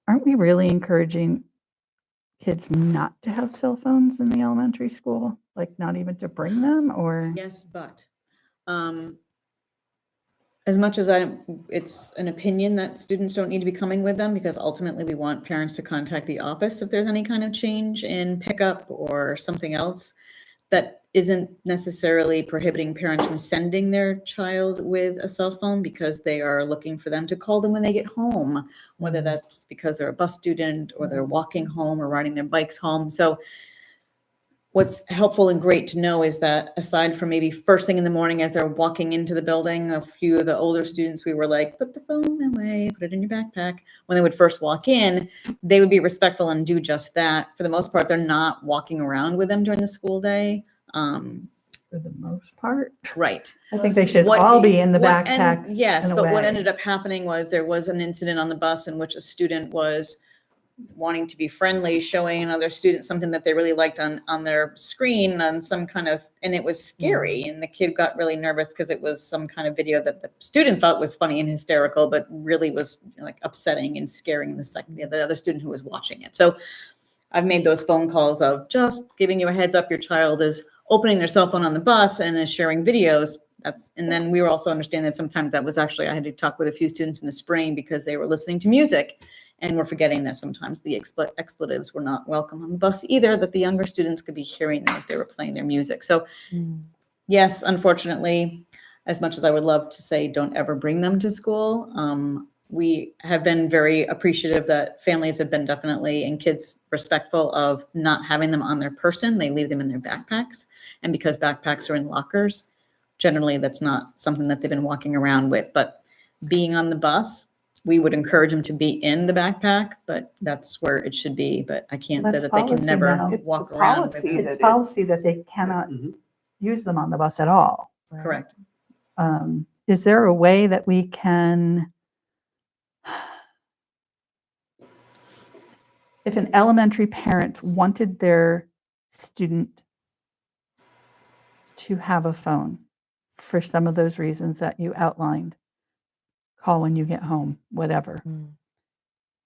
Aren't we really encouraging kids not to have cell phones in the elementary school? Like not even to bring them or? Yes, but as much as it's an opinion that students don't need to be coming with them because ultimately we want parents to contact the office if there's any kind of change in pickup or something else that isn't necessarily prohibiting parents from sending their child with a cell phone because they are looking for them to call them when they get home, whether that's because they're a bus student or they're walking home or riding their bikes home. So what's helpful and great to know is that aside from maybe first thing in the morning as they're walking into the building, a few of the older students, we were like, put the phone away, put it in your backpack. When they would first walk in, they would be respectful and do just that. For the most part, they're not walking around with them during the school day. For the most part. Right. I think they should What- all be in the what- and backpacks. Yes, and but what away. ended up happening was there was an incident on the bus in which a student was wanting to be friendly, showing another student something that they really liked on their screen on some kind of, and it was scary. And the kid got really nervous because it was some kind of video that the student thought was funny and hysterical, but really was like upsetting and scaring the other student who was watching it. So I've made those phone calls of just giving you a heads up. Your child is opening their cell phone on the bus and is sharing videos. And then we were also understanding that sometimes that was actually, I had to talk with a few students in the spring because they were listening to music and we're forgetting that sometimes the expletives were not welcome on the bus either, that the younger students could be hearing them if they were playing their music. So yes, unfortunately, as much as I would love to say, don't ever bring them to school. We have been very appreciative that families have been definitely, and kids respectful of not having them on their person. They leave them in their backpacks. And because backpacks are in lockers, generally that's not something that they've been walking around with. But being on the bus, we would encourage them to be in the backpack, but that's where it should be. But I can't say That's that they can policy never now. It's the walk around with policy them. that It's policy it's- that they cannot Mhm. use them on the bus at all. Correct. Is there a way that we can, if an elementary parent wanted their student to have a phone for some of those reasons that you outlined, call when you get home, whatever,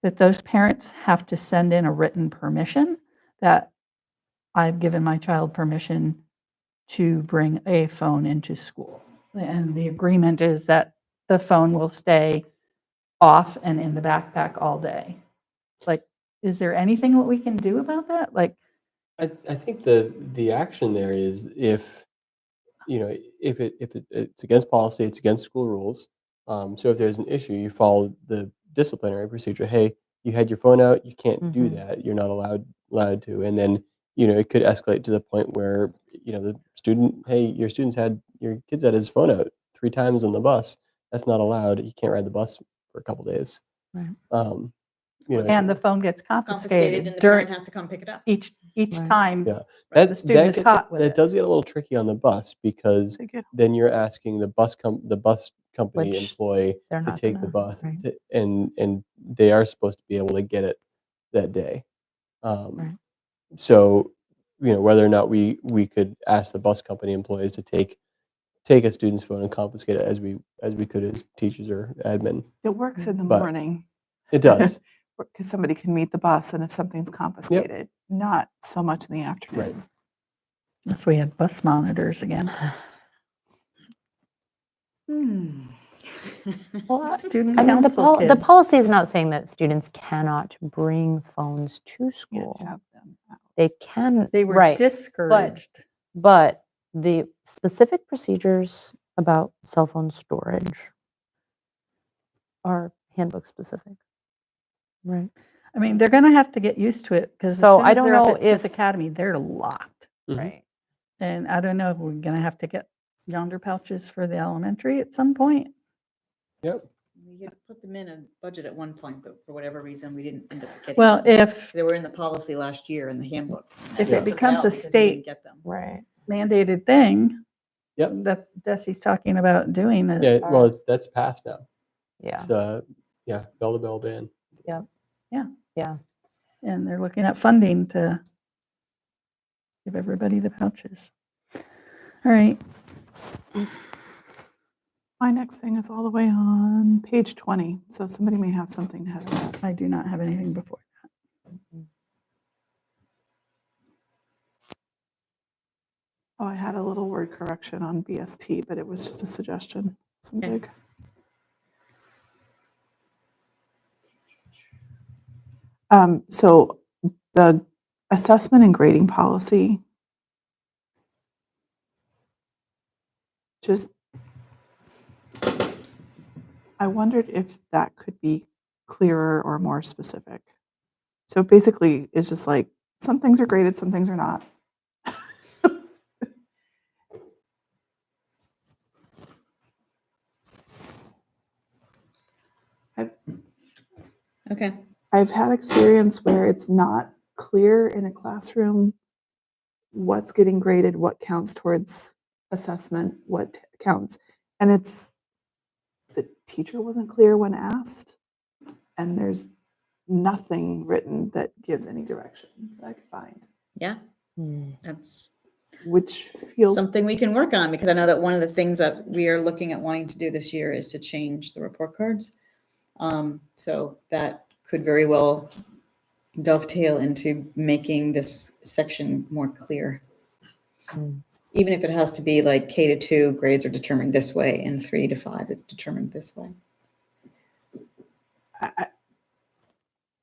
that those parents have to send in a written permission that I've given my child permission to bring a phone into school. And the agreement is that the phone will stay off and in the backpack all day. Like, is there anything that we can do about that? Like, I think the action there is if it's against policy, it's against school rules. So if there's an issue, you follow the disciplinary procedure. Hey, you had your phone out, you can't do Mhm. that. You're not allowed to. And then it could escalate to the point where the student, hey, your kid's had his phone out 3 times on the bus. That's not allowed. You can't ride the bus for a couple days. Right. Um, and the phone gets Confiscated confiscated and the during parent has to come pick it up. each Right. time Yeah. the student is caught with that it. does get a little tricky on the bus because They get- then you're asking the bus company Which employee they're to not take the gonna, bus right. and they are supposed to be able to get it that day. Right. So whether or not we could ask the bus company employees to take a student's phone and confiscate it as we could as teachers or admin. It works in the But- morning. It does. Because somebody can meet the bus and if something's confiscated, not so much in the afternoon. Right. Unless we had bus monitors again. Well, Student I mean, council the kids. policy is not saying that students cannot bring phones to Can't school. have them out. They can, They were right, discouraged. but the specific procedures about cell phone storage are handbook specific. Right. I mean, they're going to have to get used to it because So as soon I as don't they're up know at Smith if- Academy, they're locked. Mhm. Right. And I don't know if we're going to have to get yonder pouches for the elementary at some point. Yep. We had put them in a budget at one point, but for whatever reason, we didn't end up getting Well, them. if They were in the policy last year in the handbook. If it Took becomes out a because we state- didn't get them. Right. mandated thing Yep. that Desi's talking about doing it. Yeah. Well, that's passed now. Yeah. It's bell to bell ban. Yeah. And they're looking at funding to give everybody the pouches. All right. My next thing is all the way on page 20. So somebody may have something to have that. I do not have anything before. Oh, I had a little word correction on BST, but it was just a suggestion. Some Okay. big. So the assessment and grading policy, just, I wondered if that could be clearer or more specific. So basically, it's just like, some things are graded, some things are not. Okay. I've had experience where it's not clear in a classroom what's getting graded, what counts towards assessment, what counts. And it's the teacher wasn't clear when asked. And there's nothing written that gives any direction that I could find, Yeah, Mm. that's which feels something we can work on, because I know that one of the things that we are looking at wanting to do this year is to change the report cards. So that could very well dovetail into making this section more clear. Mm. Even if it has to be like K to 2 grades are determined this way and 3 to 5 it's determined this way.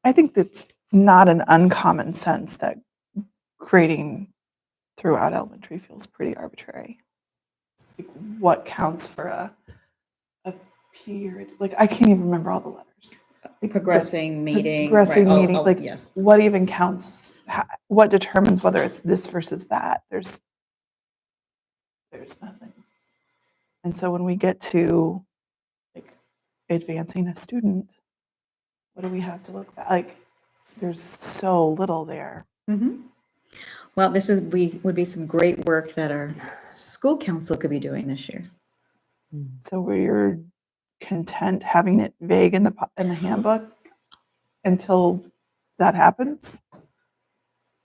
I think that's not an uncommon sense that grading throughout elementary feels pretty arbitrary. Like, what counts for a period? Like, I can't even remember all the letters. Like, Progressing, meeting. progressing, right, meeting, like, yes. what even counts? What determines whether it's this versus that? There's nothing. And so when we get to like advancing a student, what do we have to look at? Like, there's so little there. Mhm. Well, would be some great work that our school council could be doing this year. So we're content having it vague in the handbook until that happens,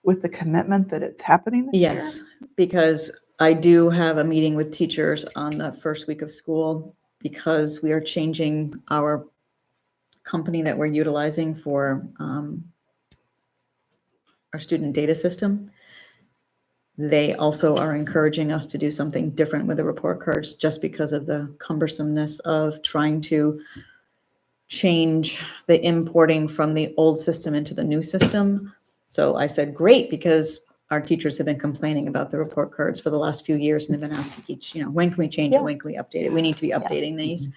with the commitment that it's happening this year. Yes, because I do have a meeting with teachers on the first week of school, because we are changing our company that we're utilizing for our student data system. They also are encouraging us to do something different with the report cards, just because of the cumbersomeness of trying to change the importing from the old system into the new system. So I said, great, because our teachers have been complaining about the report cards for the last few years and have been asking each, when can we change Yeah. it? When can we update it? We need to be updating these.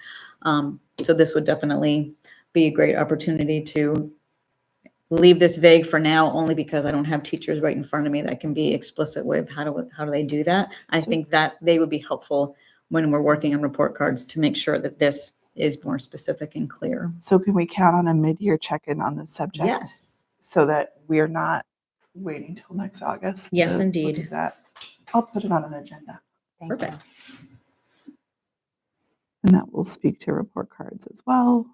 So this would definitely be a great opportunity to leave this vague for now, only because I don't have teachers right in front of me that can be explicit with how do they do that. I think that they would be helpful when we're working on report cards to make sure that this is more specific and clear. So can we count on a mid-year check-in on this subject? Yes. So that we're not waiting till next August? Yes, to look indeed. at that. I'll put it on an agenda, Thank you. Perfect. and that will speak to report cards as well.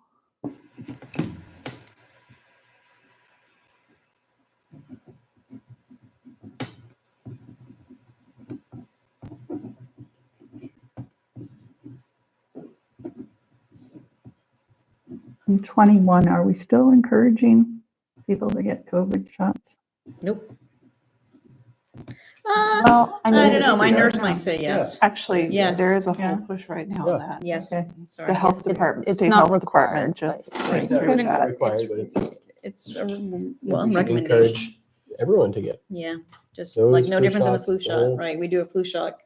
In 21, are we still encouraging people to get COVID shots? Nope. Well, I I mean, don't know. My we are nurse now. might say yes. Actually, Yes. there is a whole Yeah. push right now Yeah. on that. Yes. Okay. Sorry. The health It's- department, it's state not health department required, just but- went It's through not that. required, but it's It's a we should recommendation. encourage everyone to get. Yeah, just Those like no flu different than the shots, flu the shot, whole- right? We do a flu shot.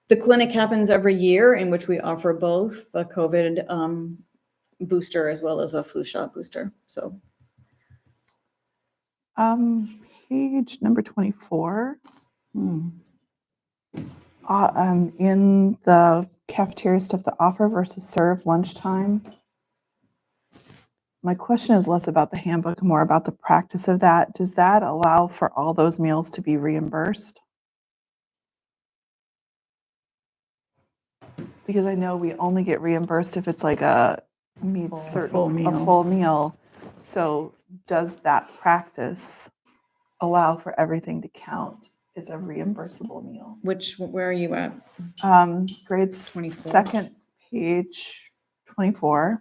The clinic happens every year, in which we offer both a COVID booster as well as a flu shot booster. So Page number 24. Hmm. In the cafeteria stuff, the offer versus serve lunchtime. My question is less about the handbook, more about the practice of that. Does that allow for all those meals to be reimbursed? Because I know we only get reimbursed if it's like meets certain, full meal. a full meal. So does that practice allow for everything to count as a reimbursable meal? where are you at? Grades 24. second page 24,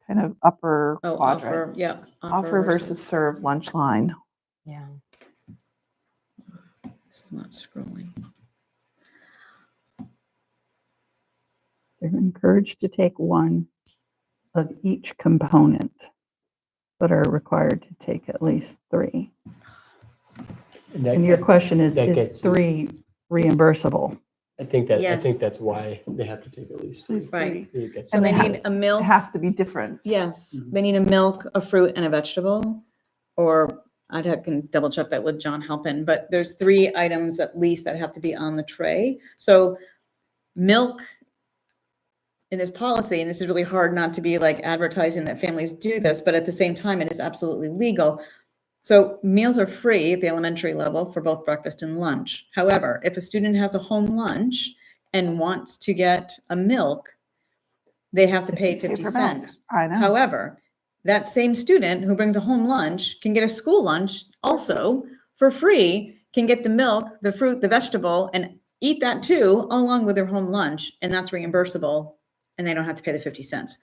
kind of upper Oh, quadrant. offer, yeah. Offer versus serve lunch line. yeah. This is not scrolling. They're encouraged to take one of each component, but are required to take at least 3. And your question is that gets you- 3 reimbursable? I think Yes. that's why they have to take at least 3. There's Right. 3. It gets So they And need a It milk. has to be different. Yes, Mhm. they need a milk, a fruit, and a vegetable. Or can double check that with John Halpin, but there's 3 items at least that have to be on the tray. So milk in this policy, and this is really hard not to be like advertising that families do this, but at the same time, it is absolutely legal. So meals are free at the elementary level for both breakfast and lunch. However, if a student has a home lunch and wants to get a milk, they have to pay 50 50 for milk. cents. I know. However, that same student who brings a home lunch can get a school lunch also for free, can get the milk, the fruit, the vegetable, and eat that too, along with their home lunch, and that's reimbursable, and they don't have to pay the 50 cents.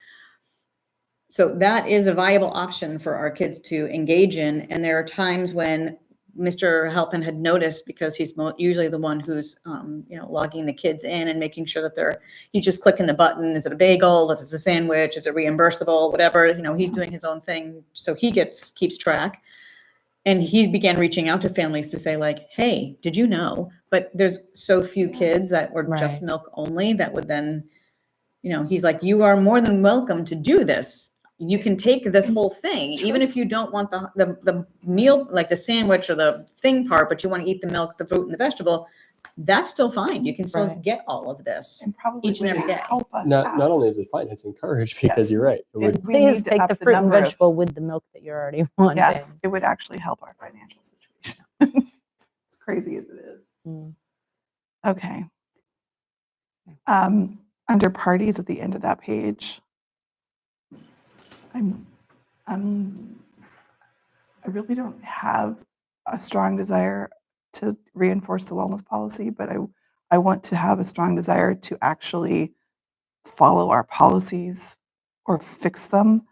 So that is a viable option for our kids to engage in. And there are times when Mr. Halpin had noticed, because he's usually the one who's, logging the kids in and making sure that he's just clicking the button. Is it a bagel? Is it a sandwich? Is it reimbursable? Whatever, he's doing his own thing. So he keeps track. And he began reaching out to families to say like, hey, did you know? But there's so few kids that were just Right. milk only that would then, he's like, you are more than welcome to do this. You can take this whole thing, even if you don't want the meal, like the sandwich or the thing part, but you want to eat the milk, the fruit, and the vegetable. That's still fine. You can still Right. get all of this. And probably Each and would every day. help us Not out. only is it fine, it's encouraged because Yes. you're right. It would, We Please need to take up the fruit and number of- vegetable with the milk that you're already wanting. Yes, it would actually help our financial situation. As crazy as it is. Mm. Okay. Under parties at the end of that page, I really don't have a strong desire to reinforce the wellness policy, but I want to have a strong desire to actually follow our policies or fix them.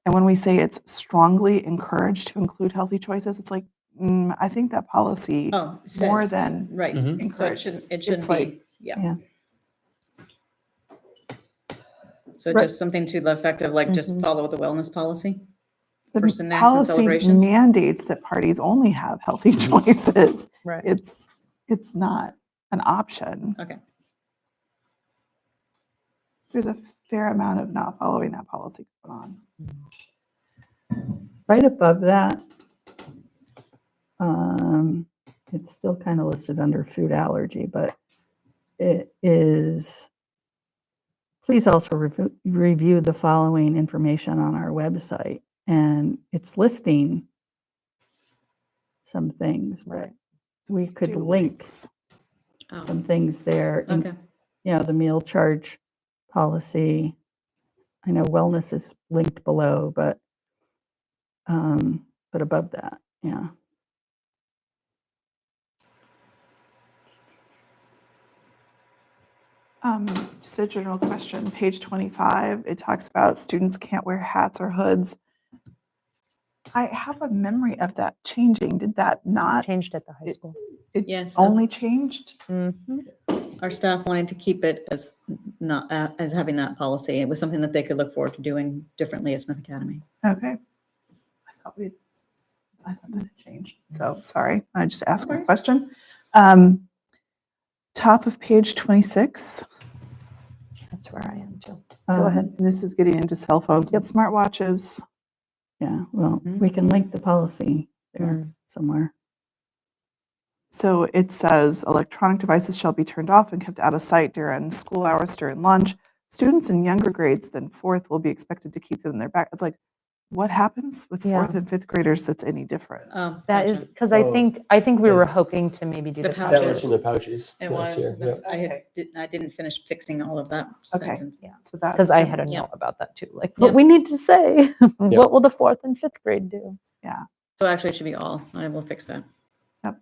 And when we say it's strongly encouraged to include healthy choices, it's like, I think that policy Oh, more says, than right. Mhm. So it encourages. shouldn't It's be, like, yeah. Yeah. So Right. just something to the effect of like, just Mhm. follow the wellness policy. the For snacks and policy celebrations? mandates that parties only have healthy choices. Right. It's not an option. Okay. There's a fair amount of not following that policy going on. Right above that, it's still kind of listed under food allergy, but it is, please also review the following information on our website. And it's listing some things, but Right. we could Do link links. Oh, some things there. in- okay. The meal charge policy. I know wellness is linked below, but above that, yeah. Just a general question, page 25, it talks about students can't wear hats or hoods. I have a memory of that changing. Did that not? Changed at the high school. It Yes. only changed? Mhm. Our staff wanted to keep it as not, as having that policy. It was something that they could look forward to doing differently at Smith Academy. Okay. I thought that it changed. So sorry, I just asked a worries. question. Top of page 26. That's where I am too. Go ahead. This is getting into cell phones and Yep. smartwatches. Yeah, well, Mhm. we can link the policy there somewhere. So it says electronic devices shall be turned off and kept out of sight during school hours, during lunch. Students in younger grades than fourth will be expected to keep them in their back. It's like, what happens with Yeah. fourth and fifth graders that's any different? Oh, That is gotcha. because Oh, I think we were yes. hoping to maybe do The the pouches. that was pouches. in the pouches. It last was. year, That's, yeah. I didn't finish fixing all of that Okay. sentence. Yeah. So that's Because I good. had a Yeah. note about that too. Like, Yeah. but we need to say, what will the fourth and fifth grade do? So actually it should be all. I will fix that. Yep.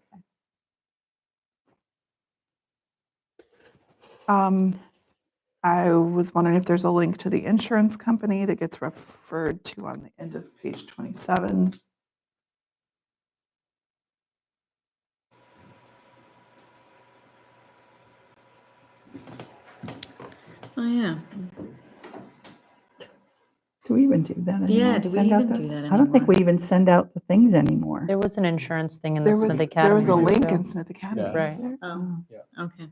I was wondering if there's a link to the insurance company that gets referred to on the end of page 27. Oh, yeah. Do we even do that anymore? Yeah, do we Send out even do those? that I don't think anymore? we even send out the things anymore. There was an insurance thing in the There Smith was Academy. a one, link too. in Smith Academy. Right. Oh, okay.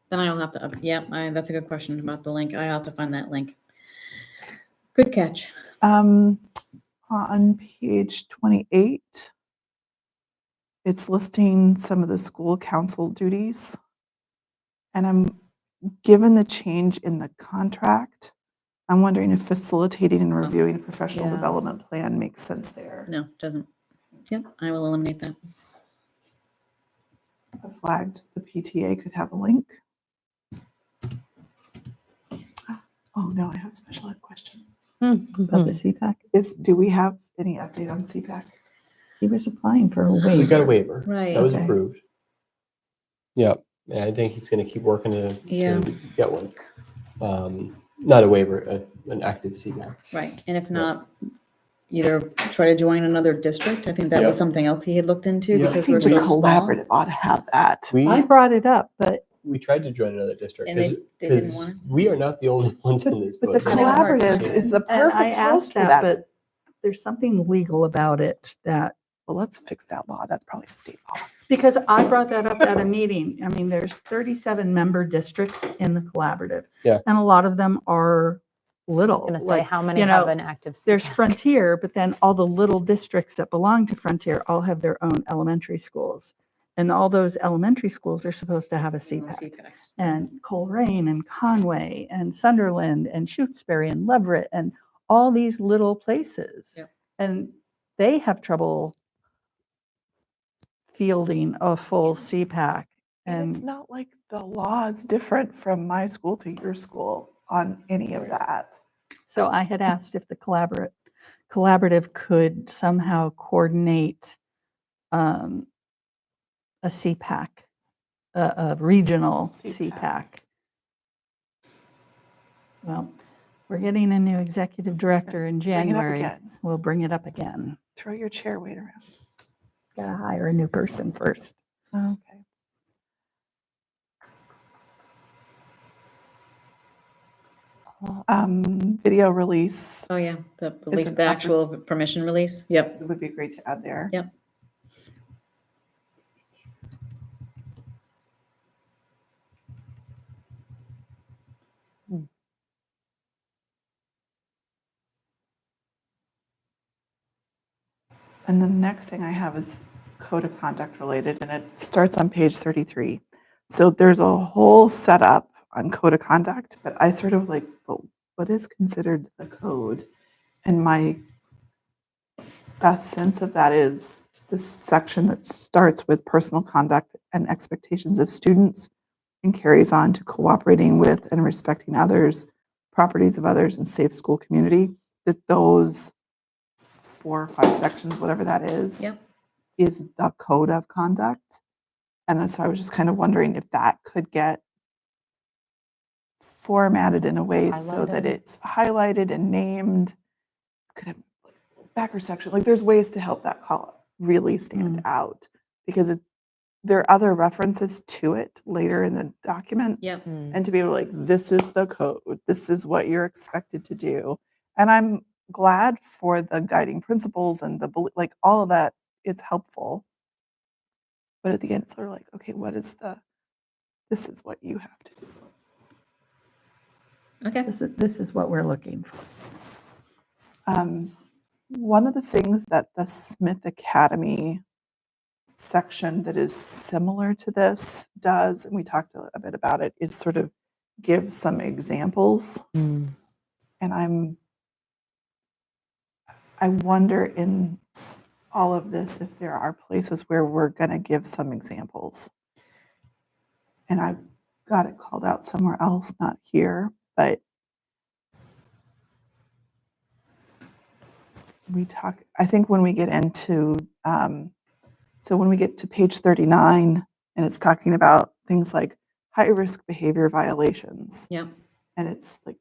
Then I will have to, that's a good question about the link. I have to find that link. Good catch. On page 28, it's listing some of the school council duties. And given the change in the contract, I'm wondering if facilitating and reviewing a professional Yeah. development plan makes sense there. No, doesn't. Yep, I will eliminate that. I flagged the PTA could have a link. Oh no, I have a special ed question. about the CPAC. Do we have any update on CPAC? He was applying for a waiver. We got a waiver. Right. That was Okay. approved. Yep. And I think he's going to keep working Yeah. to get one. Not a waiver, an active CMAC. Right, and if not, either try to join another district. I think that was Yeah. something else he had looked into Yeah. I because think we're the so small. collaborative ought to have that. I brought it up, but We tried to join another district And they didn't because want us? we are not the only ones in this But the boat. That makes more collaborative sense. is the and I perfect asked host for that, that. but there's something legal about it that, Well, let's fix that law. That's probably a state law. because I brought that up at a meeting. I mean, there's 37 member districts in the collaborative. Yeah. And a lot of them are little. Going to say, like, how many you have know, an active There's CPAC? Frontier, but then all the little districts that belong to Frontier all have their own elementary schools. And all those elementary schools are supposed to have a No CPAC. CPACs. And Coleraine and Conway and Sunderland and Shutesbury and Leverett and all these little places. Yep. And they have trouble fielding a full CPAC. And it's And not like the law is different from my school to your school on any of that. so I had asked if the collaborative could somehow coordinate a CPAC, a regional CPAC. CPAC. Well, we're getting a new executive director in Bring it up January. again. We'll bring it up again. Throw your chair weight around. Gotta hire a new person first. Okay. Video release Oh, yeah, the release, an the actual permission release. Yep. would be great to add there. Yep. And then the next thing I have is code of conduct related, and it starts on page 33. So there's a whole setup on code of conduct, but I sort of like, well, what is considered the code? And my best sense of that is this section that starts with personal conduct and expectations of students and carries on to cooperating with and respecting others, properties of others, and safe school community, that those 4 or 5 sections, whatever that is, Yep. is the code of conduct. And so I was just kind of wondering if that could get formatted in a way so that Highlighted. it's highlighted and named. Could have backer section, like there's ways to help that column really stand out, because there are other references to it later in the document. Yep. And to be able to like, this is the code, this is what you're expected to do. And I'm glad for the guiding principles and like all of that, it's helpful. But at the end, it's sort of like, okay, this is what you have to do. Okay. This is what we're looking for. One of the things that the Smith Academy section that is similar to this does, and we talked a bit about it, is sort of give some examples. And I wonder in all of this if there are places where we're going to give some examples. And I've got it called out somewhere else, not here, but I think when we get into, so when we get to page 39 and it's talking about things like high-risk behavior violations. Yep. And it's like,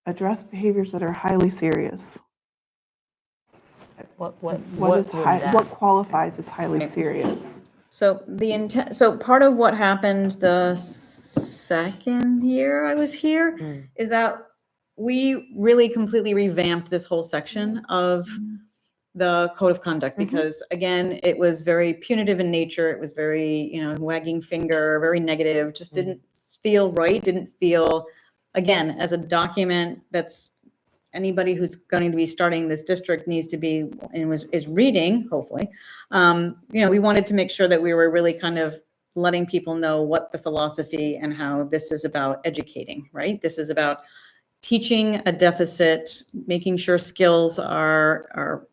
address behaviors that are highly serious. What What would that- what qualifies as highly Right. serious? So so part of what happened the second year I was here is that we really completely revamped this whole section of the code of conduct, because again, it was very punitive in nature. It was very, wagging finger, very negative, just didn't feel right, didn't feel, again, as a document that's anybody who's going to be starting this district needs to be and is reading, hopefully. We wanted to make sure that we were really kind of letting people know what the philosophy and how this is about educating, right? This is about teaching a deficit, making sure skills are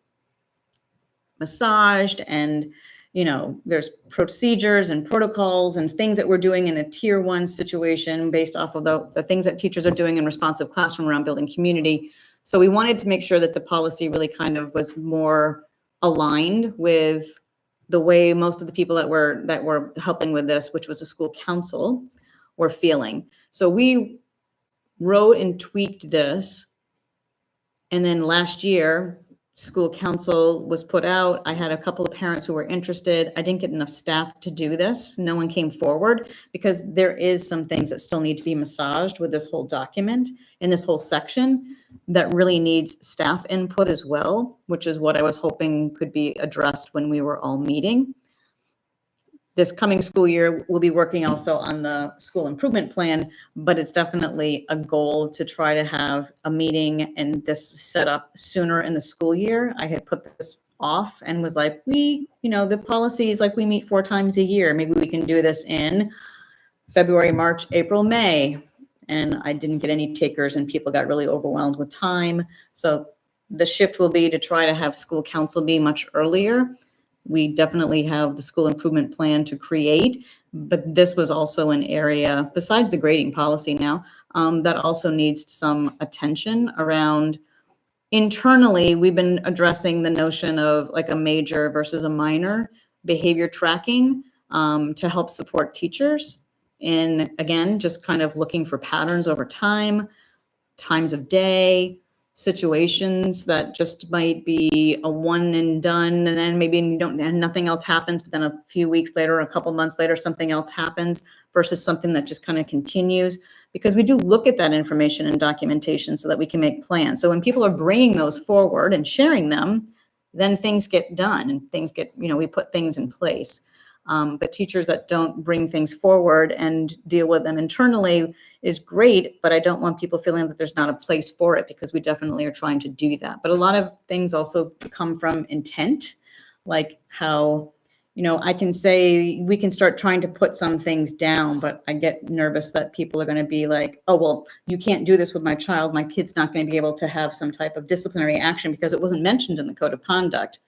massaged, and there's procedures and protocols and things that we're doing in a tier 1 situation based off of the things that teachers are doing in responsive classroom around building community, So we wanted to make sure that the policy really kind of was more aligned with the way most of the people that were helping with this, which was the school council, were feeling. So we wrote and tweaked this. And then last year, school council was put out. I had a couple of parents who were interested. I didn't get enough staff to do this. No one came forward because there is some things that still need to be massaged with this whole document in this whole section that really needs staff input as well, which is what I was hoping could be addressed when we were all meeting. This coming school year, we'll be working also on the school improvement plan, but it's definitely a goal to try to have a meeting and this set up sooner in the school year. I had put this off and was like, the policy is like we meet 4 times a year. Maybe we can do this in February, March, April, May. And I didn't get any takers and people got really overwhelmed with time. So the shift will be to try to have school council be much earlier. We definitely have the school improvement plan to create, but this was also an area, besides the grading policy now, that also needs some attention around. Internally, we've been addressing the notion of like a major versus a minor behavior tracking to help support teachers. And again, just kind of looking for patterns over time, times of day, situations that just might be a one and done, and then maybe you don't, and nothing else happens, but then a few weeks later, or a couple months later, something else happens versus something that just kind of continues. Because we do look at that information and documentation so that we can make plans. So when people are bringing those forward and sharing them, then things get done and things get, we put things in place. But teachers that don't bring things forward and deal with them internally is great, but I don't want people feeling that there's not a place for it, because we definitely are trying to do that. But a lot of things also come from intent, like how, I can say we can start trying to put some things down, but I get nervous that people are going to be like, oh, well, you can't do this with my child. My kid's not going to be able to have some type of disciplinary action because it wasn't mentioned in the code of conduct.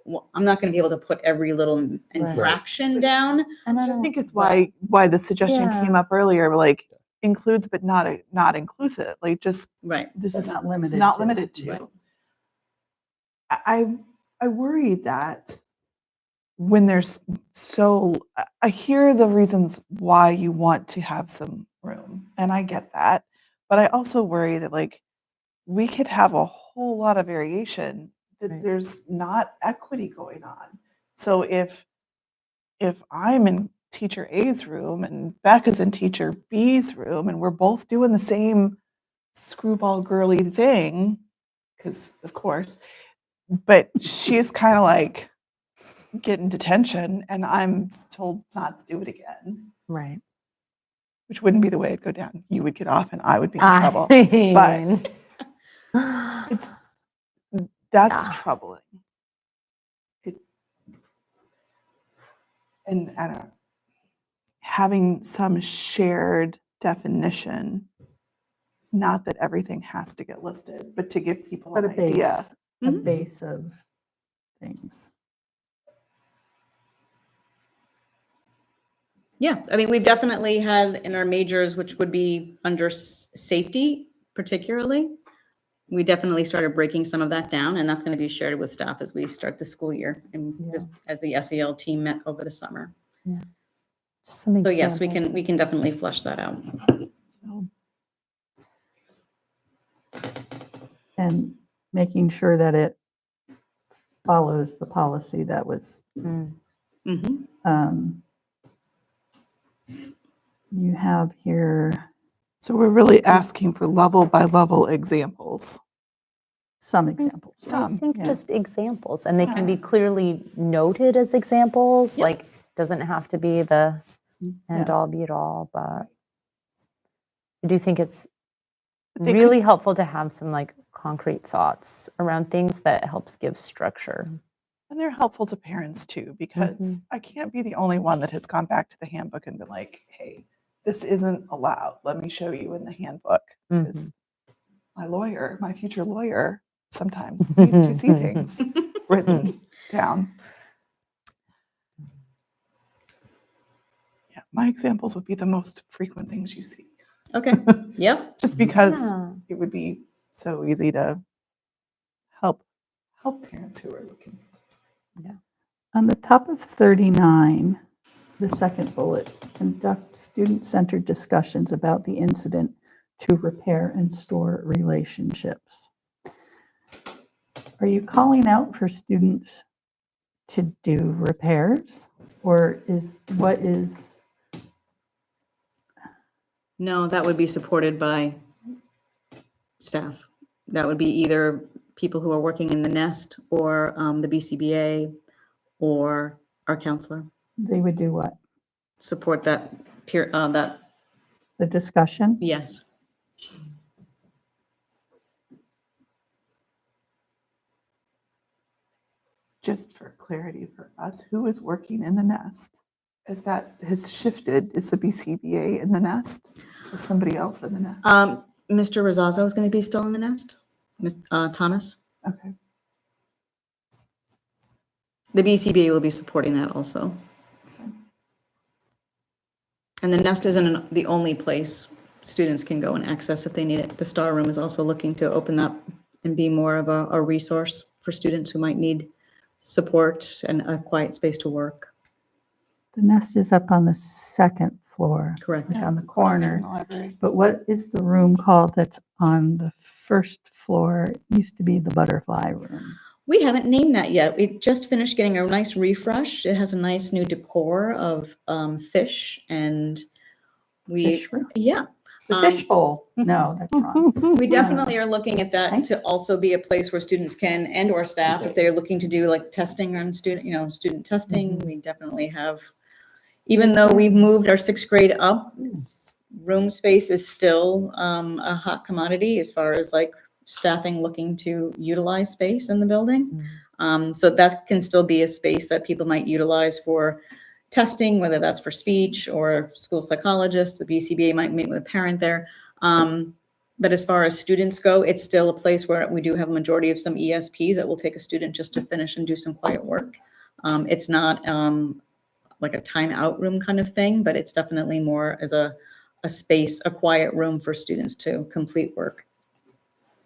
Well, I'm not going to be able to put every little infraction down. And I think is why the suggestion came up earlier, like includes but not inclusive, like just Right. this But is not limited not to. limited to. Right. I worry that when there's I hear the reasons why you want to have some room, and I get that, but I also worry that like we could have a whole lot of variation that Right. there's not equity going on. So if I'm in teacher A's room and Becca's in teacher B's room and we're both doing the same screwball girly thing, because of course, but she's kind of like getting detention and I'm told not to do it again, Right. which wouldn't be the way it'd go down. You would get off and I would be in I trouble. mean, It's that's Yeah. troubling. And I don't know, having some shared definition, not that everything has to get listed, but to give people But an a idea. base, a Mhm. base of things. Yeah, I mean, we've definitely had in our majors, which would be under safety particularly, we definitely started breaking some of that down, and that's going to be shared with staff as we start the school year and this, as the SEL team met over the summer. just some So yes, examples. we can definitely flesh that out. So, And making sure that it follows the policy that was, Mm. Mhm. you have here so we're really asking for level by level examples. some examples. I Some, think yeah. just examples, and they can be Yeah. clearly noted as examples. Yep. Like, doesn't have to be the end Yeah. all be it all, but I do think it's But they really helpful to have some like concrete thoughts around things that helps give structure. And they're helpful to parents too, because Mhm. I can't be the only one that has gone back to the handbook and been like, hey, this isn't allowed. Let me show you in the handbook. 'Cause Mhm. my future lawyer, sometimes needs to see things written down. Yeah, my examples would be the most frequent things you see, Okay, yep. just because Yeah. it would be so easy to help parents who are looking for this. On the top of 39, the second bullet, conduct student-centered discussions about the incident to repair and store relationships. Are you calling out for students to do repairs? Or what is, No, that would be supported by staff. That would be either people who are working in the nest or the BCBA or our counselor. they would do what? Support that peer, that, The discussion? yes. Just for clarity for us, who is working in the nest? Is that has shifted? Is the BCBA in the nest or somebody else in the nest? Mr. Rosazzo is going to be still in the nest. Thomas. Okay. The BCBA will be supporting that also. And the nest isn't the only place students can go and access if they need it. The Star Room is also looking to open up and be more of a resource for students who might need support and a quiet space to work. The nest is up on the second floor, Correct. like on the Across from corner. the library. But what is the room called that's on the first floor? It used to be the butterfly room. We haven't named that yet. We just finished getting a nice refresh. It has a nice new decor of fish and Fish room? yeah. The Um, fishbowl. No, that's wrong. We definitely are looking at that to also be a place where students can, and or staff, if they're looking to do like testing on student testing, we definitely have, even though we've moved our sixth grade up, room space is still a hot commodity as far as like staffing looking to utilize space in the building. So that can still be a space that people might utilize for testing, whether that's for speech or school psychologist. The BCBA might meet with a parent there. But as far as students go, it's still a place where we do have a majority of some ESPs that will take a student just to finish and do some quiet work. It's not like a timeout room kind of thing, but it's definitely more as a space, a quiet room for students to complete work.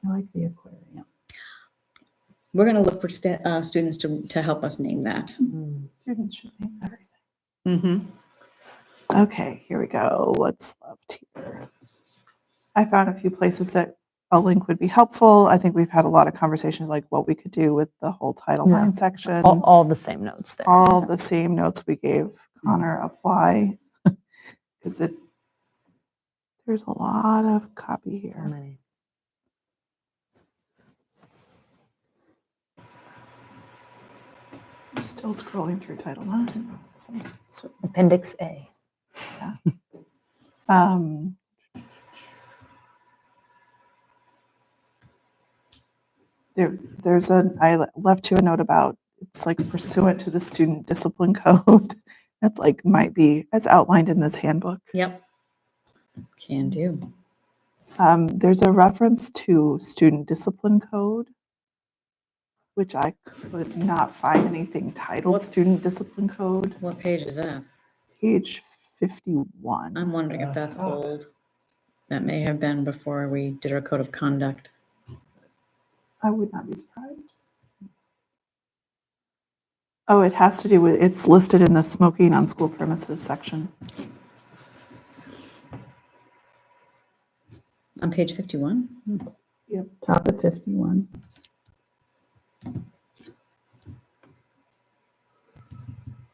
I like the aquarium. We're going to look for students to help us name that. Students should name everything. Mm-hmm. Okay, here we go. What's left here? I found a few places that a link would be helpful. I think we've had a lot of conversations like what we could do with the whole Title Yeah. IX section. All the same notes there. All the same notes we gave Connor apply because there's a lot of copy So here. many. I'm still scrolling through Title IX. Appendix A. Um, there's I left you a note about it's like pursuant to the student discipline code. That's like might be as outlined in this handbook. Yep. Can do. There's a reference to student discipline code, which I could not find anything titled What- student discipline code. What page is that? Page 51. I'm wondering if that's old. That may have been before we did our code of conduct. I would not be surprised. Oh, it has to do with, it's listed in the smoking on school premises section. On page 51? Top of 51.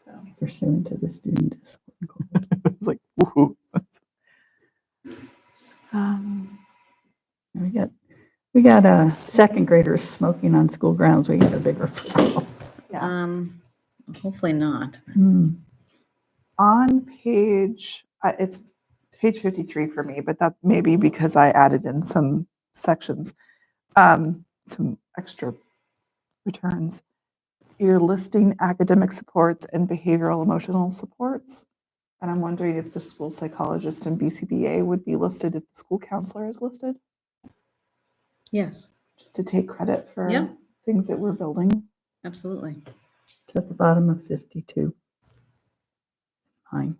So Pursuant to the student discipline code. it's like, woohoo. We got second graders smoking on school grounds. We got a bigger problem. Yeah. Hopefully not. On page, it's page 53 for me, but that may be because I added in some sections, some extra returns. You're listing academic supports and behavioral emotional supports. And I'm wondering if the school psychologist and BCBA would be listed if the school counselor is listed, Yes, just to take credit for Yeah. things that we're building. absolutely. It's at the bottom of 52. Fine.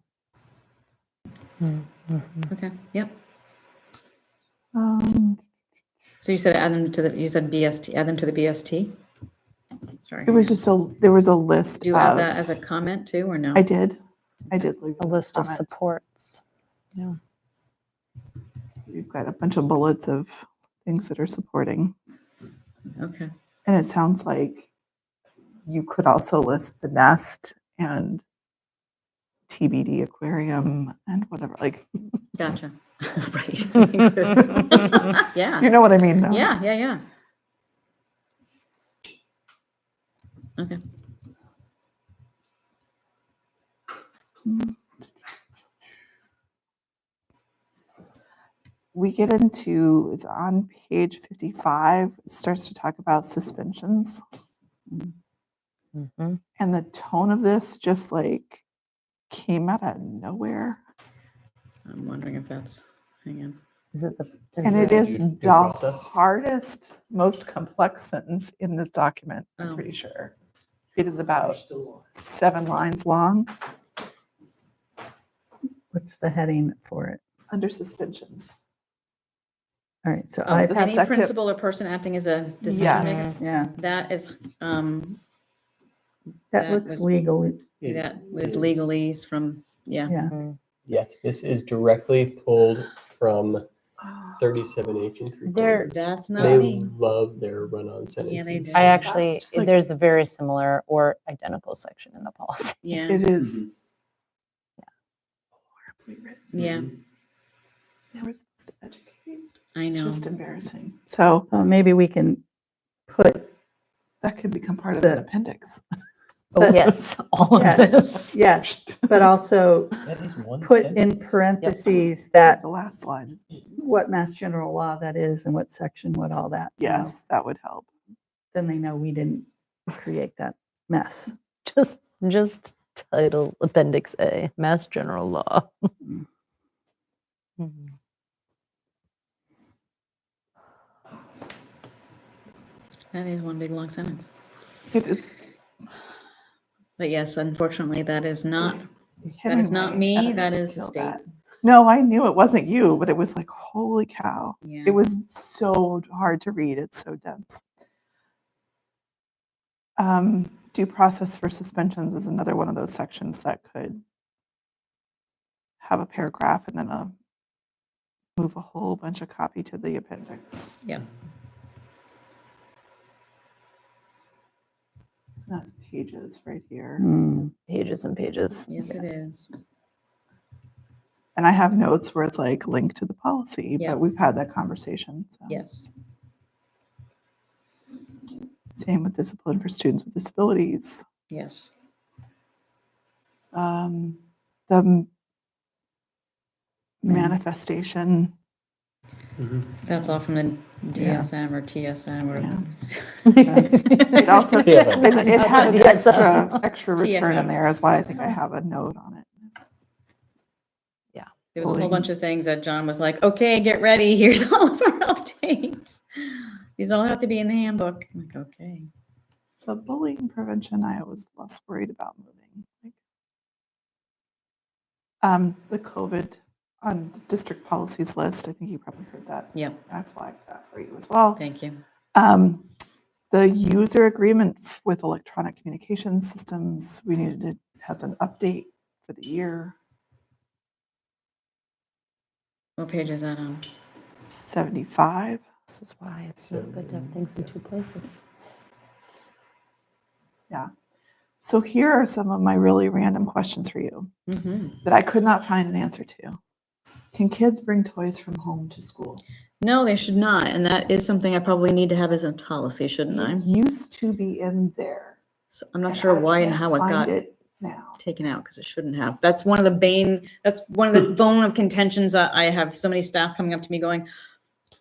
Okay, yep. Um, So you said add them to the, you said BST, add them to the BST? Sorry. It was just there was a list Do you add of, that as a comment too, or no? I did leave A it as list of comment. supports. We've got a bunch of bullets of things that are supporting. Okay. And it sounds like you could also list the nest and TBD aquarium and whatever, like, Gotcha. Right. Yeah. you know what I mean, though? Yeah, yeah, yeah. Okay. We get into, it's on page 55, it starts to talk about suspensions. Mhm. And the tone of this just like came out of nowhere. I'm wondering if that's, hang on. Is it the? And it is Due the process. hardest, most complex sentence in this document, I'm Oh. pretty sure. It is about 7 lines long What's the heading for it? under suspensions. All right, so Oh, I, the any second- principal or person acting as a decision Yes. maker? yeah, That is, that That looks was- legal. that was legalese from, yeah. Yeah, Yes, this is directly pulled from 37H and 3 There- quarters. That's not They me. love their run-on sentences. they do. I actually, just like- there's a very similar or identical section in the policy. Yeah, It is Mhm. horribly written. yeah, They were supposed to educate. I It's know. just embarrassing. So well, maybe we can put, that could become part of The- an appendix. Oh, yes, all of Yes. this. yes, but also That is one put in sentence. parentheses that, The last line is, what Mass General Law that is and what section, what all that. you know. yes, that would help. Then they know we didn't create that mess. Just title Appendix A, Mass General Law. Mm. Mhm. That is one big long sentence. It is. But yes, unfortunately, that is not, You're that is hitting not my me, editor that to is the feel state. that. No, I knew it wasn't you, but it was like, holy cow. Yeah. It was so hard to read. It's so dense. Due process for suspensions is another one of those sections that could have a paragraph and then move a whole bunch of copy to the appendix. Yeah. That's pages right here. Mm. Pages and pages. Yes, it is. And I have notes where it's like linked to the policy, Yeah. but we've had that conversation. So. Yes. Same with discipline for students with disabilities. Yes. The manifestation. Mhm. That's all from the Yeah. DSM or TSM or. It also TFM. it had an Yes. extra return in TFM. there is why I think I have a note on it. There was a whole Bullying. bunch of things that John was like, okay, get ready. Here's all of our updates. These all have to be in the handbook. I'm like, okay. The bullying prevention, I was less worried about moving. The COVID on the district policies list, I think you probably heard that. Yeah, I flagged that for you as well. thank you. The user agreement with electronic communication systems, we needed to has an update for the year. What page is that on? 75. This is why it's not good to have things in two places. So here are some of my really random questions for you Mhm. that I could not find an answer to. Can kids bring toys from home to school? No, they should not. And that is something I probably need to have as a policy, shouldn't I? It used to be in there. So I'm not and sure I why and can't how it find got it now. taken out because it shouldn't have. That's one of the bone of contentions that I have so many staff coming up to me going,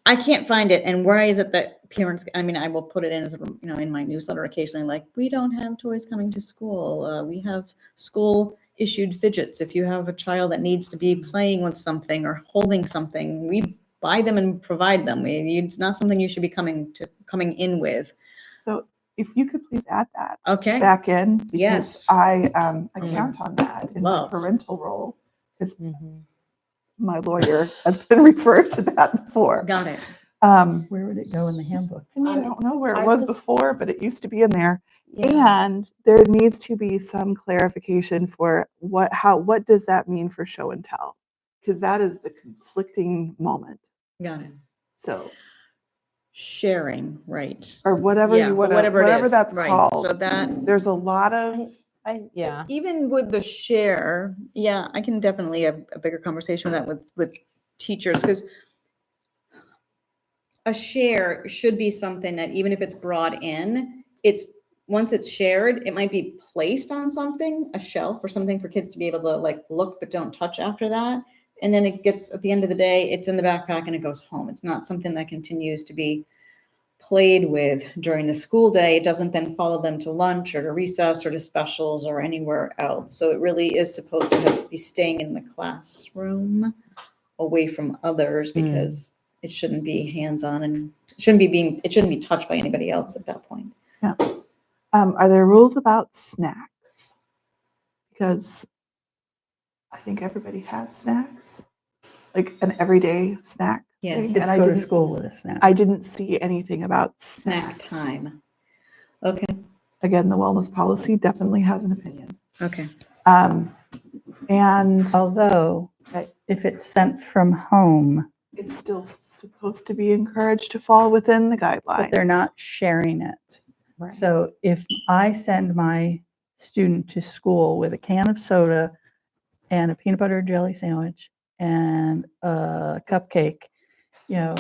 I can't find it. And why is it that parents, I mean, I will put it in as a, in my newsletter occasionally, like, we don't have toys coming to school. We have school issued fidgets. If you have a child that needs to be playing with something or holding something, we buy them and provide them. It's not something you should be coming in with. So if you could please add that Okay. back in, because Yes. I would count on that in my love. parental role, because Mhm. my lawyer has been referred to that before. Got it. Where would it go in the handbook? I I mean, don't know where it I was was- before, but it used to be in there. yeah. And there needs to be some clarification for what does that mean for show and tell? Because that is the conflicting moment. Got it. So, Sharing, right. or whatever Yeah, you but want to, whatever it whatever is, that's right. called. So that, There's a lot of, Yeah. even with the share, yeah, I can definitely have a bigger conversation with that with teachers, because a share should be something that even if it's brought in, it's, once it's shared, it might be placed on something, a shelf or something for kids to be able to like look but don't touch after that. And then it gets, at the end of the day, it's in the backpack and it goes home. It's not something that continues to be played with during the school day. It doesn't then follow them to lunch or to recess or to specials or anywhere else. So it really is supposed to be staying in the classroom away from others, because it shouldn't be hands-on and it shouldn't be touched by anybody else at that point. are there rules about snacks? Because I think everybody has snacks, like an everyday snack. Yes. thing, Kids and I go to didn't, school with a snack. I didn't see anything about Snack snacks. time. Okay, Again, the wellness policy definitely has an opinion. okay. And Although, if it's sent from home, it's still supposed to be encouraged to fall within the guidelines. but they're not sharing it. Right. So if I send my student to school with a can of soda and a peanut butter and jelly sandwich and a cupcake, you know,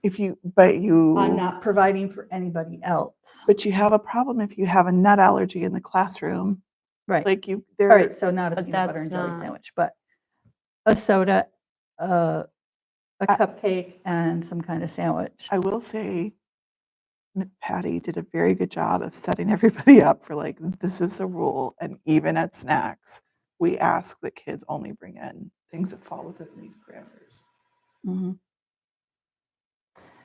I'm not providing for anybody else. But you have a problem if you have a nut allergy in the classroom. Right. Like All right, so not a But peanut butter that's and jelly not- sandwich, but a soda, a I- cupcake, and some kind of sandwich. I will say, Patty did a very good job of setting everybody up for like, this is the rule. And even at snacks, we ask that kids only bring in things that fall within these parameters. Mhm.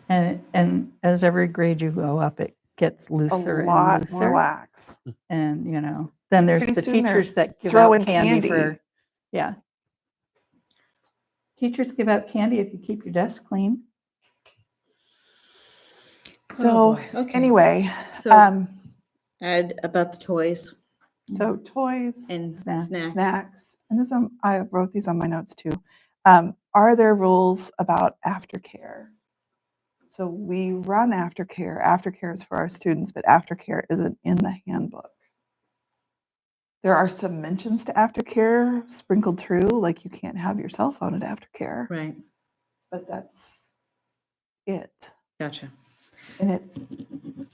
And as every grade you go up, it gets A looser and lot more looser. lax. And, you know, then there's Pretty the soon they're teachers that give throwing out candy candy. for, yeah. Teachers give out candy if you keep your desk clean. So boy, okay. anyway, So add about the toys so toys, and Snacks. snacks, and this I wrote these on my notes too. Are there rules about aftercare? So we run aftercare. Aftercare is for our students, but aftercare isn't in the handbook. There are some mentions to aftercare sprinkled through, like you can't have your cell phone at aftercare, Right, but that's it. gotcha. And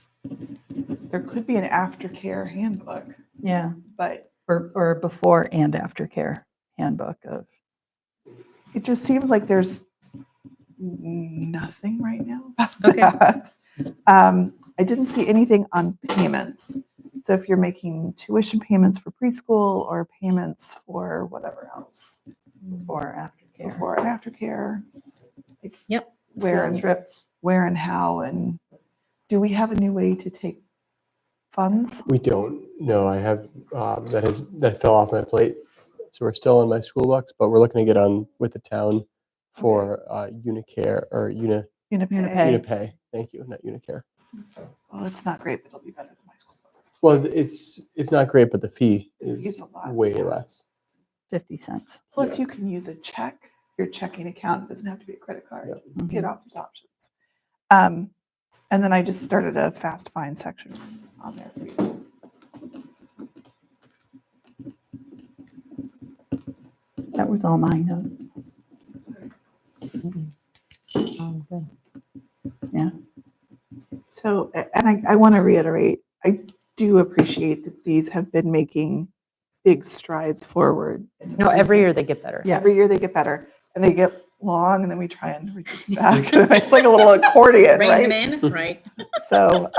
there could be an aftercare handbook, Yeah, but or before and after care handbook of, it just seems like there's nothing right now about Okay. that. I didn't see anything on payments. So if you're making tuition payments for preschool or payments for whatever else, before after care. before and after care, like Yep. where Field and trips. where and how, and do we have a new way to take funds? We don't. No, I have that fell off my plate. So we're still on my school bucks, but we're looking to get on with the town for Unicare or Unipay. Unipay. Thank you, not Unicare. Well, it's not great, but it'll be better than my school books. Well, it's not great, but the fee The fee is is a lot. way less. 50 cents. Plus, you can use a check. Your checking account doesn't have to be a credit card. Yep. You get offers options. And then I just started a fast find section on there for you. That was all my notes. Good. So, and I want to reiterate, I do appreciate that these have been making big strides forward. No, every year they get better. Yeah. Every year they get better, and they get long, and then we try and reduce them back. It's like a little accordion, Bring right? them in, right? So,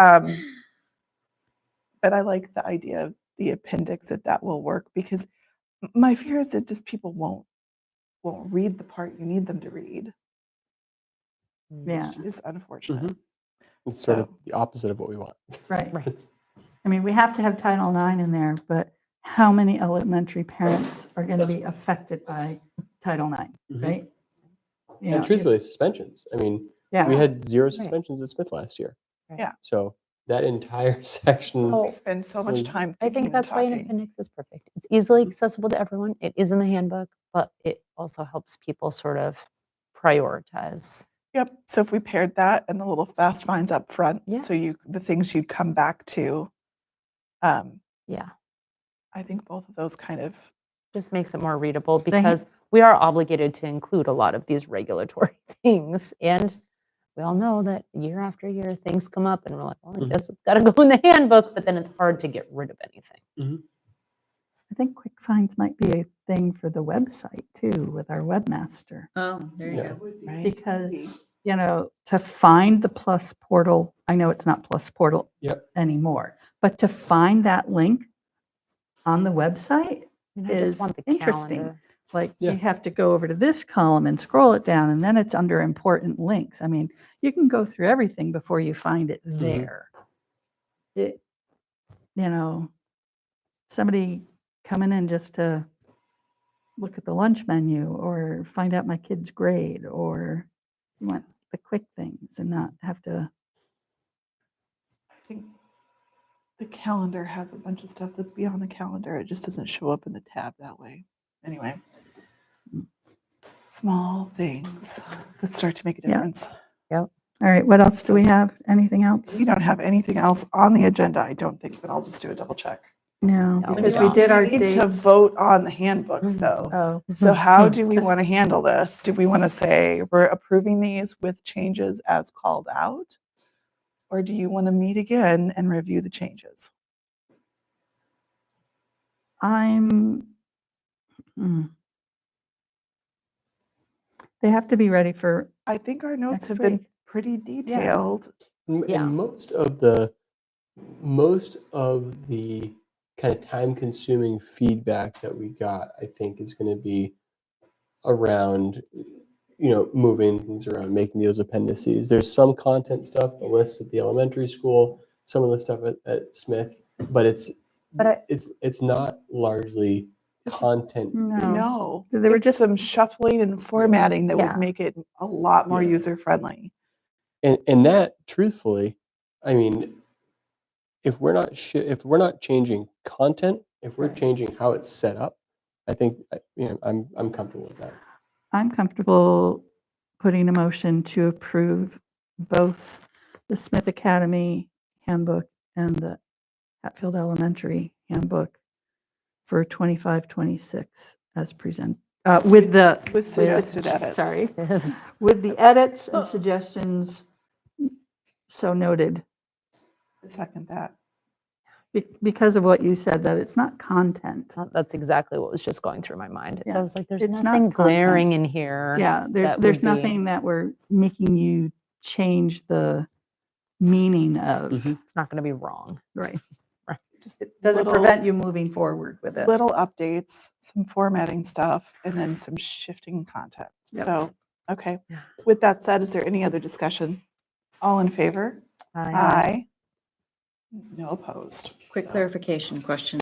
but I like the idea of the appendix that will work, because my fear is that just people won't read the part you need them to read, Yeah, which is unfortunate. It's sort of So- the opposite of what we want. right. Right. I mean, we have to have Title IX in there, but how many elementary parents are going to be affected by Title IX, Mhm. right? you And know, truthfully, suspensions. I mean, yeah. we had 0 suspensions at Smith last year. Right. Yeah. So that entire section, So- We spend so much was- time I thinking think and that's why an talking. appendix is perfect. It's easily accessible to everyone. It is in the handbook, but it also helps people sort of prioritize. Yep. So if we paired that and the little fast finds up front, Yeah. so the things you'd come back to, Yeah, I think both of those kind of, just makes it more readable They- because we are obligated to include a lot of these regulatory things. And we all know that year after year, things come up and we're like, well, I Mhm. guess it's got to go in the handbook, but then it's hard to get rid of anything. I think quick finds might be a thing for the website too, with our webmaster. Oh, there you Yeah. go. Right. Because, you know, to find the Plus portal, I know it's not Plus portal Yep. anymore, but to find that link on the website, I mean, I just is want the interesting. calendar. like Yeah. you have to go over to this column and scroll it down, and then it's under important links. I mean, you can go through everything before you find it there. It, you know, somebody coming in just to look at the lunch menu or find out my kid's grade, or you want the quick things and not have to. I think the calendar has a bunch of stuff that's beyond the calendar. It just doesn't show up in the tab that way. Anyway, small things that start to make a Yeah. difference. All right, what else do we have? Anything else? We don't have anything else on the agenda, I don't think, but I'll just do a double check. No, No, because we we did our need dates. to vote on the handbooks, Mhm. though. Oh, So how do we want to handle this? Do we want to say we're approving these with changes as called out? Or do you want to meet again and review the changes? I'm. hmm. They have to be ready for I think our notes next have been week. pretty detailed. Yeah. And most of the kind of time-consuming feedback that we got, I think, is going to be around, moving things around, making those appendices. There's some content stuff, the lists at the elementary school, some of the stuff at Smith, but it's not largely It's- content. No. No, They were it's just- some shuffling and formatting that Yeah. would make it a lot more Yeah. user-friendly. And that, truthfully, I mean, if we're not changing content, if we're changing how it's set up, I think I'm comfortable with that. I'm comfortable putting a motion to approve both the Smith Academy handbook and the Hatfield Elementary handbook for 25-26 as present, with the. With suggested edits. Sorry, with the edits and suggestions so noted, Second that. because of what you said, that it's not content. That's exactly what was just going through my mind. Yeah. I was like, there's It's not nothing glaring content. in here. Yeah, that there's would be- nothing that we're making you change the meaning of. Mhm. It's not going to be wrong. Right. Just Doesn't little- prevent you moving forward with it. Little updates, some formatting stuff, and then some shifting content. Yep. So, okay. Yeah. With that said, is there any other discussion? All in favor? Aye. No opposed. Quick clarification question.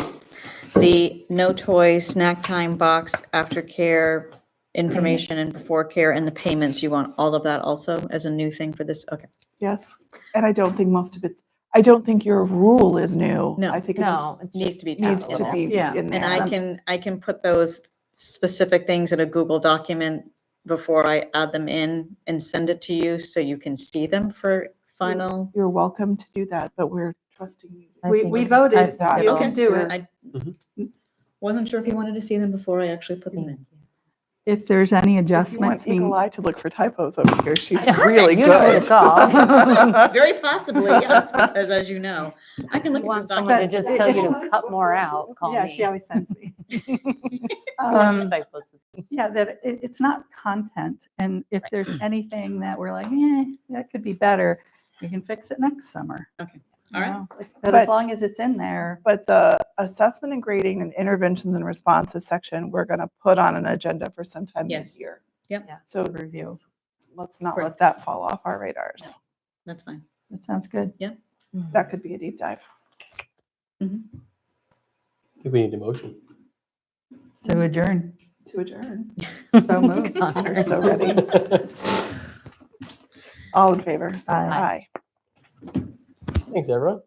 The no toys, snack time box, aftercare, information and before care, and the payments, you want all of that also as a new thing for this? Okay. Yes, and I don't think most of it's, I don't think your rule is new. No. I think it just No, it's Needs just to be needs passed to in be there. Yeah. in And there. I can put those specific things in a Google document before I add them in and send it to you so you can see them for final. You're welcome to do that, but we're trusting you. I We think we it's- I voted, think you it'll- can do it. I Mhm. wasn't sure if you wanted to see them before I actually put them in. If there's any If you want adjustments, Eagle Eye to look for typos over here, she's I- really You know who to good. call. Very possibly, yes, because as you know, I can look You at want this someone to document. just tell you to cut more out, call yeah, me. she always sends me. Um, Um, Yeah, that it's not content, and if there's anything that we're like, that could be better, we can fix it next summer. Okay. you All right. know? But as But- long as it's in there, But the assessment and grading and interventions and responses section, we're going to put on an agenda for sometime Yes. mid-year. Yep. Yeah. So review. let's not Correct. let that fall off our radars. That's fine. That sounds good. That could be a deep dive. Mhm. I think we need a motion. To adjourn. To adjourn. So moved. We're so ready. All in favor? Aye. Aye. Thanks, everyone.